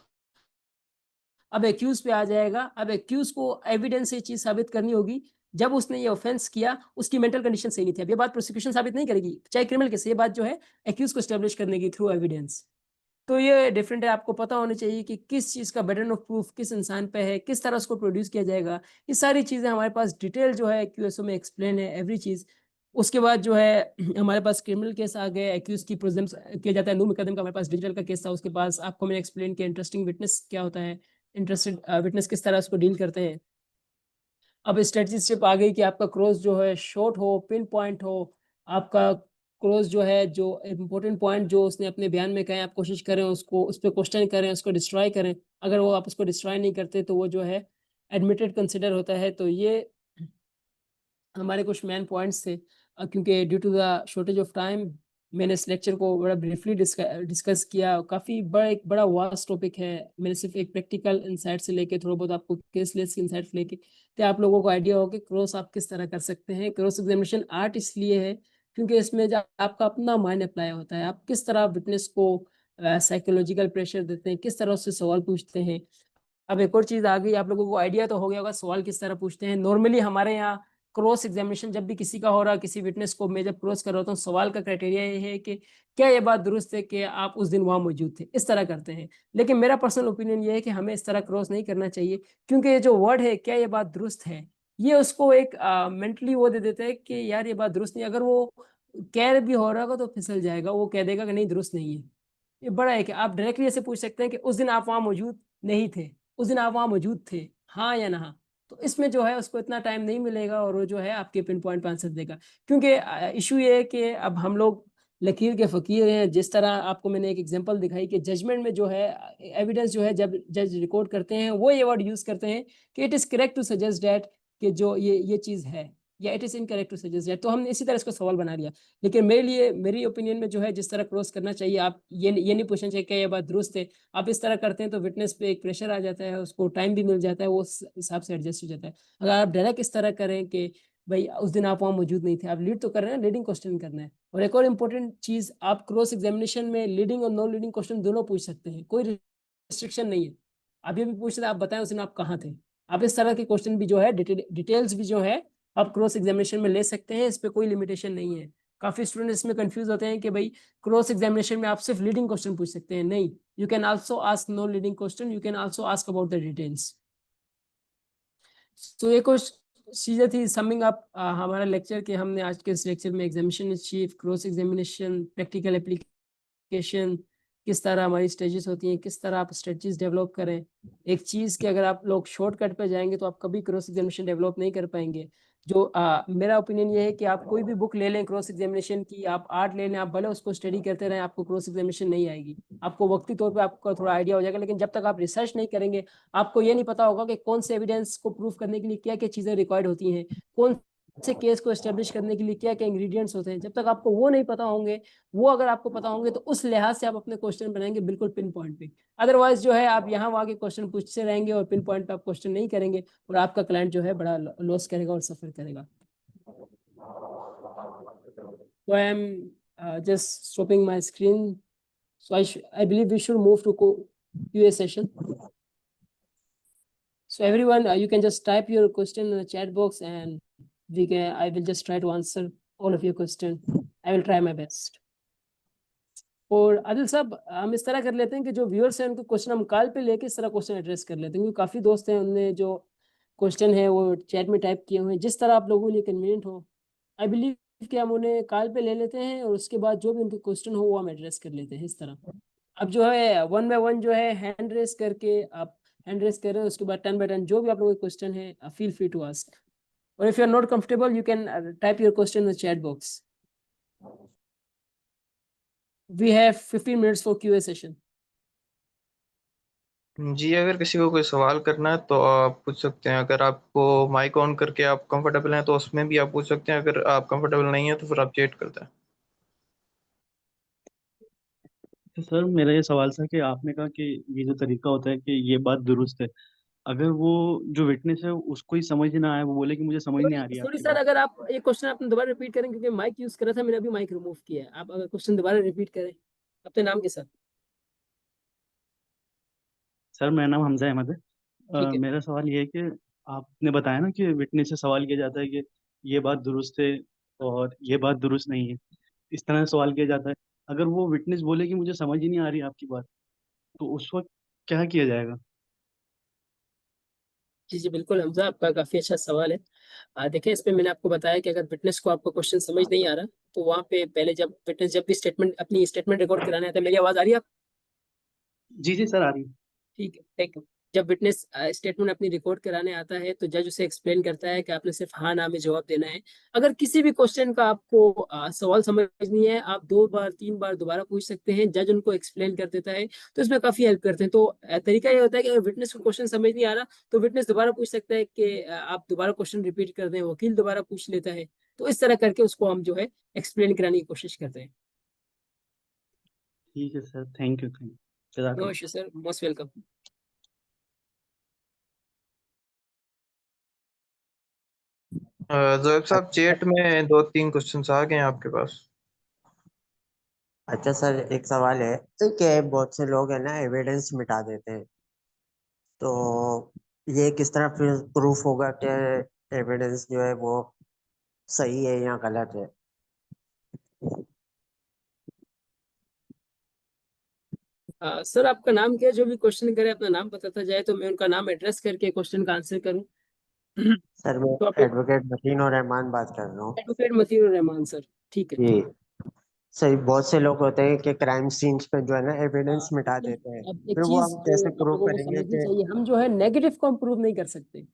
अब एक्यूज पे आ जाएगा। अब एक्यूज को एविडेंस से चीज साबित करनी होगी, जब उसने ये ऑफेंस किया उसकी मेंटल कंडीशन सही नहीं थी। अब ये बात प्रोसिक्यूशन साबित नहीं करेगी, चाहे क्रिमिनल केस, ये बात जो है एक्यूज को स्टेब्लिश करने की थ्रू एविडेंस। तो ये डिफरेंट है। आपको पता होना चाहिए कि किस चीज़ का बर्डन ऑफ प्रूफ किस इंसान पे है, किस तरह उसको प्रोड्यूस किया जाएगा। ये सारी चीज़ें हमारे पास डिटेल जो है क्यूएसओ में एक्सप्लेन है, एवरी चीज़। उसके बाद जो है हमारे पास क्रिमिनल केस आ गए, एक्यूज की प्रेजेंस किया जाता है। नूर मुकदम का हमारे पास डिजिटल का केस था, उसके पास आपको मैंने एक्सप्लेन किया इंटरेस्टिंग विटनेस क्या होता है, इंटरेस्टेड विटनेस किस तरह उसको डील करते हैं। अब स्ट्रेटजीशिप आ गई कि आपका क्रॉस जो है शॉर्ट हो, पिन पॉइंट हो, आपका क्रॉस जो है, जो इंपॉर्टेंट पॉइंट जो उसने अपने बयान में कहे, आप कोशिश करें उसको, उस पर क्वेश्चन करें, उसको डिस्ट्रॉय करें। अगर वो आप उसको डिस्ट्रॉय नहीं करते तो वो जो है एडमिटेड कंसिडर होता है। तो ये हमारे कुछ मेन पॉइंट्स थे। क्योंकि due to the shortage of time मैंने इस लेक्चर को बड़ा ब्रीफली डिस्कस किया। काफ़ी एक बड़ा वास्ट टॉपिक है। मैंने सिर्फ एक प्रैक्टिकल इंसाइट से लेके थोड़ा बहुत आपको केसलेस इंसाइट लेके, तो आप लोगों को आइडिया हो कि क्रॉस आप किस तरह कर सकते हैं। क्रॉस एग्जामिनेशन आर्ट इसलिए है क्योंकि इसमें जब आपका अपना माइंड अप्लाई होता है, आप किस तरह विटनेस को साइकोलॉजिकल प्रेशर देते हैं, किस तरह उससे सवाल पूछते हैं। अब एक और चीज आ गई, आप लोगों को आइडिया तो हो गया होगा सवाल किस तरह पूछते हैं। नॉर्मली हमारे यहाँ क्रॉस एग्जामिनेशन जब भी किसी का हो रहा, किसी विटनेस को मैं जब क्रॉस कर रहा हूँ, तो सवाल का क्राइटेरिया ये है कि क्या ये बात दुरुस्त है कि आप उस दिन वहां मौजूद थे, इस तरह करते हैं। लेकिन मेरा पर्सनल ओपिनियन ये है कि हमें इस तरह क्रॉस नहीं करना चाहिए, क्योंकि ये जो वर्ड है, क्या ये बात दुरुस्त है, ये उसको एक मेंटली वो दे देता है कि यार ये बात दुरुस्त नहीं। अगर वो कह भी हो रहा होगा तो फिसल जाएगा, वो कह देगा कि नहीं दुरुस्त नहीं है। ये बड़ा है कि आप डायरेक्टली ऐसे पूछ सकते हैं कि उस दिन आप वहां मौजूद नहीं थे, उस दिन आप वहां मौजूद थे, हाँ या ना। तो तो इसमें जो है उसको इतना टाइम नहीं मिलेगा और वो जो है आपके पिन पॉइंट पे आंसर देगा। क्योंकि इशू ये है कि अब हम लोग लकीर के फकीर हैं। जिस तरह आपको मैंने एक एग्जांपल दिखाई कि जजमेंट में जो है एविडेंस जो है जब जज रिकॉर्ड करते हैं वो ये वर्ड यूज करते हैं कि it is correct to suggest that कि जो ये चीज है, या it is incorrect to suggest that. तो हमने इसी तरह इसको सवाल बना लिया। लेकिन मेरे लिए, मेरी ओपिनियन में जो है जिस तरह क्रॉस करना चाहिए, आप ये नहीं पूछना चाहिए कि ये बात दुरुस्त है। आप इस तरह करते हैं तो विटनेस पे एक प्रेशर आ जाता है, उसको टाइम भी मिल जाता है, वो उस हिसाब से एडजस्ट हो जाता है। अगर आप डायरेक्ट इस तरह करें कि भाई उस दिन आप वहाँ मौजूद नहीं थे, आप लीड तो कर रहे हैं, लीडिंग क्वेश्चन करना है। और एक और इम्पोर्टेंट चीज, आप क्रॉस एग्जामिनेशन में लीडिंग और नॉन लीडिंग क्वेश्चन दोनों पूछ सकते हैं, कोई रिस्ट्रिक्शन नहीं है। आप ये भी पूछ रहे, आप बताएं उस दिन आप कहाँ थे। आप इस तरह के क्वेश्चन भी जो है, डिटेल्स भी जो है आप क्रॉस एग्जामिनेशन में ले सकते हैं, इस पर कोई लिमिटेशन नहीं है। काफी स्टूडेंट इसमें कंफ्यूज होते हैं कि भाई क्रॉस एग्जामिनेशन में आप सिर्फ लीडिंग क्वेश्चन पूछ सकते हैं। नहीं, you can also ask non leading question, you can also ask about the details. तो ये कुछ चीजें थी समिंग अप हमारा लेक्चर के। हमने आज के इस लेक्चर में examination chief, cross examination, practical application, किस तरह हमारी स्टेजेस होती हैं, किस तरह आप स्ट्रेटजीज डेवलप करें। एक चीज़ कि अगर आप लोग शॉर्टकट पे जाएंगे तो आप कभी क्रॉस एग्जामिनेशन डेवलप नहीं कर पाएंगे। जो मेरा ओपिनियन ये है कि आप कोई भी बुक ले लें क्रॉस एग्जामिनेशन की, आप आर्ट ले लें, आप भले उसको स्टडी करते रहें, आपको क्रॉस एग्जामिनेशन नहीं आएगी। आपको वक्ती तौर पे आपको थोड़ा आइडिया हो जाएगा, लेकिन जब तक आप रिसर्च नहीं करेंगे आपको ये नहीं पता होगा कि कौन से एविडेंस को प्रूव करने के लिए क्या क्या चीज़ें रिक्वायर्ड होती हैं, कौन से केस को एस्टेब्लिश करने के लिए क्या क्या इंग्रेडिएंट्स होते हैं। जब तक आपको वो नहीं पता होंगे, वो अगर आपको पता होंगे तो उस लिहाज से आप अपने क्वेश्चन बनाएंगे बिल्कुल पिन पॉइंट पे। अदरवाइज जो है आप यहाँ वहाँ के क्वेश्चन पूछते रहेंगे और पिन पॉइंट पे आप क्वेश्चन नहीं करेंगे, और आपका क्लाइंट जो है बड़ा लॉस करेगा और सफर करेगा। So I am just stopping my screen. So I believe we should move to QA session. So everyone, you can just type your question in the chat box and I will just try to answer all of your question. I will try my best. और आदिल साहब, हम इस तरह कर लेते हैं कि जो व्यूअर्स हैं उनको क्वेश्चन हम कॉल पे लेके इस तरह क्वेश्चन एड्रेस कर लेते हैं, क्योंकि काफ़ी दोस्त हैं उनने जो क्वेश्चन है वो चैट में टाइप किए हुए हैं, जिस तरह आप लोगों के लिए कन्वीनियंट हो। आई बिलीव कि हम उन्हें कॉल पे ले लेते हैं और उसके बाद जो भी उनके क्वेश्चन हो वो हम एड्रेस कर लेते हैं इस तरह। अब जो है वन बाय वन जो है हैंड रेस करके आप हैंड रेस कर रहे हैं, उसके बाद 10 by 10 जो भी आप लोगों के क्वेश्चन है फील फ्री टू आस्क, और if you are not comfortable you can type your question in the chat box. We have 15 minutes for QA session. जी, अगर किसी को कोई सवाल करना है तो आप पूछ सकते हैं। अगर आपको माइक ऑन करके आप कंफर्टेबल हैं तो उसमें भी आप पूछ सकते हैं। अगर आप कंफर्टेबल नहीं है तो फिर आप चैट करते हैं। तो सर मेरा ये सवाल था कि आपने कहा कि ये जो तरीका होता है कि ये बात दुरुस्त है, अगर वो जो विटनेस है उसको ही समझ ना आए, वो बोले कि मुझे समझ नहीं आ रही है सॉरी आपकी सर, बात। अगर आप एक क्वेश्चन आपने दोबारा रिपीट करें, क्योंकि माइक यूज कर रहा था, मैंने अभी माइक रिमूव किया है। आप अगर क्वेश्चन दोबारा रिपीट करें अपने नाम के साथ। सर मेरा नाम हमजा अहमद है। ठीक है। मेरा सवाल ये है कि आपने बताया ना कि विटनेस से सवाल किया जाता है कि ये बात दुरुस्त है और ये बात दुरुस्त नहीं है, इस तरह से सवाल किया जाता है। अगर वो विटनेस बोले कि मुझे समझ ही नहीं आ रही आपकी बात, तो उस वक्त क्या किया जाएगा? जी जी बिल्कुल हमजा, आपका काफी अच्छा सवाल है। देखिए, इस पे मैंने आपको बताया कि अगर विटनेस को आपको क्वेश्चन समझ नहीं आ रहा तो वहाँ पे पहले जब विटनेस जब भी स्टेटमेंट अपनी स्टेटमेंट रिकॉर्ड कराने आता है, मेरी आवाज आ रही है? जी जी सर, आ रही है। ठीक है, थैंक यू। जब विटनेस स्टेटमेंट अपनी रिकॉर्ड कराने आता है तो जज उसे एक्सप्लेन करता है कि आपने सिर्फ हाँ ना में जवाब देना है। अगर किसी भी क्वेश्चन का आपको सवाल समझ नहीं है, आप 2 बार 3 बार दोबारा पूछ सकते हैं, जज उनको एक्सप्लेन कर देता है, तो इसमें काफी हेल्प करते हैं। तो तरीका ये होता है कि अगर विटनेस को क्वेश्चन समझ नहीं आ रहा तो विटनेस दोबारा पूछ सकता है कि आप दोबारा क्वेश्चन रिपीट कर दें, वकील दोबारा पूछ लेता है। तो इस तरह करके उसको हम जो है एक्सप्लेन कराने की कोशिश करते हैं। ठीक है sir, thank you no issue sir, most welcome. Zoeb साहब, चैट में 2-3 क्वेश्चन आ गए हैं आपके पास। अच्छा सर, एक सवाल है तो कि बहुत से लोग है ना एविडेंस मिटा देते हैं, तो ये किस तरह फिर प्रूफ होगा कि एविडेंस जो है वो सही है या गलत है? सर आपका नाम क्या है? जो भी क्वेश्चन करे अपना नाम बताता जाए तो मैं उनका नाम एड्रेस करके क्वेश्चन का आंसर करूं। सर मैं तो आप एडवोकेट मतीन और रहमान बात कर रहा हूँ। एडवोकेट मतीन रहमान सर, ठीक है। जी सही, बहुत से लोग होते हैं कि क्राइम सीन्स पे जो है ना एविडेंस मिटा नहीं, देते हैं, अब एक फिर वो चीज हम जो कैसे आप प्रूव लोगों को करेंगे समझनी कि चाहिए, हम जो है नेगेटिव को हम प्रूव नहीं कर सकते।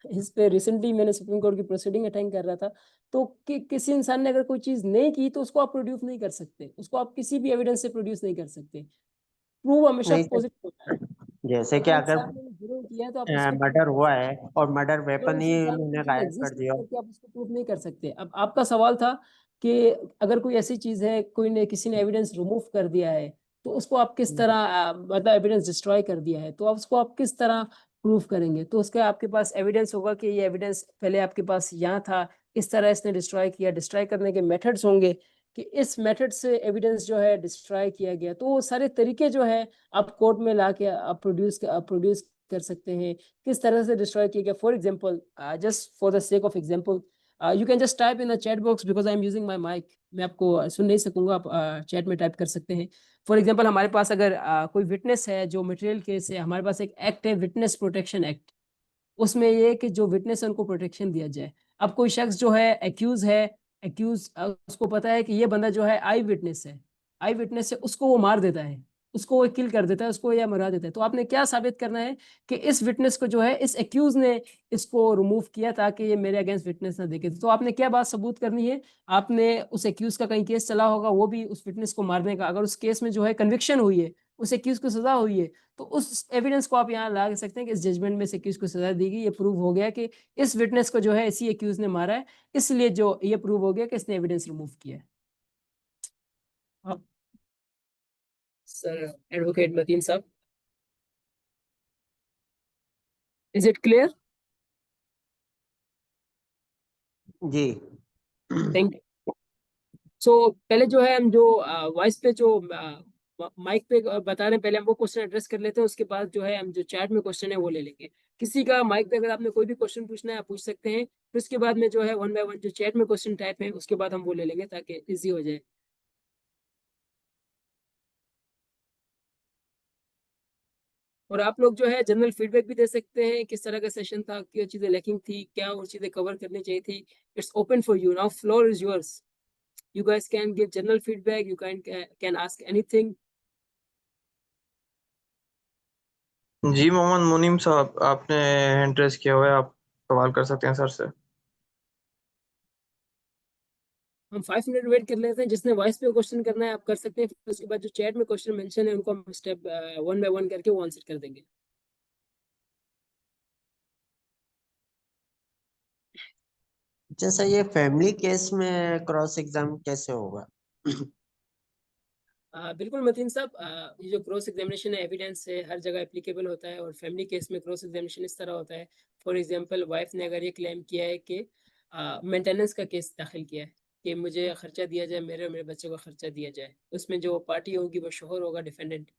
इस पे रिसेंटली मैंने सुप्रीम कोर्ट की प्रोसीडिंग अटेंड कर रहा था, तो किसी इंसान ने अगर कोई चीज नहीं की तो उसको आप प्रोड्यूस नहीं कर सकते, उसको आप किसी भी एविडेंस से प्रोड्यूस नहीं कर सकते। प्रूव हमेशा नहीं सर, पॉजिटिव होता है। जैसे कि अगर अगर इंसान ने जुर्म किया है तो आप उसको prove मर्डर कर हुआ सकते है हैं। और मर्डर अगर वेपन उस ही इंसान ने उन्होंने जुर्म गायब कर एग्जिस्ट नहीं दिया। करके आप उसको प्रूव नहीं कर सकते। अब आपका सवाल था कि अगर कोई ऐसी चीज है, कोई ने किसी ने एविडेंस रिमूव कर दिया है, तो उसको आप किस तरह मतलब एविडेंस डिस्ट्रॉय कर दिया है, तो आप उसको आप किस तरह प्रूफ करेंगे? तो उसका आपके पास एविडेंस होगा कि ये एविडेंस पहले आपके पास यहाँ था, इस तरह इसने डिस्ट्रॉय किया, डिस्ट्रॉय करने के मेथड्स होंगे कि इस मेथड से एविडेंस जो है डिस्ट्रॉय किया गया। तो वो सारे तरीके जो है आप कोर्ट में ला के आप प्रोड्यूस कर सकते हैं, किस तरह से डिस्ट्रॉय किया गया। For example, just for the sake of example, you can just type in the chat box because I am using my mic. मैं आपको सुन नहीं सकूंगा, आप चैट में टाइप कर सकते हैं। फॉर एग्जाम्पल, हमारे पास अगर कोई विटनेस है जो मटेरियल केस है, हमारे पास एक एक्ट है, विटनेस प्रोटेक्शन एक्ट। उसमें ये है कि जो विटनेस है उनको प्रोटेक्शन दिया जाए। अब कोई शख्स जो है एक्यूज उसको पता है कि ये बंदा जो है आई विटनेस है, उसको वो मार देता है, उसको वो किल कर देता है, उसको या मरा देता है। तो आपने क्या साबित करना है कि इस विटनेस को जो है इस एक्यूज ने इसको रिमूव किया ताकि ये मेरे अगेंस्ट विटनेस ना देखे। तो आपने क्या बात सबूत करनी है? आपने उस एक्यूज का कहीं केस चला होगा, वो भी उस विटनेस को मारने का, अगर उस केस में जो है कन्विक्शन हुई है, उस एक्यूज को सजा हुई है, तो उस एविडेंस को आप यहाँ ला सकते हैं कि इस जजमेंट में से एक्यूज को सजा दी गई, ये प्रूव हो गया कि इस विटनेस को जो है इसी एक्यूज ने मारा है, इसलिए जो ये प्रूव हो गया कि इसने एविडेंस रिमूव किया है। सर एडवोकेट मतीन साहब, इज इट क्लियर? जी। Thank you. सो पहले जो है हम जो वॉइस पे जो माइक पे बता रहे हैं, पहले हम वो क्वेश्चन एड्रेस कर लेते हैं, उसके बाद जो है हम जो चैट में क्वेश्चन है वो ले लेंगे। किसी का माइक पे अगर आपने कोई भी क्वेश्चन पूछना है आप पूछ सकते हैं, फिर उसके बाद में जो है वन बाय वन जो चैट में क्वेश्चन टाइप है उसके बाद हम वो ले लेंगे ताकि इजी हो जाए। और आप लोग जो है जनरल फीडबैक भी दे सकते हैं, किस तरह का सेशन था, क्या चीजें लैकिंग थी, क्या और चीजें कवर करनी चाहिए थी। It's open for you now, floor is yours. You guys can give general feedback, you can ask anything. जी मोहम्मद मुनीम साहब, आपने हैंड रेस किया हुआ है, आप सवाल कर सकते हैं सर से। हम 5 मिनट वेट कर लेते हैं, जिसने वॉइस पे क्वेश्चन करना है आप कर सकते हैं, फिर उसके बाद जो चैट में क्वेश्चन मेंशन है उनको हम स्टेप वन बाय वन करके वो आंसर कर देंगे। जैसा ये फैमिली केस में क्रॉस एग्जाम कैसे होगा? बिल्कुल मतीन साहब, ये जो क्रॉस एग्जामिनेशन है एविडेंस है, हर जगह एप्लीकेबल होता है। और फैमिली केस में क्रॉस एग्जामिनेशन इस तरह होता है, फॉर एग्जांपल वाइफ ने अगर ये क्लेम किया है कि मेंटेनेंस का केस दाखिल किया है कि मुझे खर्चा दिया जाए, मेरे और मेरे बच्चे को खर्चा दिया जाए, उसमें जो पार्टी होगी वो शोहर होगा डिफेंडेंट।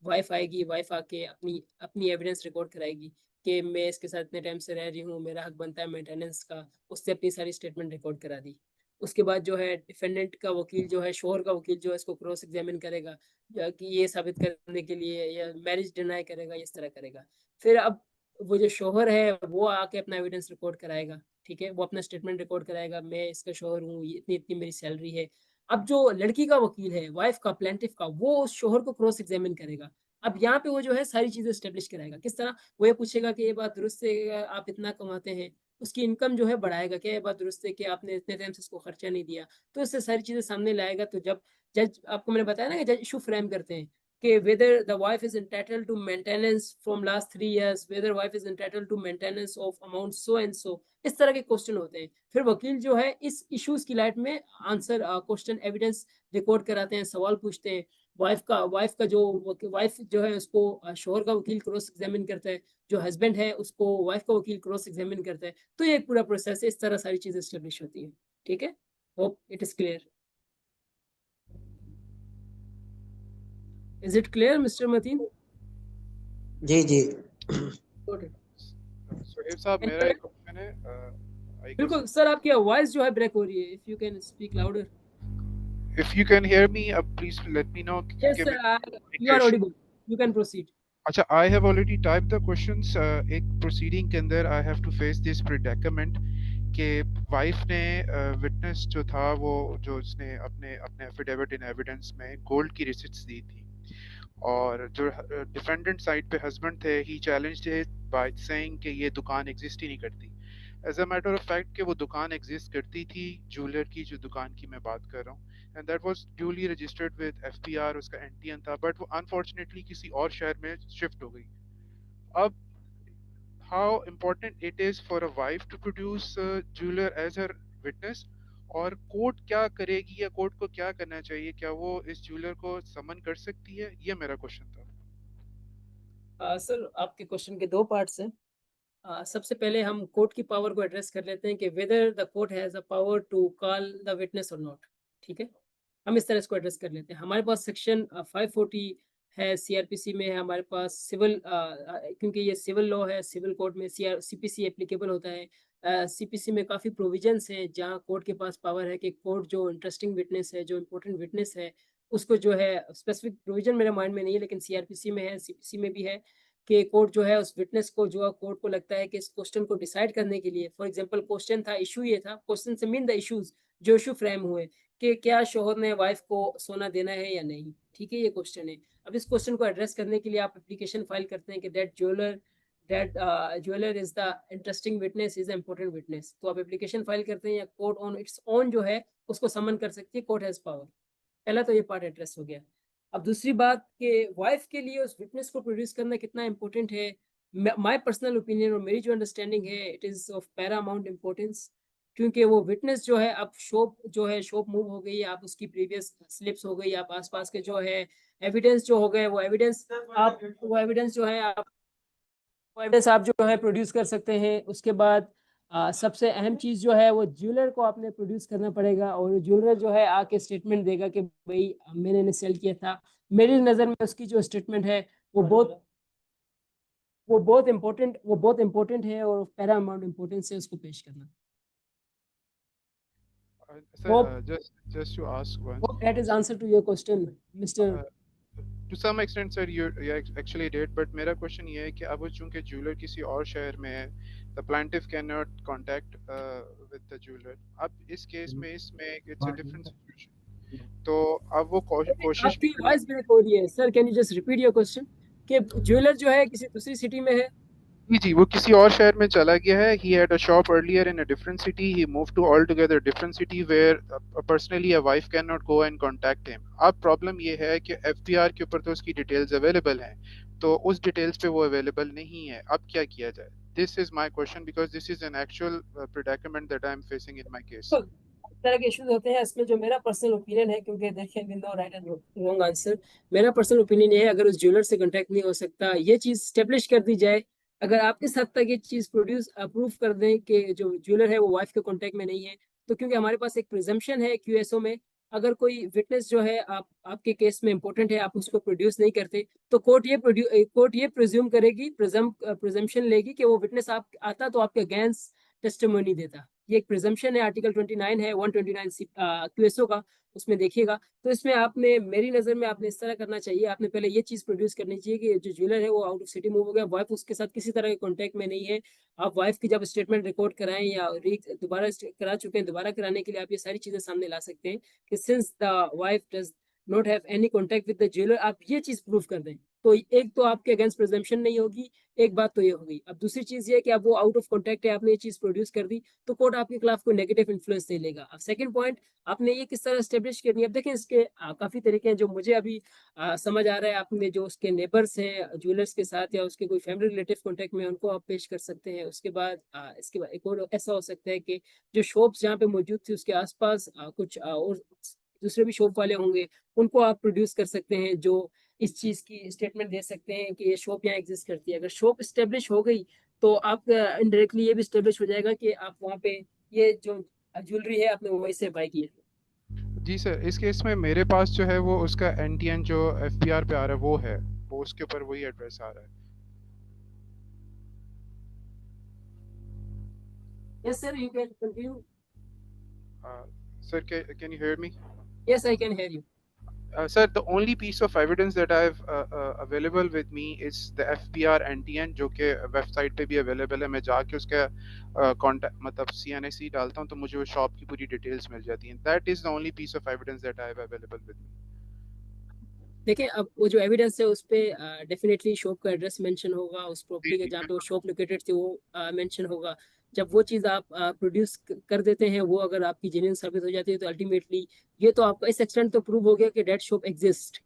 वाइफ आएगी, वाइफ आके अपनी अपनी एविडेंस रिकॉर्ड कराएगी कि मैं इसके साथ इतने टाइम से रह रही हूँ, मेरा हक बनता है मेंटेनेंस का। उससे अपनी सारी स्टेटमेंट रिकॉर्ड करा दी। उसके बाद जो है डिफेंडेंट का वकील जो है, शोहर का वकील जो है इसको क्रॉस एग्जामिन करेगा कि ये साबित करने के लिए, या मैरिज डिनाई करेगा, इस तरह करेगा। फिर अब वो जो शोहर है वो आके अपना एविडेंस रिकॉर्ड कराएगा, ठीक है, वो अपना स्टेटमेंट रिकॉर्ड कराएगा, मैं इसका शोहर हूँ, इतनी इतनी मेरी सैलरी है। अब जो लड़की का वकील है, वाइफ का, प्लेंटिफ का, वो उस शोहर को क्रॉस एग्जामिन करेगा। अब यहाँ पे वो जो है सारी चीजें स्टेब्लिश कराएगा। किस तरह? वो ये पूछेगा कि ये बात दुरुस्त है, आप इतना कमाते हैं, उसकी इनकम जो है बढ़ाएगा, क्या ये बात दुरुस्त है कि आपने इतने टाइम से उसको खर्चा नहीं दिया। तो इससे सारी चीजें सामने लाएगा। तो जब जज, आपको मैंने बताया ना कि जज इशू फ्रेम करते हैं कि whether the wife is entitled to maintenance from last 3 years, whether wife is entitled to maintenance of amount so and so, इस तरह के क्वेश्चन होते हैं। फिर वकील जो है इस इश्यूज की लाइट में आंसर क्वेश्चन एविडेंस रिकॉर्ड कराते हैं, सवाल पूछते हैं। वाइफ जो है उसको शोहर का वकील क्रॉस एग्जामिन करता है, जो हस्बैंड है उसको वाइफ का वकील क्रॉस एग्जामिन करता है। तो ये एक पूरा प्रोसेस है, इस तरह सारी चीजें एस्टेब्लिश होती है। ठीक है, hope it is clear. Is it clear mister Matin? जी जी। सुहेब साहब, मेरा एक क्वेश्चन है। I guess बिल्कुल सर, आपकी आवाज जो है ब्रेक हो रही है, if you can speak louder. if you can hear me, please let me know. Yes क्योंकि sir, you are audible, you can proceed. अच्छा, I have already typed the questions. एक proceeding के अंदर I have to face this predicament कि wife ने witness जो था वो जो उसने अपने अपने एफिडेविट इन एविडेंस में गोल्ड की रिसिट्स दी थी, और जो डिफेंडेंट साइड पे हस्बैंड थे ही चैलेंज्ड इट बाय सेइंग कि ये दुकान एग्जिस्ट ही नहीं करती। As a matter of fact कि वो दुकान एग्जिस्ट करती थी, ज्वेलर की जो दुकान की मैं बात कर रहा हूँ, and that was duly registered with FPR, उसका एनटीएन था, बट वो अनफॉर्चुनेटली किसी और शहर में शिफ्ट हो गई। अब how important it is for a wife to produce jeweler as her witness, और कोर्ट क्या करेगी या कोर्ट को क्या करना चाहिए, क्या वो इस ज्वेलर को समन कर सकती है, ये मेरा क्वेश्चन था। सर आपके क्वेश्चन के दो पार्ट्स हैं। सबसे पहले हम कोर्ट की पावर को एड्रेस कर लेते हैं कि whether the court has a power to call the witness और नॉट। ठीक है, हम इस तरह इसको एड्रेस कर लेते हैं। हमारे पास सेक्शन 540 है, सीआरपीसी में है हमारे पास सिविल, क्योंकि ये सिविल लॉ है, सिविल कोर्ट में सीपीसी एप्लीकेबल होता है। सीपीसी में काफ़ी प्रोविजंस हैं जहाँ कोर्ट के पास पावर है कि कोर्ट जो इंटरेस्टिंग विटनेस है, जो इम्पोर्टेंट विटनेस है, उसको जो है, स्पेसिफिक प्रोविजन मेरे माइंड में नहीं है लेकिन सीआरपीसी में है, सीपीसी में भी है, कि कोर्ट जो है उस विटनेस को, जो कोर्ट को लगता है कि इस क्वेश्चन को डिसाइड करने के लिए, फॉर एग्जांपल क्वेश्चन था, इशू ये था, क्वेश्चन से मीन द इश्यूज जो इशू फ्रेम हुए कि क्या शोहर ने वाइफ को सोना देना है या नहीं। ठीक है, ये क्वेश्चन है। अब इस क्वेश्चन को एड्रेस करने के लिए आप एप्लीकेशन फाइल करते हैं कि that jeweller is the interesting witness, is the important witness. तो आप एप्लीकेशन फाइल करते हैं या कोर्ट ऑन इट्स ओन जो है उसको समन कर सकती है, कोर्ट हैज पावर। पहला तो ये पार्ट एड्रेस हो गया। अब दूसरी बात कि वाइफ के लिए उस विटनेस को प्रोड्यूस करना कितना इंपॉर्टेंट है, माय पर्सनल ओपिनियन और मेरी जो अंडरस्टैंडिंग है, it is of Paramount importance. क्योंकि वो विटनेस जो है, अब शॉप जो है, शॉप मूव हो गई, आप उसकी प्रीवियस स्लिप्स हो गई, आप आसपास के जो है एविडेंस जो हो गए, वो एविडेंस आप जो है प्रोड्यूस कर सकते हैं। उसके बाद सबसे अहम चीज़ जो है वो ज्वेलर को आपने प्रोड्यूस करना पड़ेगा, और ज्वेलर जो है आके स्टेटमेंट देगा कि भाई मैंने इन्हें सेल किया था। मेरी नज़र में उसकी जो स्टेटमेंट है वो बहुत इंपॉर्टेंट है, और पैरामाउंट इम्पोर्टेंस है उसको पेश करना। Sir, Hope just to ask one. hope that is answer to your question, Mr. To some extent, sir, you actually did, but मेरा क्वेश्चन ये है कि अब चूंकि ज्वेलर किसी और शहर में है, the plaintiff cannot contact with the jeweler. अब इस केस में इसमें it's a different situation. तो अब वो कोशिश आपकी वॉइस ब्रेक हो रही है sir, can you just repeat your question? कि ज्वेलर जो है किसी दूसरी सिटी में है। जी, वो किसी और शहर में चला गया है। He had a shop earlier in a different city. He moved to altogether different city where personally a wife cannot go and contact him. अब प्रॉब्लम ये है कि FPR के ऊपर तो उसकी डिटेल्स अवेलेबल हैं, तो उस डिटेल्स पे वो अवेलेबल नहीं है। अब क्या किया जाए? This is my question because this is an actual predicament that I am facing in my case. तो इस तरह के इश्यूज होते हैं। इसमें जो मेरा पर्सनल ओपिनियन है, क्योंकि देखिए no right and wrong answer, मेरा पर्सनल ओपिनियन ये है, अगर उस ज्वेलर से कांटेक्ट नहीं हो सकता, ये चीज स्टेब्लिश कर दी जाए, अगर आप इस हद तक ये चीज अप्रूव कर दें कि जो ज्वेलर है वो वाइफ के कांटेक्ट में नहीं है, तो क्योंकि हमारे पास एक प्रिजम्पशन है क्यूएसओ में, अगर कोई विटनेस जो है आपके केस में इंपॉर्टेंट है, आप उसको प्रोड्यूस नहीं करते, तो कोर्ट ये प्रिज्यूम करेगी, प्रिजम्पशन लेगी कि वो विटनेस आप आता तो आपके अगेंस्ट टेस्टिमोनी देता। ये एक प्रिजम्पशन है, आर्टिकल 29 है 129 क्यूएसओ का, उसमें देखिएगा। तो इसमें आपने, मेरी नज़र में आपने इस तरह करना चाहिए, आपने पहले ये चीज़ प्रोड्यूस करनी चाहिए कि जो ज्वेलर है वो आउट ऑफ सिटी मूव हो गया, वाइफ उसके साथ किसी तरह के कॉन्टैक्ट में नहीं है। आप वाइफ की जब स्टेटमेंट रिकॉर्ड कराएं या दोबारा करा चुके हैं, दोबारा कराने के लिए आप ये सारी चीज़ें सामने ला सकते हैं कि since the wife does not have any contact with the jeweller, आप ये चीज़ प्रूव कर दें। तो एक तो आपके अगेंस्ट प्रिजम्पशन नहीं होगी, एक बात तो ये हो गई। अब दूसरी चीज़ ये है कि अब वो आउट ऑफ कॉन्टैक्ट है, आपने ये चीज़ प्रोड्यूस कर दी, तो कोर्ट आपके खिलाफ कोई नेगेटिव इन्फ्लुएंस नहीं लेगा। अब सेकंड पॉइंट, आपने ये किस तरह स्टेब्लिश करनी है। अब देखें, इसके काफ़ी तरीके हैं जो मुझे अभी समझ आ रहा है। आपने जो उसके नेबर्स हैं ज्वेलर्स के साथ, या उसके कोई फैमिली रिलेटिव कॉन्टैक्ट में, उनको आप पेश कर सकते हैं। उसके बाद इसके बाद एक और ऐसा हो सकता है कि जो शॉप्स जहाँ पे मौजूद थी उसके आसपास कुछ और दूसरे भी शॉप वाले होंगे, उनको आप प्रोड्यूस कर सकते हैं, जो इस चीज़ की स्टेटमेंट दे सकते हैं कि ये शॉप यहाँ एग्जिस्ट करती है। अगर शॉप स्टेब्लिश हो गई तो आप इनडायरेक्टली ये भी स्टेब्लिश हो जाएगा कि आप वहाँ पे ये जो ज्वेलरी है आपने वहीं से बाय की है। जी सर, इस केस में मेरे पास जो है वो उसका एनटीएन जो एफपीआर पे आ रहा है वो है, वो उसके ऊपर वही एड्रेस आ रहा है। Yes sir, you can continue. Sir, can you hear me? Yes, I can hear you. Sir, the only piece of evidence that I have available with me is the FPR NTN, जो कि website पे भी available है। मैं जाके उसका contact मतलब CNIC डालता हूँ तो मुझे वो शॉप की पूरी डिटेल्स मिल जाती हैं। That is the only piece of evidence that I have available with me. देखिए, अब वो जो एविडेंस है उस पे डेफिनेटली शॉप का एड्रेस मेंशन होगा, उस प्रॉपर्टी के जहाँ पे वो शॉप लोकेटेड थी वो मेंशन होगा। जब वो चीज़ आप प्रोड्यूस कर देते हैं, वो अगर आपकी जेन्युइन साबित हो जाती है, तो अल्टीमेटली ये तो आपका इस एक्सटेंट तो प्रूव हो गया कि डेट शॉप एग्जिस्ट।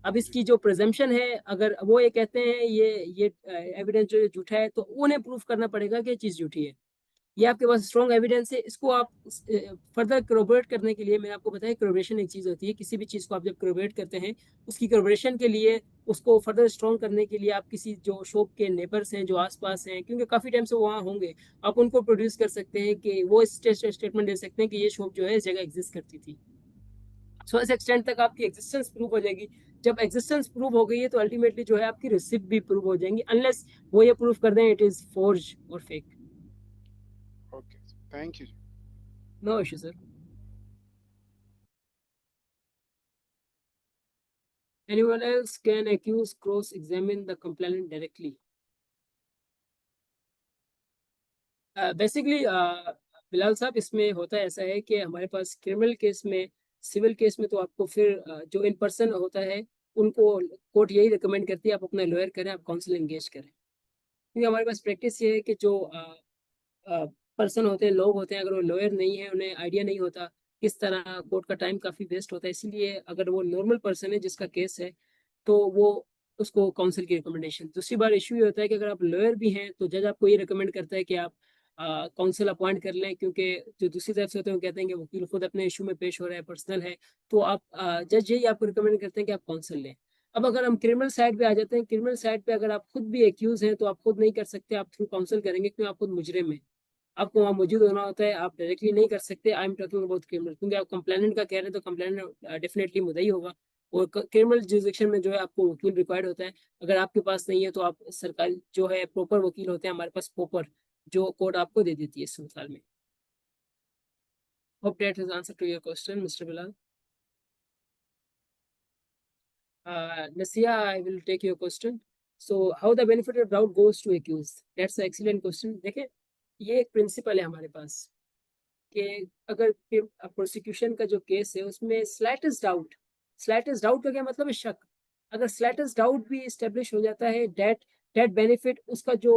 अब इसकी जो प्रिजम्पशन है, अगर वो ये कहते हैं ये एविडेंस जो झूठा है, तो उन्हें प्रूव करना पड़ेगा कि ये चीज़ झूठी है। ये आपके पास स्ट्रॉन्ग एविडेंस है, इसको आप फर्दर कोरोबोरेट करने के लिए, मैंने आपको बताया कोरोबोरेशन एक चीज़ होती है, किसी भी चीज़ को आप जब कोरोबोरेट करते हैं, उसकी कोरोबोरेशन के लिए, उसको फर्दर स्ट्रॉन्ग करने के लिए आप किसी जो शॉप के नेबर्स हैं, जो आसपास हैं, क्योंकि काफ़ी टाइम से वहाँ होंगे, आप उनको प्रोड्यूस कर सकते हैं कि वो स्टेटमेंट दे सकते हैं कि ये शॉप जो है इस जगह एग्जिस्ट करती थी। सो इस एक्सटेंट तक आपकी एग्जिस्टेंस प्रूव हो जाएगी। जब एग्जिस्टेंस प्रूव हो गई है, तो अल्टीमेटली जो है आपकी रिसिप्ट भी प्रूव हो जाएंगी, अनलेस वो ये प्रूव कर दें इट इज फोर्ज और fake. Okay, thank you. No issue sir. Anyone else can accuse cross examine the complainant directly? Basically Bilal sahab, इसमें होता है ऐसा है कि हमारे पास क्रिमिनल केस में, सिविल केस में तो आपको फिर जो इन पर्सन होता है उनको कोर्ट यही रिकमेंड करती है आप अपना लॉयर करें, आप काउंसिल एंगेज करें। क्योंकि हमारे पास प्रैक्टिस ये है कि जो पर्सन होते हैं, लोग होते हैं, अगर वो लॉयर नहीं है, उन्हें आइडिया नहीं होता किस तरह, कोर्ट का टाइम काफ़ी वेस्ट होता है। इसीलिए अगर वो नॉर्मल पर्सन है जिसका केस है, तो वो उसको काउंसिल की रिकमेंडेशन। दूसरी बार इशू ये होता है कि अगर आप लॉयर भी हैं, तो जज आपको ये रिकमेंड करता है कि आप काउंसिल अपॉइंट कर लें, क्योंकि जो दूसरी तरफ से होते हैं वो कहते हैं कि वकील खुद अपने इशू में पेश हो रहा है, पर्सनल है, तो आप जज यही आपको रिकमेंड करते हैं कि आप काउंसिल लें। अब अगर हम क्रिमिनल साइड पे आ जाते हैं, क्रिमिनल साइड पे अगर आप खुद भी एक्यूज हैं, तो आप खुद नहीं कर सकते, आप थ्रू काउंसिल करेंगे, क्योंकि आप खुद मुजरिम हैं, आपको वहाँ मौजूद होना होता है, आप डायरेक्टली नहीं कर सकते। I am talking about criminal, क्योंकि आप कंप्लेनेंट का कह रहे हैं, तो कंप्लेनेंट डेफिनेटली मुद्दई होगा, और क्रिमिनल जुरिसडिक्शन में जो है आपको वकील रिक्वायर्ड होता है। अगर आपके पास नहीं है, तो आप सरकारी जो है प्रॉपर वकील होते हैं हमारे पास, प्रॉपर, जो कोर्ट आपको दे देती है इस मिसाल में। Hope that has answer to your question mister Bilal. Nasia, I will take your question. So, how the benefit of doubt goes to accused? That's an excellent question. देखिए, ये एक प्रिंसिपल है हमारे पास कि अगर प्रोसिक्यूशन का जो केस है उसमें स्लाइटेस्ट डाउट का क्या मतलब है? शक। अगर स्लाइटेस्ट डाउट भी स्टेब्लिश हो जाता है, डेट डेट बेनिफिट, उसका जो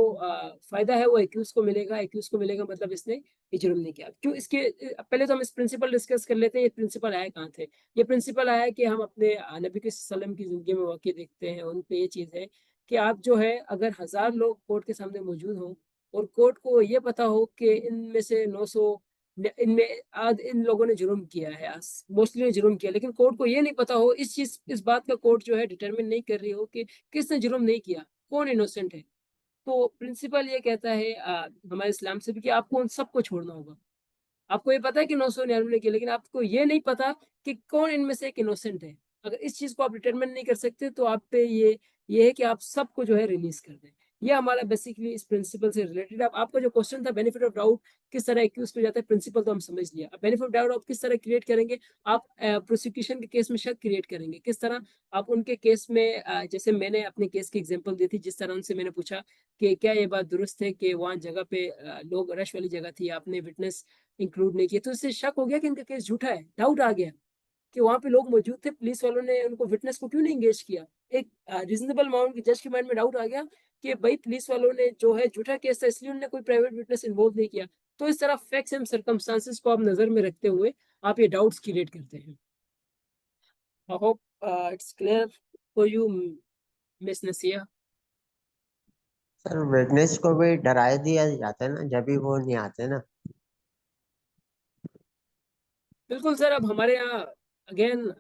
फायदा है वो एक्यूज को मिलेगा। एक्यूज को मिलेगा मतलब इसने ये जुर्म नहीं किया। क्यों? इसके पहले तो हम इस प्रिंसिपल डिस्कस कर लेते हैं। ये प्रिंसिपल आया कहाँ थे? ये प्रिंसिपल आया कि हम अपने नबी के सल्लम की जिंदगी में वाकई देखते हैं, उन पे ये चीज़ है कि आप जो है, अगर 1000 लोग कोर्ट के सामने मौजूद हों, और कोर्ट को ये पता हो कि इनमें से 900 इनमें आज इन लोगों ने जुर्म किया है, मोस्टली ने जुर्म किया, लेकिन कोर्ट को ये नहीं पता हो, इस बात का कोर्ट जो है डिटरमिन नहीं कर रही हो कि किसने जुर्म नहीं किया, कौन इनोसेंट है। तो प्रिंसिपल ये कहता है हमारे इस्लाम से भी कि आपको उन सबको छोड़ना होगा। आपको ये पता है कि 999 ने किया, लेकिन आपको ये नहीं पता कि कौन इनमें से एक इनोसेंट है। अगर इस चीज को आप डिटरमिन नहीं कर सकते, तो आप पे ये है कि आप सबको जो है रिलीज कर दें। ये हमारा बेसिकली इस प्रिंसिपल से रिलेटेड। अब आपका जो क्वेश्चन था बेनिफिट ऑफ डाउट किस तरह एक्यूज पे जाता है, प्रिंसिपल तो हम समझ लिया। अब बेनिफिट ऑफ डाउट आप किस तरह क्रिएट करेंगे? आप प्रोसिक्यूशन के केस में शक क्रिएट करेंगे किस तरह? आप उनके केस में जैसे मैंने अपने केस की एग्जांपल दी थी, जिस तरह उनसे मैंने पूछा कि क्या ये बात दुरुस्त है कि वहाँ जगह पे लोग रश वाली जगह थी, आपने विटनेस इंक्लूड नहीं किया, तो इससे शक हो गया कि इनका केस झूठा है। डाउट आ गया कि वहां पे लोग मौजूद थे, पुलिस वालों ने उनको विटनेस को क्यों नहीं एंगेज किया। एक रीजनेबल अमाउंट की जज के माइंड में डाउट आ गया कि भाई पुलिस वालों ने जो है झूठा केस था, इसलिए उन्होंने कोई प्राइवेट विटनेस इन्वॉल्व नहीं किया। तो इस तरह फैक्ट्स एंड सर्कमस्टांसेस को आप नजर में रखते हुए आप ये डाउट्स क्रिएट करते हैं। I hope it's clear for you miss नसिया। सर विटनेस को भी डरा दिया जाता है ना, जब भी वो नहीं आते ना। बिल्कुल सर। अब हमारे यहाँ अगेन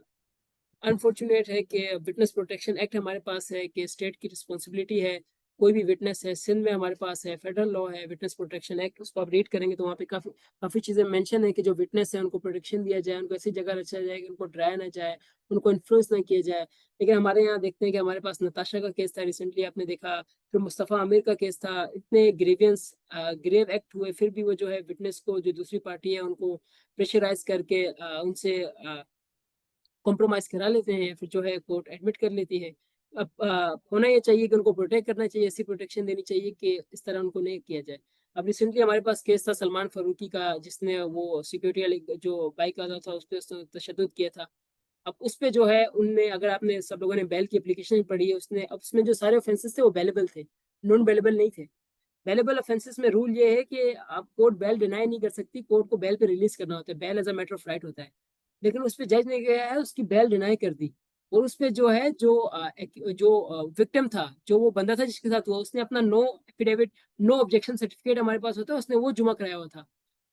अनफॉर्चुनेट है कि विटनेस प्रोटेक्शन एक्ट हमारे पास है कि स्टेट की रिस्पॉन्सिबिलिटी है, कोई भी विटनेस है, सिंध में हमारे पास है फेडरल लॉ है विटनेस प्रोटेक्शन एक्ट, उसको आप रीड करेंगे तो वहाँ पे काफ़ी काफ़ी चीज़ें मेंशन है कि जो विटनेस है उनको प्रोटेक्शन दिया जाए, उनको ऐसी जगह रखा जाए कि उनको डराया ना जाए, उनको इन्फ्लुएंस ना किया जाए। लेकिन हमारे यहाँ देखते हैं कि हमारे पास नताशा का केस था रिसेंटली, आपने देखा, फिर मुस्तफ़ा आमिर का केस था, इतने ग्रेव एक्ट हुए, फिर भी वो जो है विटनेस को, जो दूसरी पार्टी है उनको प्रेशराइज करके उनसे कॉम्प्रोमाइज करा लेते हैं, फिर जो है कोर्ट एडमिट कर लेती है। अब होना ये चाहिए कि उनको प्रोटेक्ट करना चाहिए, ऐसी प्रोटेक्शन देनी चाहिए कि इस तरह उनको नहीं किया जाए। अब रिसेंटली हमारे पास केस था सलमान फारूकी का, जिसने वो सिक्योरिटी वाले जो बाइक आता था उस पर तशद्दुद किया था। अब उस पे जो है उनने, अगर आपने सब लोगों ने बेल की एप्लीकेशन पढ़ी है, उसने अब उसमें जो सारे ऑफेंसेस थे वो बेलेबल थे, नॉन बेलेबल नहीं थे। बेलेबल ऑफेंसेस में रूल ये है कि आप कोर्ट बेल डिनाई नहीं कर सकती, कोर्ट को बेल पे रिलीज करना होता है, bail as a matter of right होता है। लेकिन उस पर जज ने गया है उसकी बेल डिनाई कर दी, और उस पे जो है जो विक्टिम था, जो वो बंदा था जिसके साथ हुआ, उसने अपना no affidavit, no objection certificate हमारे पास होता है, उसने वो जमा कराया हुआ था।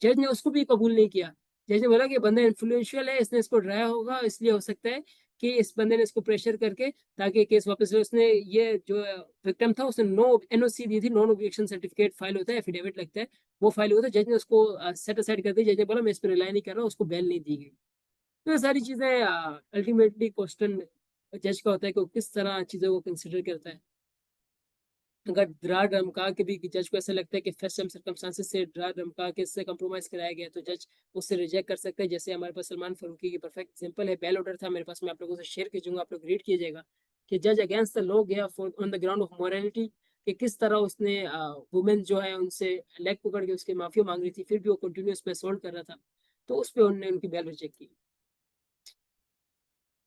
जज ने उसको भी कबूल नहीं किया। जज ने बोला कि बंदा इन्फ्लुएंशियल है, इसने इसको डराया होगा, इसलिए हो सकता है कि इस बंदे ने इसको प्रेशर करके ताकि केस वापस ले। उसने ये जो विक्टिम था उसने नो एनओसी दी थी, नॉन ऑब्जेक्शन सर्टिफिकेट फाइल होता है, एफिडेविट लगता है, वो फाइल हुआ था। जज ने उसको सेट असाइड कर दी। जज ने बोला मैं इस पर रिलाई नहीं कर रहा हूँ, उसको बेल नहीं दी गई। तो ये सारी चीजें अल्टीमेटली क्वेश्चन जज का होता है कि वो किस तरह चीजों को कंसिडर करता है। अगर डरा धमका के भी जज को ऐसा लगता है कि फर्स्ट टाइम सर्कमस्टांसेस से डरा धमका के इससे कंप्रोमाइज कराया गया, तो जज उससे रिजेक्ट कर सकता है। जैसे हमारे पास सलमान फारूकी की परफेक्ट एग्जांपल है, बेल ऑर्डर था मेरे पास, मैं आप लोगों से शेयर कीजिएगा, आप लोग रीड कीजिएगा कि जज अगेंस्ट द लॉ गया for on the ground of morality, कि किस तरह उसने वुमेन जो है उनसे लेग पकड़ के उसकी माफी मांग रही थी, फिर भी वो कंटिन्यूस पे असॉल्ट कर रहा था, तो उस पर उन्होंने उनकी बेल रिजेक्ट की।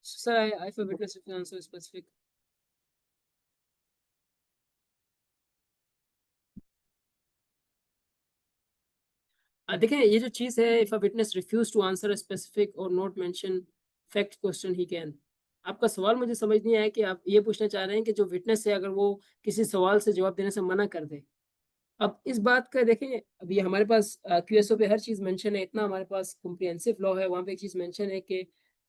Sir I for witness if answer specific. देखें ये जो चीज है, if a witness refuse to answer a specific और not mention fact question he can. आपका सवाल मुझे समझ नहीं आया कि आप ये पूछना चाह रहे हैं कि जो विटनेस है अगर वो किसी सवाल से जवाब देने से मना कर दे। अब इस बात का देखें, अब ये हमारे पास क्यूएसओ पे हर चीज मेंशन है, इतना हमारे पास कॉम्प्रिहेंसिव लॉ है, वहां पे एक चीज मेंशन है कि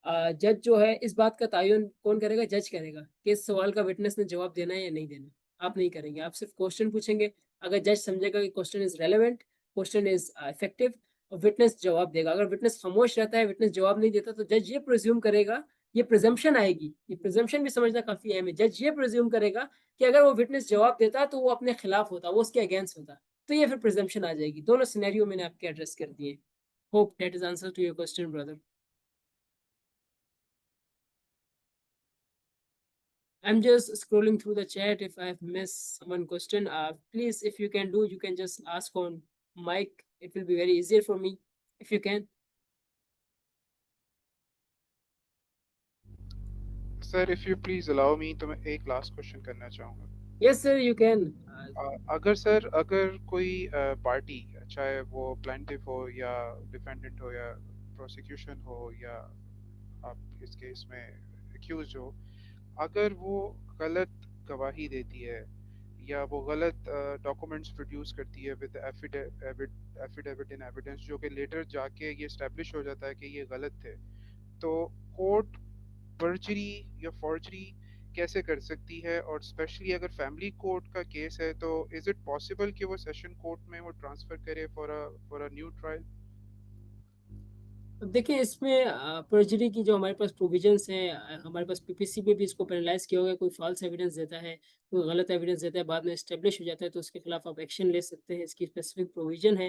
जज जो है इस बात का तयन कौन करेगा, जज करेगा कि इस सवाल का विटनेस ने जवाब देना है या नहीं देना। आप नहीं करेंगे, आप सिर्फ क्वेश्चन पूछेंगे। अगर जज समझेगा कि question is relevant, question is effective, और विटनेस जवाब देगा। अगर विटनेस खामोश रहता है, विटनेस जवाब नहीं देता, तो जज ये प्रिज्यूम करेगा, ये प्रिजम्पशन आएगी, ये प्रिजम्पशन भी समझना काफी अहम है। जज ये प्रिज्यूम करेगा कि अगर वो विटनेस जवाब देता तो वो अपने खिलाफ होता, वो उसके अगेंस्ट होता, तो ये फिर प्रिजम्पशन आ जाएगी। दोनों सिनेरियो मैंने आपके एड्रेस कर दिए। Hope that is answer to your question brother. I'm just scrolling through the chat. If I've missed one question, please, if you can do, you can just ask on mic. It will be very easier for me if you can. Sir if you please allow me, तो मैं एक last question करना चाहूँगा। Yes, sir, you can. अगर sir, अगर कोई party, चाहे वो प्लेंटिफ हो या डिफेंडेंट हो या प्रोसिक्यूशन हो या आप इस केस में एक्यूज हो, अगर वो गलत गवाही देती है या वो गलत डॉक्यूमेंट्स प्रोड्यूस करती है विद एफिडेविट इन एविडेंस, जो कि लेटर जाके ये एस्टेब्लिश हो जाता है कि ये गलत थे, तो कोर्ट पर्जरी या फॉर्जरी कैसे कर सकती है? और स्पेशली अगर फैमिली कोर्ट का केस है, तो इज इट पॉसिबल कि वो सेशन कोर्ट में वो ट्रांसफर करे फॉर अ न्यू ट्रायल? अब देखिए इसमें पर्जरी की जो हमारे पास प्रोविजंस हैं, हमारे पास पीपीसी में भी इसको पेनलाइज किया होगा। कोई फॉल्स एविडेंस देता है, कोई गलत एविडेंस देता है, बाद में एस्टेब्लिश हो जाता है, तो उसके खिलाफ आप एक्शन ले सकते हैं। इसकी स्पेसिफिक प्रोविजन है।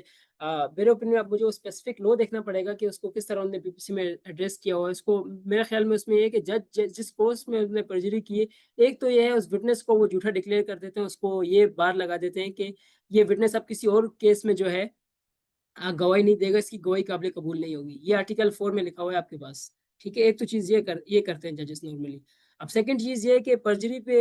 मेरे ओपिनियन में आप मुझे वो स्पेसिफिक लॉ देखना पड़ेगा कि उसको किस तरह उन्होंने पीपीसी में एड्रेस किया हुआ है। इसको मेरे ख्याल में उसमें ये है कि जज जिस कोर्स में उसने पर्जरी की है, एक तो ये है उस विटनेस को वो झूठा डिक्लेयर कर देते हैं, उसको ये बार लगा देते हैं कि ये विटनेस अब किसी और केस में जो है गवाही नहीं देगा, इसकी गवाही काबिल कबूल नहीं होगी। ये आर्टिकल 4 में लिखा हुआ है आपके पास। ठीक है, एक तो चीज ये करते हैं जजेस नॉर्मली। अब सेकंड चीज ये है कि पर्जरी पे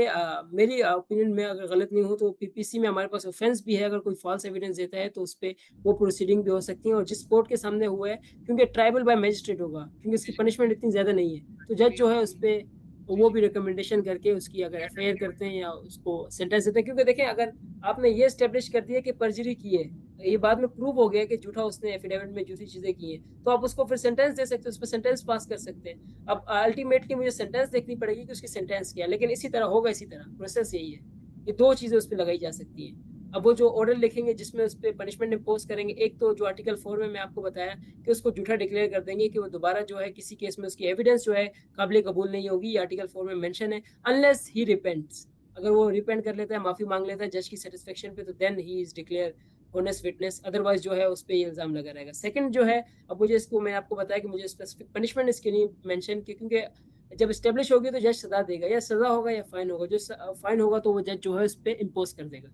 मेरी ओपिनियन में अगर गलत नहीं हो तो पीपीसी में हमारे पास ऑफेंस भी है। अगर कोई फॉल्स एविडेंस देता है तो उस पर वो प्रोसीडिंग भी हो सकती है, और जिस कोर्ट के सामने हुआ है, क्योंकि ट्राइबल बाय मजिस्ट्रेट होगा, क्योंकि इसकी पनिशमेंट इतनी ज्यादा नहीं है, तो जज जो है उस पर वो भी रिकमेंडेशन करके उसकी अगर एफआईआर करते हैं या उसको सेंटेंस देते हैं। क्योंकि देखें, अगर आपने ये स्टेब्लिश कर दिया कि पर्जरी की है, ये बाद में प्रूव हो गया कि झूठा उसने एफिडेविट में झूठी चीजें की हैं, तो आप उसको फिर सेंटेंस दे सकते हैं, उस पर सेंटेंस पास कर सकते हैं। अब अल्टीमेटली मुझे सेंटेंस देखनी पड़ेगी कि उसकी सेंटेंस क्या है, लेकिन इसी तरह होगा, इसी तरह प्रोसेस यही है। ये दो चीजें उस पर लगाई जा सकती हैं। अब वो जो ऑर्डर लिखेंगे जिसमें उस पर पनिशमेंट इम्पोज करेंगे, एक तो जो आर्टिकल 4 में मैं आपको बताया कि उसको झूठा डिक्लेयर कर देंगे कि वो दोबारा जो है किसी केस में उसकी एविडेंस जो है काबिल कबूल नहीं होगी। ये आर्टिकल 4 में मेंशन है, अनलेस ही रिपेंट्स। अगर वो रिपेंट कर लेता है, माफी मांग लेता है जज की सेटिस्फेक्शन पे, तो then he is declare honest witness. Otherwise जो है उस पर इल्जाम लगा रहेगा। सेकंड जो है, अब मुझे इसको मैंने आपको बताया कि मुझे स्पेसिफिक पनिशमेंट इसके लिए मेंशन की, क्योंकि जब स्टेब्लिश होगी तो जज सजा देगा, या सजा होगा या फाइन होगा। जो फाइन होगा तो वो जज जो है उस पर इम्पोज कर देगा,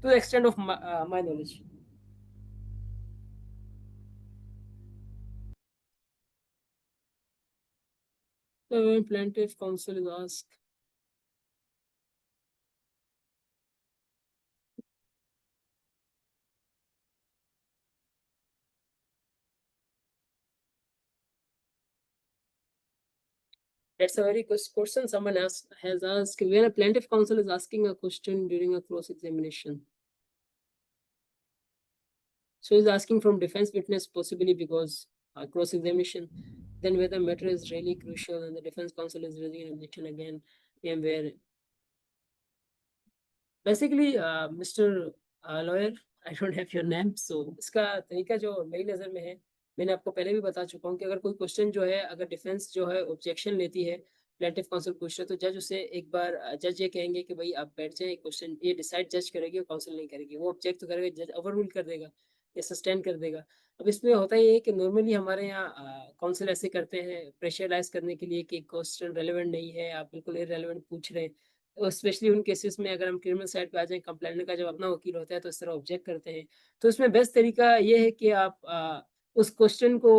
to the extent of my knowledge. So when plaintiff counsel is asked, that's a very good question someone has asked. When a plaintiff counsel is asking a question during a cross examination, so he's asking from defense witness, possibly because cross examination, then whether matter is really crucial and the defense counsel is raising an objection again, and where basically Mr. Lawyer, I don't have your name, so इसका तरीका जो मेरी नज़र में है, मैंने आपको पहले भी बता चुका हूँ कि अगर कोई क्वेश्चन जो है, अगर डिफेंस जो है ऑब्जेक्शन लेती है, प्लेंटिफ काउंसिल पूछ रहे तो जज उसे एक बार जज ये कहेंगे कि भाई आप बैठ जाए, क्वेश्चन ये डिसाइड जज करेगी और काउंसिल नहीं करेगी, वो ऑब्जेक्ट तो करेगा, जज ओवररूल कर देगा या सस्टेन कर देगा। अब इसमें होता ये है कि नॉर्मली हमारे यहाँ काउंसिल ऐसे करते हैं प्रेशराइज करने के लिए कि क्वेश्चन रेलेवेंट नहीं है, आप बिल्कुल इररेलेवेंट पूछ रहे हैं, स्पेशली उन केसेस में अगर हम क्रिमिनल साइड पे आ जाएं, कंप्लेंट का जब अपना वकील होता है तो इस तरह ऑब्जेक्ट करते हैं। तो इसमें बेस्ट तरीका ये है कि आप उस क्वेश्चन को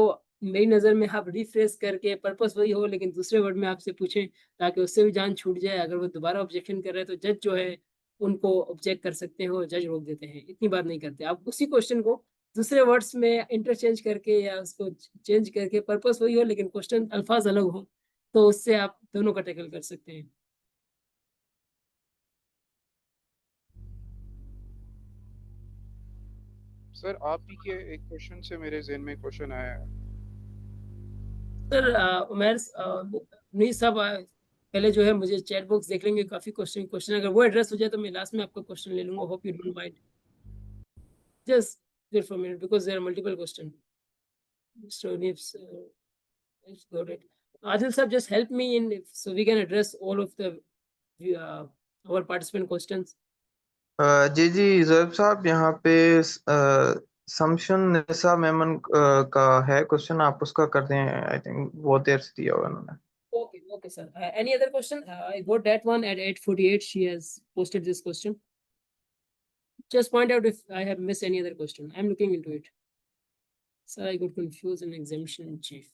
मेरी नज़र में आप रिफ्रेश करके, पर्पस वही हो लेकिन दूसरे वर्ड में आपसे पूछें ताकि उससे भी जान छूट जाए। अगर वो दोबारा ऑब्जेक्शन कर रहे हैं तो जज जो है उनको ऑब्जेक्ट कर सकते हैं और जज रोक देते हैं, इतनी बात नहीं करते। आप उसी क्वेश्चन को दूसरे वर्ड्स में इंटरचेंज करके या उसको चेंज करके, पर्पस वही हो लेकिन क्वेश्चन अल्फाज अलग हो, तो उससे आप दोनों का टैकल कर सकते हैं। सर आप ही के एक क्वेश्चन से मेरे ज़हन में क्वेश्चन आया है। सर उमैर नहीं साहब, पहले जो है मुझे चैट बॉक्स देख लेंगे, काफी क्वेश्चन अगर वो एड्रेस हो जाए तो मैं लास्ट में आपका क्वेश्चन ले लूंगा। Hope you don't mind, just wait for minute because there are multiple question. So it's got it. Adil sir, just help me in so we can address all of the our participant questions. जी जी ज़ैब साहब, यहाँ पे शमशुन निसा मेमन का है question, आप उसका कर दें। I think बहुत देर से दिया हुआ उन्होंने। Okay sir. Any other question? I got that one at 8:48. She has posted this question. Just point out if I have missed any other question. I'm looking into it. So I got confused in exemption in chief.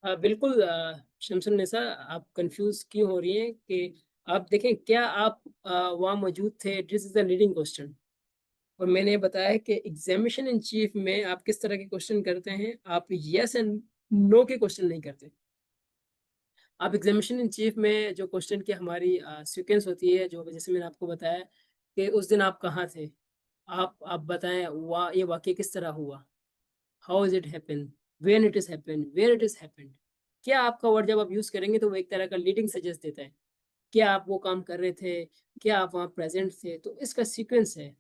बिल्कुल शमसुन निसा, आप confuse क्यों हो रही हैं कि आप देखें क्या आप वहाँ मौजूद थे? This is the leading question और मैंने बताया कि एग्जामिनेशन इन चीफ में आप किस तरह के क्वेश्चन करते हैं, आप यस एंड नो के क्वेश्चन नहीं करते। आप एग्जामिनेशन इन चीफ में जो क्वेश्चन की हमारी सीक्वेंस होती है, जो जैसे मैंने आपको बताया कि उस दिन आप कहाँ थे, आप बताएं ये वाकया किस तरह हुआ, how is it happen, when it is happen, where it is happened. क्या आपका वर्ड जब आप यूज करेंगे तो वो एक तरह का लीडिंग सजेस्ट देता है, क्या आप वो काम कर रहे थे, क्या आप वहाँ प्रेजेंट थे, तो इसका सीक्वेंस है।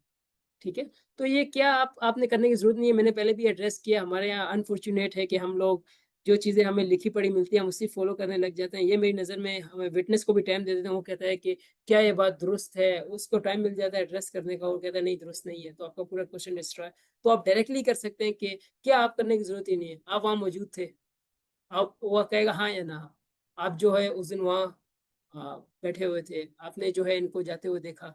ठीक है, तो ये क्या आपने करने की जरूरत नहीं है, मैंने पहले भी एड्रेस किया। हमारे यहाँ अनफॉर्चुनेट है कि हम लोग जो चीज़ें हमें लिखी पढ़ी मिलती है हम उसी फॉलो करने लग जाते हैं। ये मेरी नज़र में, हमें विटनेस को भी टाइम दे देते हैं, वो कहता है कि क्या ये बात दुरुस्त है, उसको टाइम मिल जाता है एड्रेस करने का, वो कहता है नहीं दुरुस्त नहीं है, तो आपका पूरा क्वेश्चन डिस्ट्रॉय। तो आप डायरेक्टली कर सकते हैं कि क्या आप करने की जरूरत ही नहीं है, आप वहाँ मौजूद थे, आप वो कहेगा हाँ या ना, आप जो है उस दिन वहाँ बैठे हुए थे, आपने जो है इनको जाते हुए देखा।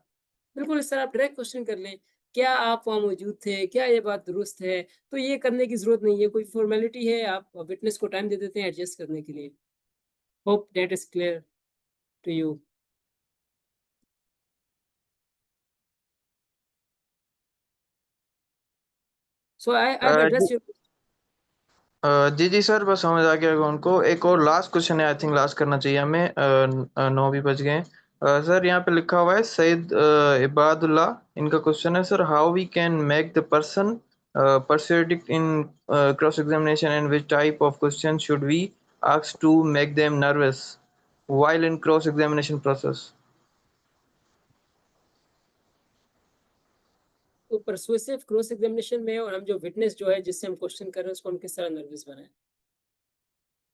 बिल्कुल इस तरह आप डायरेक्ट क्वेश्चन कर लें, क्या आप वहाँ मौजूद थे, क्या ये बात दुरुस्त है, तो ये करने की जरूरत नहीं है, कोई फॉर्मेलिटी है, आप विटनेस को टाइम दे देते हैं एडजस्ट करने के लिए। Hope that is clear to you. So I address your. जी जी सर, बस समझ आ गया होगा उनको। एक और लास्ट क्वेश्चन है, आई थिंक लास्ट करना चाहिए हमें, 9 भी बज गए। सर यहाँ पे लिखा हुआ है सईद इबादुल्ला, इनका क्वेश्चन है, sir how we can make the person persuasive in cross examination and which type of question should we ask to make them nervous while in cross examination process? तो परसुएसिव क्रॉस एग्जामिनेशन में और हम जो witness जो है जिससे हम question कर रहे हैं उसको हम किस तरह नर्वस बनाएं?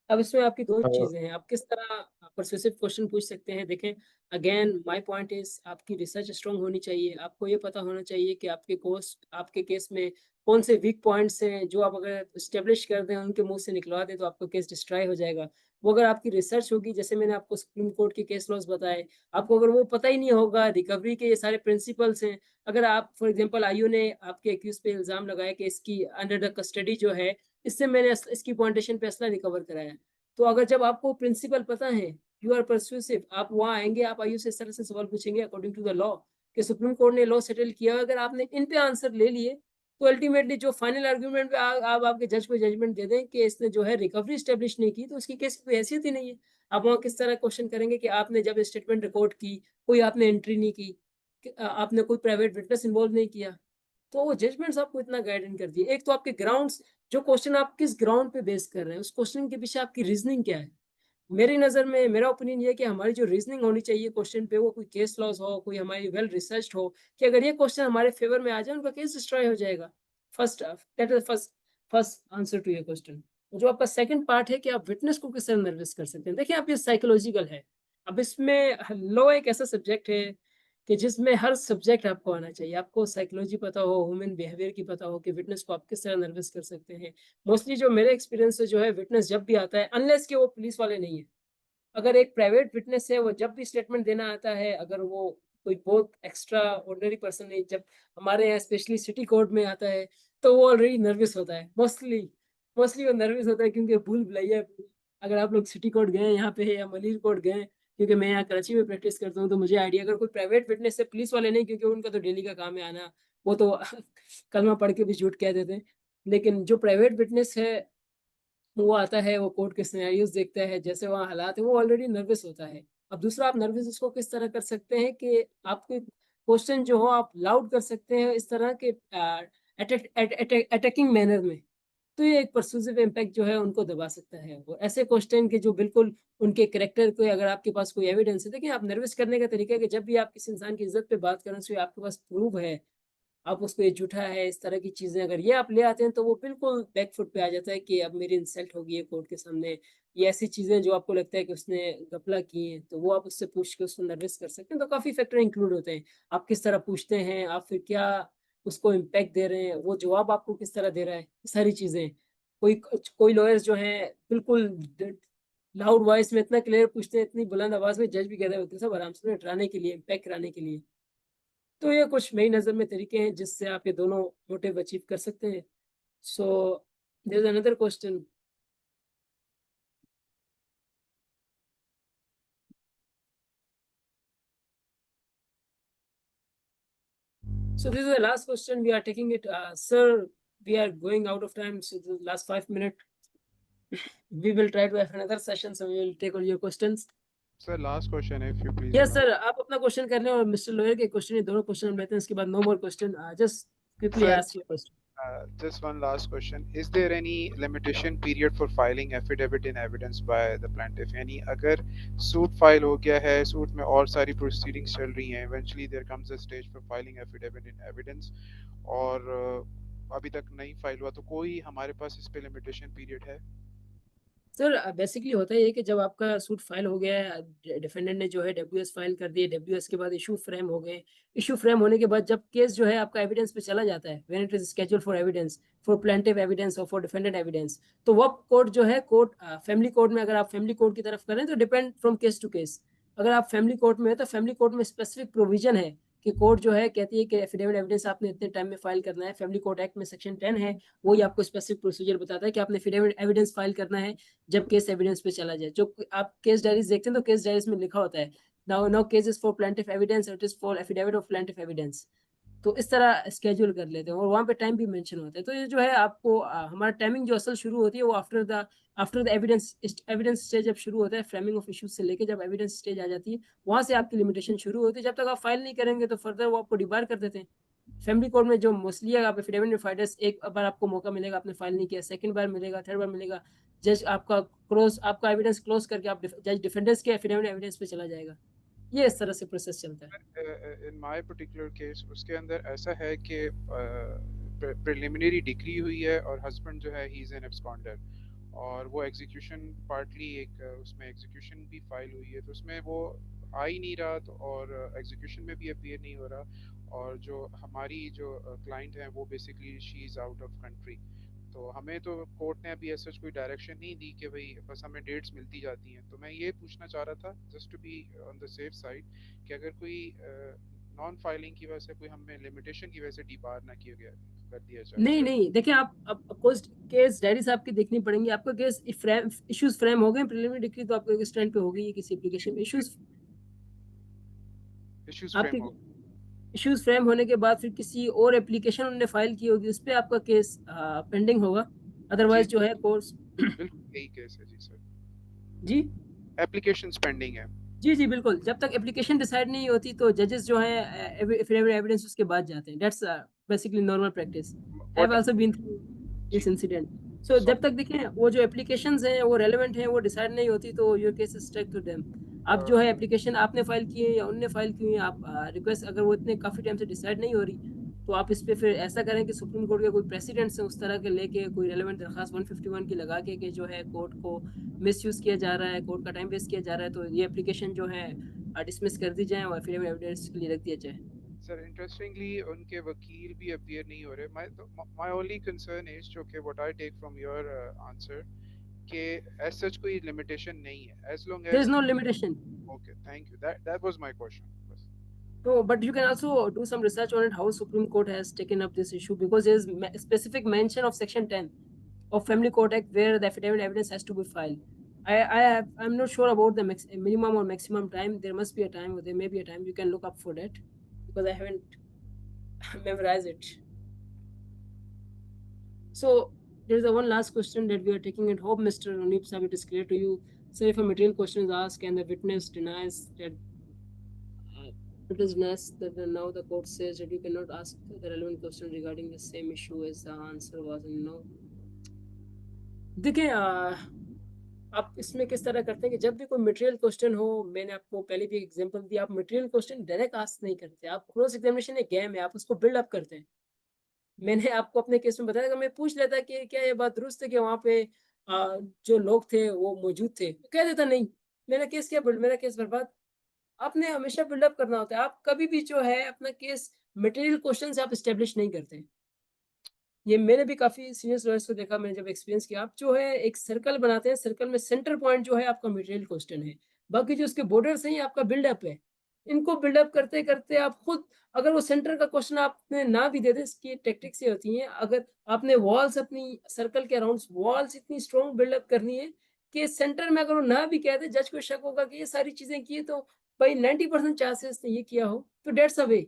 अब इसमें आपकी दो अ, चीजें हैं, आप किस तरह परसुएसिव क्वेश्चन पूछ सकते हैं। देखें, अगेन माय पॉइंट इज आपकी रिसर्च स्ट्रांग होनी चाहिए, आपको ये पता होना चाहिए कि आपके केस में कौन से वीक पॉइंट्स हैं जो आप अगर स्टेब्लिश कर दें, उनके मुंह से निकलवा दें तो आपका केस डिस्ट्रॉय हो जाएगा। वो अगर आपकी रिसर्च होगी, जैसे मैंने आपको सुप्रीम कोर्ट के केस लॉज बताए, आपको अगर वो पता ही नहीं होगा, रिकवरी के ये सारे प्रिंसिपल्स हैं, अगर आप फॉर एग्जांपल आईओ ने आपके एक्यूज पे इल्जाम लगाया कि इसकी अंडर द कस्टडी जो है, इससे मैंने इसकी पॉइंटेशन पे असला रिकवर कराया, तो अगर जब आपको प्रिंसिपल पता है, यू आर परसुएसिव, आप वहां आएंगे, आप आईयू से इस तरह से सवाल पूछेंगे अकॉर्डिंग टू द लॉ कि सुप्रीम कोर्ट ने लॉ सेटल किया, अगर आपने इन पे आंसर ले लिए तो अल्टीमेटली जो फाइनल आर्गुमेंट पे आप आपके जज को जजमेंट दे दें कि इसने जो है रिकवरी स्टेब्लिश नहीं की, तो उसकी केस की हैसियत ही नहीं है। आप वहाँ किस तरह क्वेश्चन करेंगे कि आपने जब स्टेटमेंट रिकॉर्ड की, कोई आपने एंट्री नहीं की, आपने कोई प्राइवेट विटनेस इन्वॉल्व नहीं किया, तो वो जजमेंट्स आपको इतना गाइड कर दिए। एक तो आपके ग्राउंड्स, जो क्वेश्चन आप किस ग्राउंड पे बेस कर रहे हैं, उस क्वेश्चन के पीछे आपकी रीजनिंग क्या है। मेरी नज़र में मेरा ओपिनियन ये है कि हमारी जो रीजनिंग होनी चाहिए क्वेश्चन पे, वो कोई केस लॉस हो, कोई हमारी वेल रिसर्च्ड हो, कि अगर ये क्वेश्चन हमारे फेवर में आ जाए, उनका केस डिस्ट्रॉय हो जाएगा। First that is first answer to your question. जो आपका सेकंड पार्ट है कि आप विटनेस को किस तरह नर्वस कर सकते हैं, देखिए आप ये साइकोलॉजिकल है। अब इसमें लॉ एक ऐसा सब्जेक्ट है कि जिसमें हर सब्जेक्ट आपको आना चाहिए, आपको साइकोलॉजी पता हो, ह्यूमन बिहेवियर की पता हो कि विटनेस को आप किस तरह नर्वस कर सकते हैं। मोस्टली जो मेरे एक्सपीरियंस से जो है, विटनेस जब भी आता है, अनलेस कि वो पुलिस वाले नहीं है, अगर एक प्राइवेट विटनेस है, वो जब भी स्टेटमेंट देना आता है, अगर वो कोई बहुत एक्स्ट्रा ऑर्डिनरी पर्सन है, जब हमारे यहाँ स्पेशली सिटी कोर्ट में आता है, तो वो ऑलरेडी नर्वस होता है। मोस्टली मोस्टली वो नर्वस होता है क्योंकि भूल भुलैया। अगर आप लोग सिटी कोर्ट गए यहाँ पे या मलिर कोर्ट गए, क्योंकि मैं यहाँ कराची में प्रैक्टिस करता हूँ, तो मुझे आइडिया, अगर कोई प्राइवेट विटनेस है, पुलिस वाले नहीं, क्योंकि उनका तो डेली का काम है आना, वो तो कलमा पढ़ के भी झूठ कह देते हैं। लेकिन जो प्राइवेट विटनेस है, वो आता है, वो कोर्ट के सिनेरियोज देखता है, जैसे वहाँ हालात है, वो ऑलरेडी नर्वस होता है। अब दूसरा, आप नर्वस उसको किस तरह कर सकते हैं कि आपके क्वेश्चन जो हो आप लाउड कर सकते हैं इस तरह के अटैकिंग मैनर में, तो ये एक परसूसिव इम्पैक्ट जो है उनको दबा सकता है। वो ऐसे क्वेश्चन के जो बिल्कुल उनके करेक्टर को, अगर आपके पास कोई एविडेंस है, देखिए आप नर्वस करने का तरीका है कि जब भी आप किसी इंसान की इज्जत पे बात करें, तो आपके पास प्रूफ है, आप उसको ये झूठा है, इस तरह की चीजें अगर ये आप ले आते हैं, तो वो बिल्कुल बैक फुट पे आ जाता है कि अब मेरी इंसल्ट होगी है कोर्ट के सामने। ये ऐसी चीजें जो आपको लगता है कि उसने घपला की है, तो वो आप उससे पूछ के उसको नर्वस कर सकते हैं। तो काफी फैक्टर इंक्लूड होते हैं, आप किस तरह पूछते हैं, आप फिर क्या उसको इम्पैक्ट दे रहे हैं, वो जवाब आपको किस तरह दे रहा है, सारी चीजें। कोई कोई लॉयर्स जो हैं बिल्कुल लाउड वॉइस में इतना क्लियर पूछते हैं, इतनी बुलंद आवाज में, जज भी कहते हैं सब आराम से डराने के लिए, इम्पैक्ट कराने के लिए। तो ये कुछ मेरी नज़र में तरीके हैं जिससे आप ये दोनों मोटिव अचीव कर सकते हैं। So there is another question. So this is the last question. We are taking it, sir. We are going out of time. So the last 5 minutes, we will try to have another session. So we will take all your questions. Sir, last question, if you please Yes, allow. sir. आप अपना question कर लें और mister lawyer के question, ये दोनों question लेते हैं, इसके बाद no more question. Just quickly Sir, ask your question. just one last question. Is there any limitation period for filing affidavit in evidence by the plaintiff? यानी अगर सूट फाइल हो गया है, सूट में और सारी प्रोसीडिंग्स चल रही हैं, eventually there comes a stage for filing affidavit in evidence, और अभी तक नहीं फाइल हुआ, तो कोई हमारे पास इस पे लिमिटेशन पीरियड है? सर बेसिकली होता है ये कि जब आपका सूट फाइल हो गया है, डिफेंडेंट ने जो है डब्ल्यूएस फाइल कर दिए, डब्ल्यूएस के बाद इशू फ्रेम हो गए, इशू फ्रेम होने के बाद जब केस जो है आपका एविडेंस पे चला जाता है, when it is scheduled for evidence, for plaintiff evidence और फॉर डिफेंडेंट एविडेंस, तो वो कोर्ट जो है, कोर्ट फैमिली कोर्ट में, अगर आप फैमिली कोर्ट की तरफ करें तो depend from case to case. अगर आप फैमिली कोर्ट में है तो फैमिली कोर्ट में स्पेसिफिक प्रोविजन है कि कोर्ट जो है कहती है कि एफिडेविट एविडेंस आपने इतने टाइम में फाइल करना है। फैमिली कोर्ट एक्ट में सेक्शन 10 है, वो ही आपको स्पेसिफिक प्रोसीजर बताता है कि आपने एफिडेविट एविडेंस फाइल करना है जब केस एविडेंस पे चला जाए। जो आप केस डायरीज देखते हैं तो केस डायरीज में लिखा होता है, now case is for plaintiff evidence, it is for affidavit of plaintiff evidence. तो इस तरह स्केड्यूल कर लेते हैं और वहाँ पे टाइम भी मेंशन होता है। तो ये जो है आपको हमारा टाइमिंग जो असल शुरू होती है वो आफ्टर द एविडेंस स्टेज जब शुरू होता है, फ्रेमिंग ऑफ इश्यूज से लेके जब एविडेंस स्टेज आ जाती है, वहाँ से आपकी लिमिटेशन शुरू होती है। जब तक आप फाइल नहीं करेंगे तो फर्दर वो आपको डिबार कर देते हैं। फैमिली कोर्ट में जो मोस्टली है, आप एफिडेविट में फाइडर्स, एक बार आपको मौका मिलेगा, आपने फाइल नहीं किया, सेकंड बार मिलेगा, थर्ड बार मिलेगा, जज आपका एविडेंस क्लोज करके आप जज डिफेंडर्स के एफिडेविट एविडेंस पे चला जाएगा। ये इस तरह से प्रोसेस चलता है। इन माय पर्टिकुलर केस उसके अंदर ऐसा है कि प्रिलिमिनरी डिक्री हुई है और हस्बैंड जो है ही इज एन एब्सकॉन्डर, और वो एग्जीक्यूशन पार्टली एक उसमें एग्जीक्यूशन भी फाइल हुई है, तो उसमें वो आ ही नहीं रहा, तो और एग्जीक्यूशन में भी अपीयर नहीं हो रहा, और जो हमारी जो क्लाइंट है वो basically she is out of country. तो हमें तो कोर्ट ने अभी ऐसा कोई डायरेक्शन नहीं दी कि भाई बस हमें डेट्स मिलती जाती हैं। तो मैं ये पूछना चाह रहा था just to be on the safe side कि अगर कोई नॉन फाइलिंग की वजह से कोई हमें लिमिटेशन की वजह से डिबार ना किया गया कर दिया जाए। नहीं नहीं, देखिए आप अब केस डायरी साहब की देखनी पड़ेंगी। आपका केस इश्यूज फ्रेम हो गए प्रिलिमिनरी डिक्री, तो आपको स्टैंड पे हो गई है किसी एप्लीकेशन में इश्यूज इश्यूज आपके फ्रेम हो इश्यूज फ्रेम होने के बाद फिर किसी और एप्लीकेशन उन्होंने फाइल की होगी, उस पर आपका केस पेंडिंग होगा। अदरवाइज जी जो है कोर्स बिल्कुल यही केस है जी सर, जी एप्लीकेशन पेंडिंग है। जी जी बिल्कुल, जब तक एप्लीकेशन डिसाइड नहीं होती तो जजेस जो है एविडेंस उसके बाद जाते हैं। That's basically normal practice. I have what also been through जी दिस इंसिडेंट। सो सॉ जब तक देखें वो जो एप्लीकेशंस हैं वो रेलेवेंट हैं, वो डिसाइड नहीं होती, तो your case is stuck to them. आप जो है एप्लीकेशन आपने फाइल की है या उनने फाइल की है, आप रिक्वेस्ट अगर वो इतने काफ़ी टाइम से डिसाइड नहीं हो रही, तो आप इस पे फिर ऐसा करें कि सुप्रीम कोर्ट के कोई प्रेसिडेंट्स हैं उस तरह के लेके कोई रेलेवेंट दरखास्त 151 की लगा के कि जो है कोर्ट को मिसयूज़ किया जा रहा है, कोर्ट का टाइम वेस्ट किया जा रहा है, तो ये एप्लीकेशन जो है डिसमिस कर दी जाए और फिर एविडेंस के लिए रख दिया जाए। सर इंटरेस्टिंगली उनके वकील भी अपीयर नहीं हो रहे। माय ओनली कंसर्न इज जो कि what I take from your answer कि एज सच कोई लिमिटेशन नहीं है as long there as is no limitation. Okay thank you that was my question बस। So, but you can also do some research on it, how Supreme Court has taken up this issue, because there is specific mention of Section 10 of Family Court Act where the affidavit evidence has to be filed. I'm not sure about the minimum or maximum time. There must be a time, or there may be a time. You can look up for that because I haven't memorized it. So there's a one last question that we are taking it. Hope Mr. Oneep Sahib, it is clear to you. So if a material question is asked and the witness denies that it is nice that now the court says that you cannot ask the relevant question regarding the same issue as the answer was in no. देखिए आप इसमें किस तरह करते हैं कि जब भी कोई मटेरियल क्वेश्चन हो, मैंने आपको पहले भी एग्जांपल दिया, आप मटेरियल क्वेश्चन डायरेक्ट आस्क नहीं करते, आप क्रॉस एग्जामिनेशन एक गेम है, आप उसको बिल्ड अप करते हैं। मैंने आपको अपने केस में बताया, अगर मैं पूछ लेता कि क्या ये बात दुरुस्त है कि वहाँ पे जो लोग थे वो मौजूद थे, तो कह देता नहीं, मेरा केस क्या मेरा केस बर्बाद। आपने हमेशा बिल्डअप करना होता है। आप कभी भी जो है अपना केस मटेरियल क्वेश्चन से आप एस्टेब्लिश नहीं करते। ये मैंने भी काफ़ी सीनियर लॉयर्स को देखा, मैंने जब एक्सपीरियंस किया। आप जो है एक सर्कल बनाते हैं, सर्कल में सेंटर पॉइंट जो है आपका मटेरियल क्वेश्चन है, बाकी जो उसके बॉर्डर्स हैं ये आपका बिल्डअप है। इनको बिल्डअप करते-करते आप खुद, अगर वो सेंटर का क्वेश्चन आपने ना भी दे दें, इसकी टेक्टिक्स ये होती हैं, अगर आपने वॉल्स अपनी सर्कल के अराउंड वॉल्स इतनी स्ट्रॉन्ग बिल्डअप करनी है कि सेंटर में अगर वो ना भी कह दे, जज को शक होगा कि ये सारी चीज़ें की तो भाई 90% चांसेस ने ये किया हो, तो दैट्स अ वे।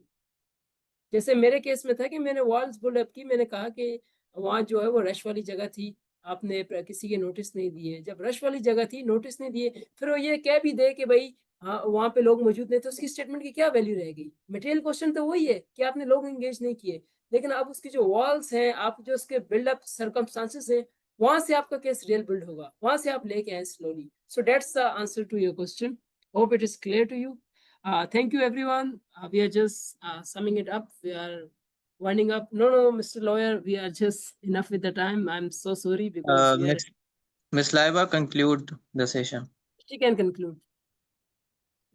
जैसे मेरे केस में था कि मैंने वॉल्स बिल्डअप की, मैंने कहा कि वहाँ जो है वो रश वाली जगह थी, आपने किसी के नोटिस नहीं दिए। जब रश वाली जगह थी, नोटिस नहीं दिए, फिर वो ये कह भी दे कि भाई हाँ वहाँ पे लोग मौजूद नहीं, तो उसकी स्टेटमेंट की क्या वैल्यू रह गई। मटेरियल क्वेश्चन तो वही है कि आपने लोग इंगेज नहीं किए, लेकिन आप उसकी जो वॉल्स हैं, आप जो उसके बिल्डअप सर्कमस्टांसेस हैं, वहां से आपका केस रियल बिल्ड होगा, वहां से आप लेके आए slowly. So that's the answer to your question. Hope it is clear to you. Thank you, everyone. We are just summing it up. We are winding up. No, Mr. Lawyer, we are just enough with the time. I'm so sorry because we are. Miss Laiba, conclude the session. She can conclude.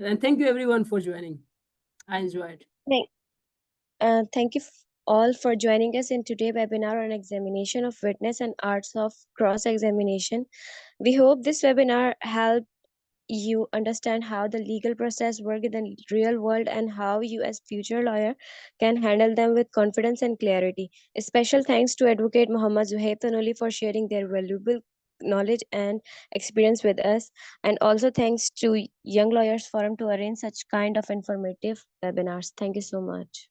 And thank you, everyone, for joining. I enjoyed. Thank you all for joining us in today's webinar on examination of witness and arts of cross-examination. We hope this webinar helped you understand how the legal process works in the real world and how you as future lawyer can handle them with confidence and clarity. A special thanks to Advocate Muhammad Zuhaib Tanoli for sharing their valuable knowledge and experience with us, and also thanks to Young Lawyers Forum to arrange such kind of informative webinars. Thank you so much.